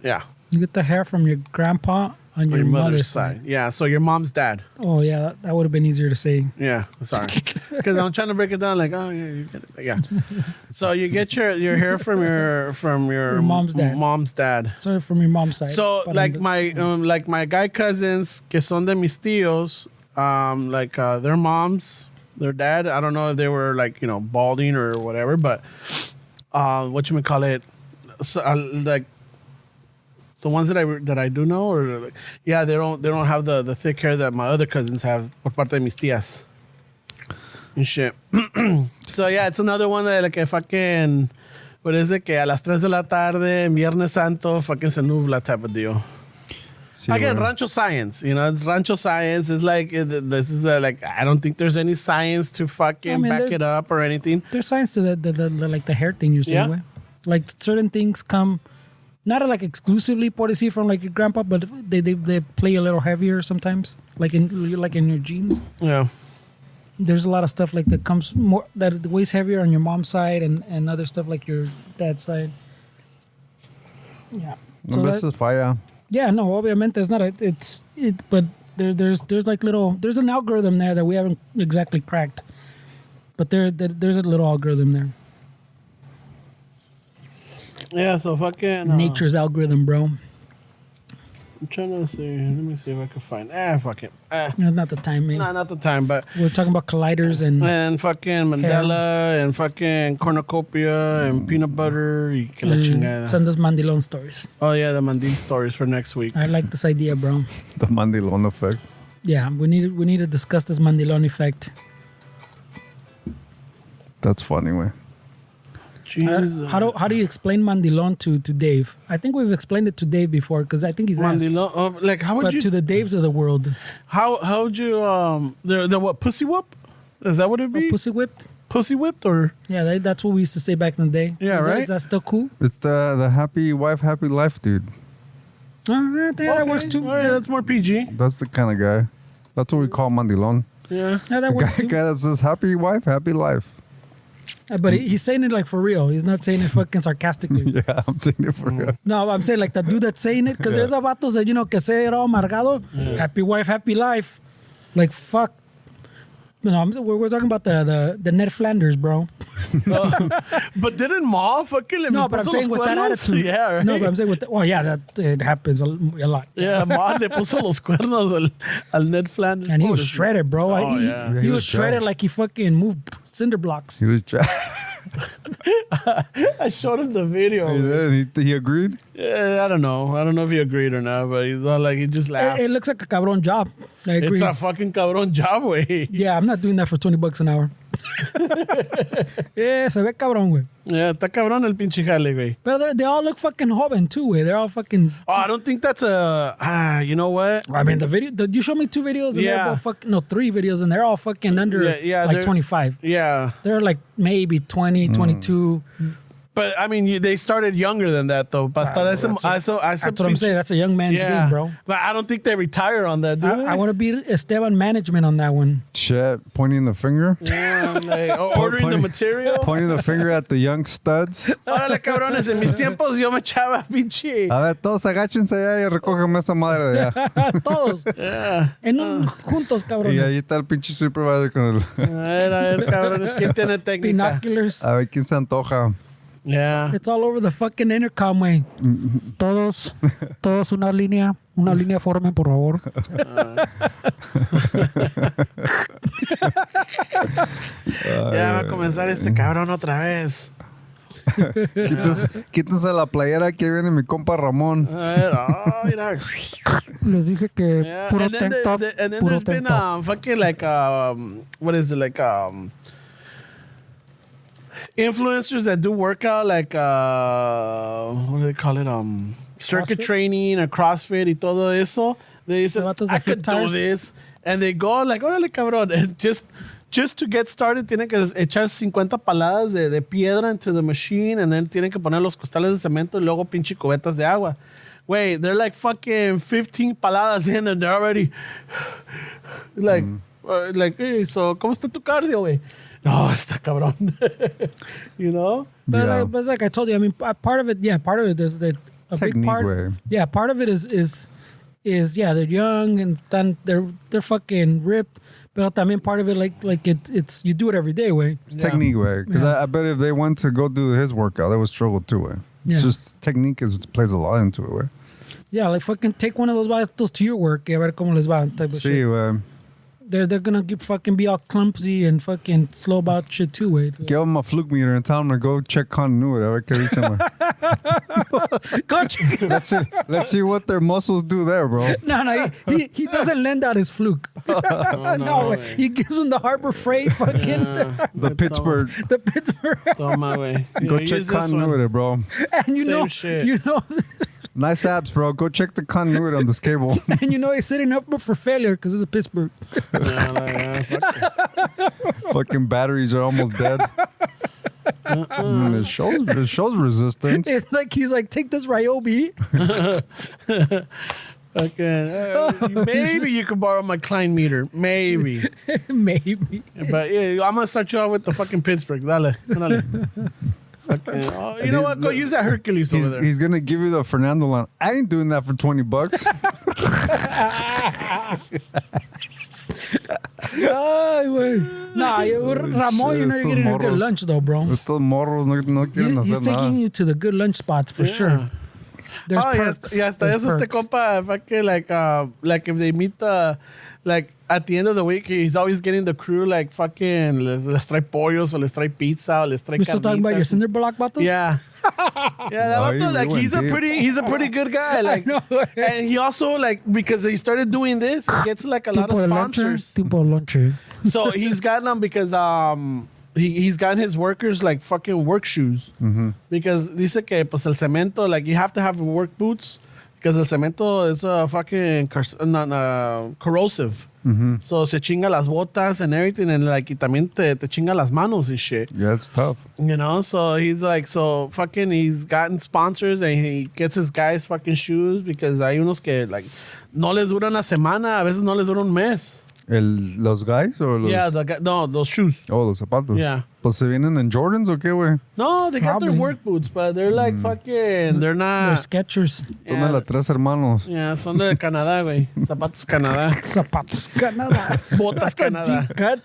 Yeah. You get the hair from your grandpa on your mother's side. Yeah, so your mom's dad. Oh yeah, that would have been easier to say. Yeah, sorry. Because I'm trying to break it down like, oh yeah, you get it. Yeah. So you get your hair from your mom's dad. Mom's dad. Sorry, from your mom's side. So But like on the- like my guy cousins que son de mis tíos, their moms, their dad, I don't know if they were like, you know, balding or whatever, but so, like the ones that I do know, or like, yeah, they don't have the thick hair that my other cousins have por parte de mis tías and shit. So yeah, it's another one that like fucking, what is it, que a las 3 de la tarde, Viernes Santo, fucking se nubla type of deal. Sí, Again, güey. rancho science, you know, it's rancho science. It's like, this is like, I don't think there's any science to fucking back there- it up or anything. There's science to the like the hair thing you say. Yeah. Way. Like certain things come, not like exclusively por decir from like your grandpa, but they play a little heavier sometimes, like in your genes. Yeah. There's a lot of stuff like that comes more that weighs heavier on your mom's side and other stuff like your dad's side. Yeah. No, this is fire. Yeah, no, obviamente it's not but there's like there's an algorithm there that we haven't exactly cracked. But there's a little algorithm there. Yeah, so fucking Nature's algorithm, bro. I'm trying to see. Let me see if I can find. Fuck it. Not the time, man. Nah, not the time, but We're talking about colliders and fucking Mandela and fucking cornucopia and peanut butter y que la chingada. send us Mandilon stories. Oh yeah, the Mandil stories for next week. I like this idea, bro. The Mandilon effect. Yeah, we need to discuss this Mandilon effect. That's funny, way. Jeez. How do you explain Mandilon to Dave? I think we've explained it to Dave before because I think he's asked. Mandilon? Like how would But you? to the Daves of the world, How would you the what, pussy whoop? Is that what it'd be? pussy whipped. Pussy whipped or Yeah, that's what we used to say back in the day. Yeah, Is right? Is that still cool? It's the happy wife, happy life, dude. Yeah, that works too. All right, that's more PG. That's the kind of guy. That's what we call Mandilon. Yeah. Yeah, that works too. Guy that says happy wife, happy life. But he's saying it like for real. He's not saying it fucking sarcastically. Yeah, I'm saying it for real. No, I'm saying like the dude that's saying it, because there's a vatos that, que say it all amargado. Happy wife, happy life. Like, fuck. No, we're talking about the Ned Flanders, bro. But didn't Ma fucking No, but I'm saying with that attitude. Yeah, right? No, but I'm saying with well, yeah, that it happens a lot. Yeah, Ma le puso los cuernos al Ned Flanders. And he was shredded, bro. Oh, yeah. He was shredded like he fucking moved cinder blocks. He was I showed him the video. he agreed? Yeah, I don't know. I don't know if he agreed or not, but he's all like, he just laughed. It looks like a cabrón job. I agree. It's a fucking cabrón job, güey. Yeah, I'm not doing that for $20 an hour. Yeah, se ve cabrón, güey. Yeah, está cabrón el pinche jale, güey. But they all look fucking joven too, güey. They're all fucking. Oh, I don't think that's you know what? I mean, the video. You showed me 2 videos, and they're both fucking. No, 3 videos, and they're all fucking under like 25. Yeah. They're like maybe 20, 22. But I mean, they started younger than that, though. That's what I'm saying. That's a young man's game, bro. But I don't think they retire on that, do they? I want to be Esteban management on that one. Shit, pointing the finger. Yeah, like ordering the material. Pointing the finger at the young studs. Órale, cabrones, en mis tiempos yo me echaba pinche. A ver, todos agáchense allá y recógeme esa madre de allá. Todos. Juntos, cabrones. Y ahí está el pinche supervisor con el... A ver, cabrones, ¿quién tiene técnica? Binoculars. A ver quién se antoja. Yeah. It's all over the fucking intercom, güey. Todos una línea formen, por favor. Ya va a comenzar este cabrón otra vez. Quítense la playera, que viene mi compa Ramón. A ver, mira. Les dije que puro And then, tank top. and then Puro there's tank been top. fucking like what is it, like influencers that do workout, like what do they call it, circuit CrossFit? training or CrossFit y todo eso. They say, vatos de I could do flip tires. this, and they go like, órale cabrón, and just to get started tienen que echar 50 paladas de piedra into the machine, and then tienen que poner los costales de cemento y luego pinche cubetas de agua. Wait, they're like fucking 15 paladas in, and they're already like, hey, so ¿cómo está tu cardio, güey? No, está cabrón. You know? But it's like I told you, I mean, part of it is that a Technique big part. way. Yeah, part of it is they're young and then they're fucking ripped. But I mean, part of it like it's you do it every day, way. It's technique way. Because I bet if they went to go do his workout, they would struggle too way. Yeah. It's just technique plays a lot into it way. Yeah, like fucking take one of those vatos to your work, y a ver cómo les va, type of Sí, shit. güey. They're gonna fucking be all clumsy and fucking slow about shit too, way. Give them a fluke meter and tell them to go check continuity. A ver qué dicen, güey. Go check. Let's see what their muscles do there, bro. No, he doesn't lend out his fluke. No, way. He gives him the Harbor Freight fucking The Pittsburgh. the Pittsburgh. Toma, güey. Go Use check this one. continuity, bro. And Same shit. you know, Nice abs, bro. Go check the continuity on this cable. and you know he's setting up for failure because it's a Pittsburgh. Fucking batteries are almost dead. It shows resistance. It's like he's like, take this Ryobi. Okay, maybe you could borrow my Klein meter. Maybe. Maybe. But yeah, I'm gonna start you out with the fucking Pittsburgh. Dale. Fucking, you know what? Go use that Hercules over there. He's gonna give you the Fernando line. I ain't doing that for $20. Ay, güey. Nah, Ramon, you know you're getting a good lunch though, bro. Estos morros no quieren He's hacer taking nada. you to the good lunch spots for sure. There's perks. Y hasta There's eso este perks. compa, fucking like if they meet like at the end of the week, he's always getting the crew like fucking les trae pollos o les trae pizza o les trae We still talking about your carnitas. cinder block vatos? Yeah. Yeah, that No, vato, he like went he's a deep. pretty good guy. Like, know. and he also like because he started doing this, he gets like a lot of sponsors. Tipo lonche. So he's gotten them because he's gotten his workers like fucking work shoes because dice que pues el cemento, like you have to have work boots because el cemento is fucking corrosive. So se chinga las botas and everything, and like y también te chinga las manos and shit. Yeah, it's tough. You know, so he's like, so fucking, he's gotten sponsors and he gets his guys fucking shoes because hay unos que like no les dura una semana, a veces no les dura un mes. Los guys or los... Yeah, those shoes. Oh, los zapatos. Yeah. Pues se vienen en Jordans o qué, güey? No, they got their Probably. work boots, but they're like fucking. They're They're not. Skechers. Son de las tres hermanos. Yeah, son de Canadá, güey. Zapatos Canadá. Zapatos Canada. Botas That's a Canadá. deep cut.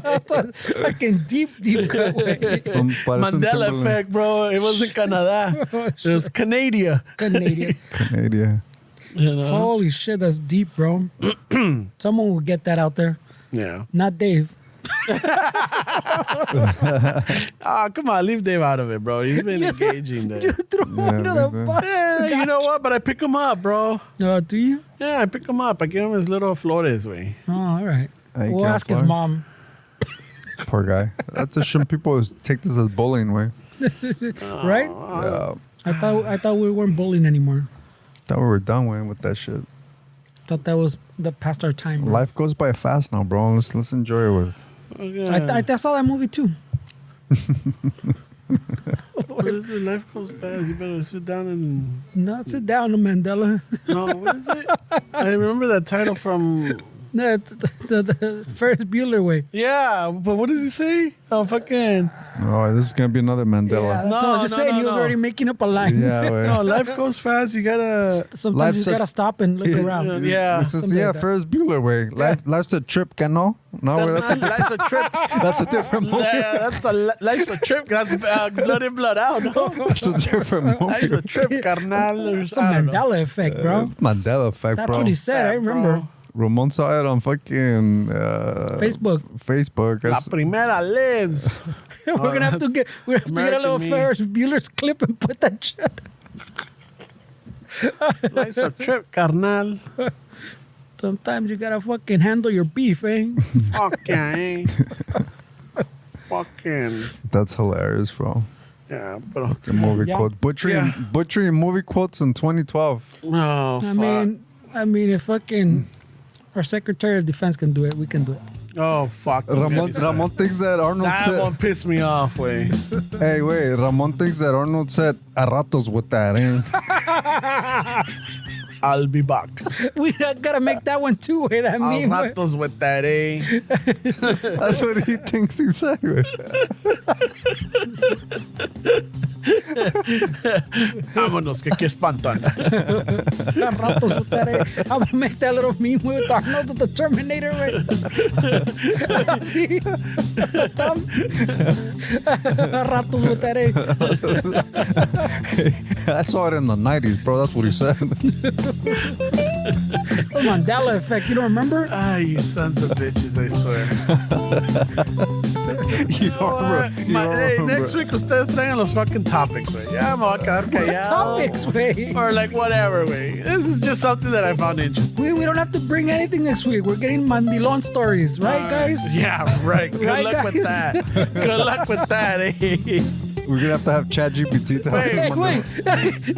That's a fucking deep cut, güey. Parecen Mandela Timberland. effect, bro. It wasn't Canada. It was Canada. Canadian. Canadian. You know? Holy shit, that's deep, bro. Someone will get that out there. Yeah. Not Dave. Ah, come on, leave Dave out of it, bro. He's been engaging there. You threw him under the we did. bus. Yeah, you know what? But I pick him up, bro. Do you? Yeah, I pick him up. I give him his little flores, way. Oh, all right. Hey, We'll ask his counselor. mom. Poor guy. That's a shame people take this as bullying, way. Right? Yeah. I thought we weren't bullying anymore. Thought we were done with that shit. Thought that was the past our time. Bro. Life goes by fast now, bro. Let's enjoy it with. I saw that movie too. What is it? Life goes fast. You better sit down and. No, sit down, Mandela. No, what is it? I remember that title from. No, it's the Ferris Bueller way. Yeah, but what does he say? Oh, fucking. Oh, this is gonna be another Yeah, Mandela. that's what I was just saying. He was already making up a line. Yeah, way. No, life goes fast. You gotta. Sometimes Life's you just a- gotta stop and look Yeah. around. Yeah. This is, Something yeah, like that. Ferris Bueller way. Life's a trip, can no? No, way, Life's a trip. that's a different movie. Yeah, that's life's a trip. That's blood in, blood out. No, That's a different life's movie. a trip, carnal. Or It's a I don't know. Mandela effect, bro. Mandela effect, That's bro. what he said. I Yeah, bro. remember. Ramon saw it on fucking Facebook. Facebook. La primera lives. we're gonna have to get a little American me. Ferris Bueller's clip and put that shit. Life's a trip, carnal. Sometimes you gotta fucking handle your beef, eh? Fucking. Fucking. That's hilarious, bro. Yeah, pero. The movie Yeah. quote. Butchering movie quotes in 2012. No, fuck. I mean, if fucking our Secretary of Defense can do it, we can do it. Oh, fuck. Ramon thinks that Arnold That said. one pissed me off, way. Hey, wait. Ramon thinks that Arnold said a ratos with that, eh? I'll be back. We gotta make that one too. Way that Al meme. ratos with that, eh? That's what he thinks he said. Güey. Vámonos, que aquí espantan. Ratos with that, eh? I'm gonna make that little meme with Arnold with the Terminator. Way. See? Thumb. Ratos with that, eh? I saw it in the 90s, bro. That's what he said. The Mandela effect. You don't remember? Ah, you sons of bitches, I swear. You don't remember. You don't Hey, remember. next week ustedes traigan los fucking topics, güey. Ya me voy a quedar callado. Topics, way. Or like whatever, güey. This is just something that I found interesting. We don't have to bring anything next week. We're getting Mandilon stories, right, guys? Yeah, right. Good Right, luck with guys? that. Good luck with that, eh? We're going to have ChatGPT to Wait, help Hey, him. wait.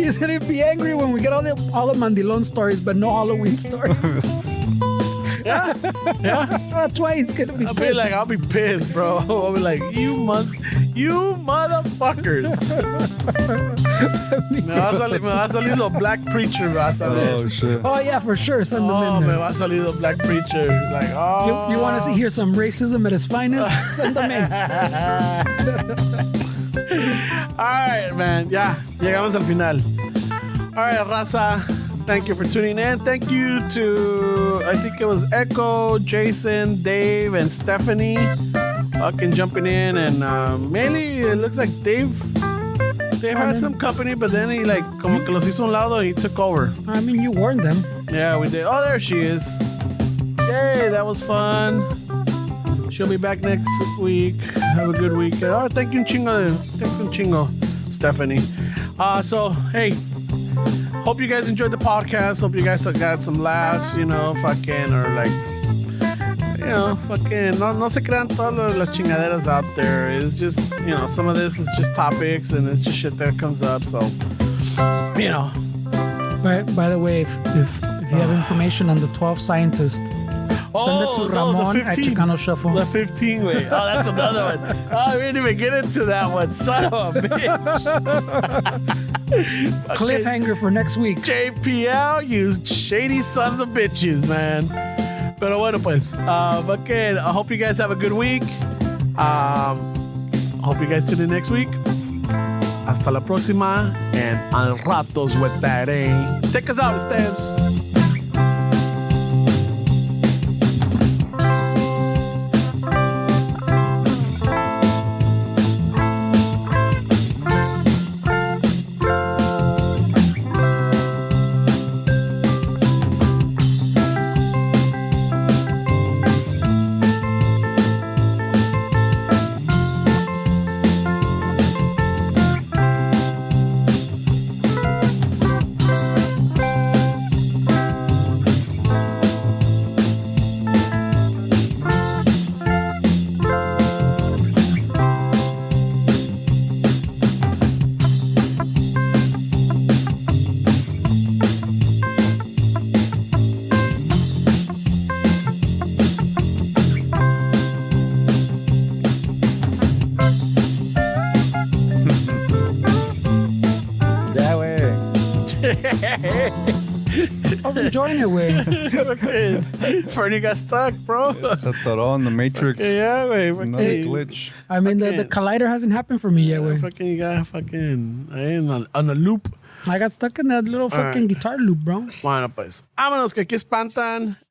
He's gonna be angry when we get all the Mandilon stories, but no Halloween stories. Yeah. That's why he's gonna be I'll be pissed. like, I'll be pissed, bro. I'll be like, you motherfuckers. me va a salir lo Black Preacher, me va a salir. Oh, shit. Oh yeah, for sure. Send them Oh, in me there. va a salir lo Black Preacher. Like, oh. You want to hear some racism at its finest? Send them in. All right, man. Ya, llegamos al final. All right, raza. Thank you for tuning in. Thank you to, I think it was Echo, Jason, Dave, and Stephanie fucking jumping in. And mainly, it looks like Dave had some company, but then he like, como que los hizo a un lado, he took over. I mean, you warned them. Yeah, we did. Oh, there she is. Yay, that was fun. She'll be back next week. Have a good week. Oh, thank you, Chingo. Thank you, Chingo, Stephanie. So, hey, hope you guys enjoyed the podcast. Hope you guys got some laughs, you know, fucking, or like, you know, fucking, no se crean todas las chingaderas out there. It's just, you know, some of this is just topics and it's just shit that comes up. So, you know. By the way, if you have information on the 12 scientists, send it to Ramon at Chicano Shuffle. The 15 way. Oh, that's another one. Oh, we didn't even get into that one. Son of a bitch. Cliffhanger for next week. JPL, you shady sons of bitches, man. Pero bueno, pues, fucking, I hope you guys have a good week. Hope you guys tune in next week. Hasta la próxima. And al ratos with that, eh? Take us out, Steps. I was enjoying it, way. Fernie got stuck, bro. Se atoró in the Matrix. Yeah, güey. Another glitch. I mean, the collider hasn't happened for me yet, way. Fucking, you got fucking on a loop. I got stuck in that little fucking guitar loop, bro. Bueno, pues, vámonos que aquí espantan.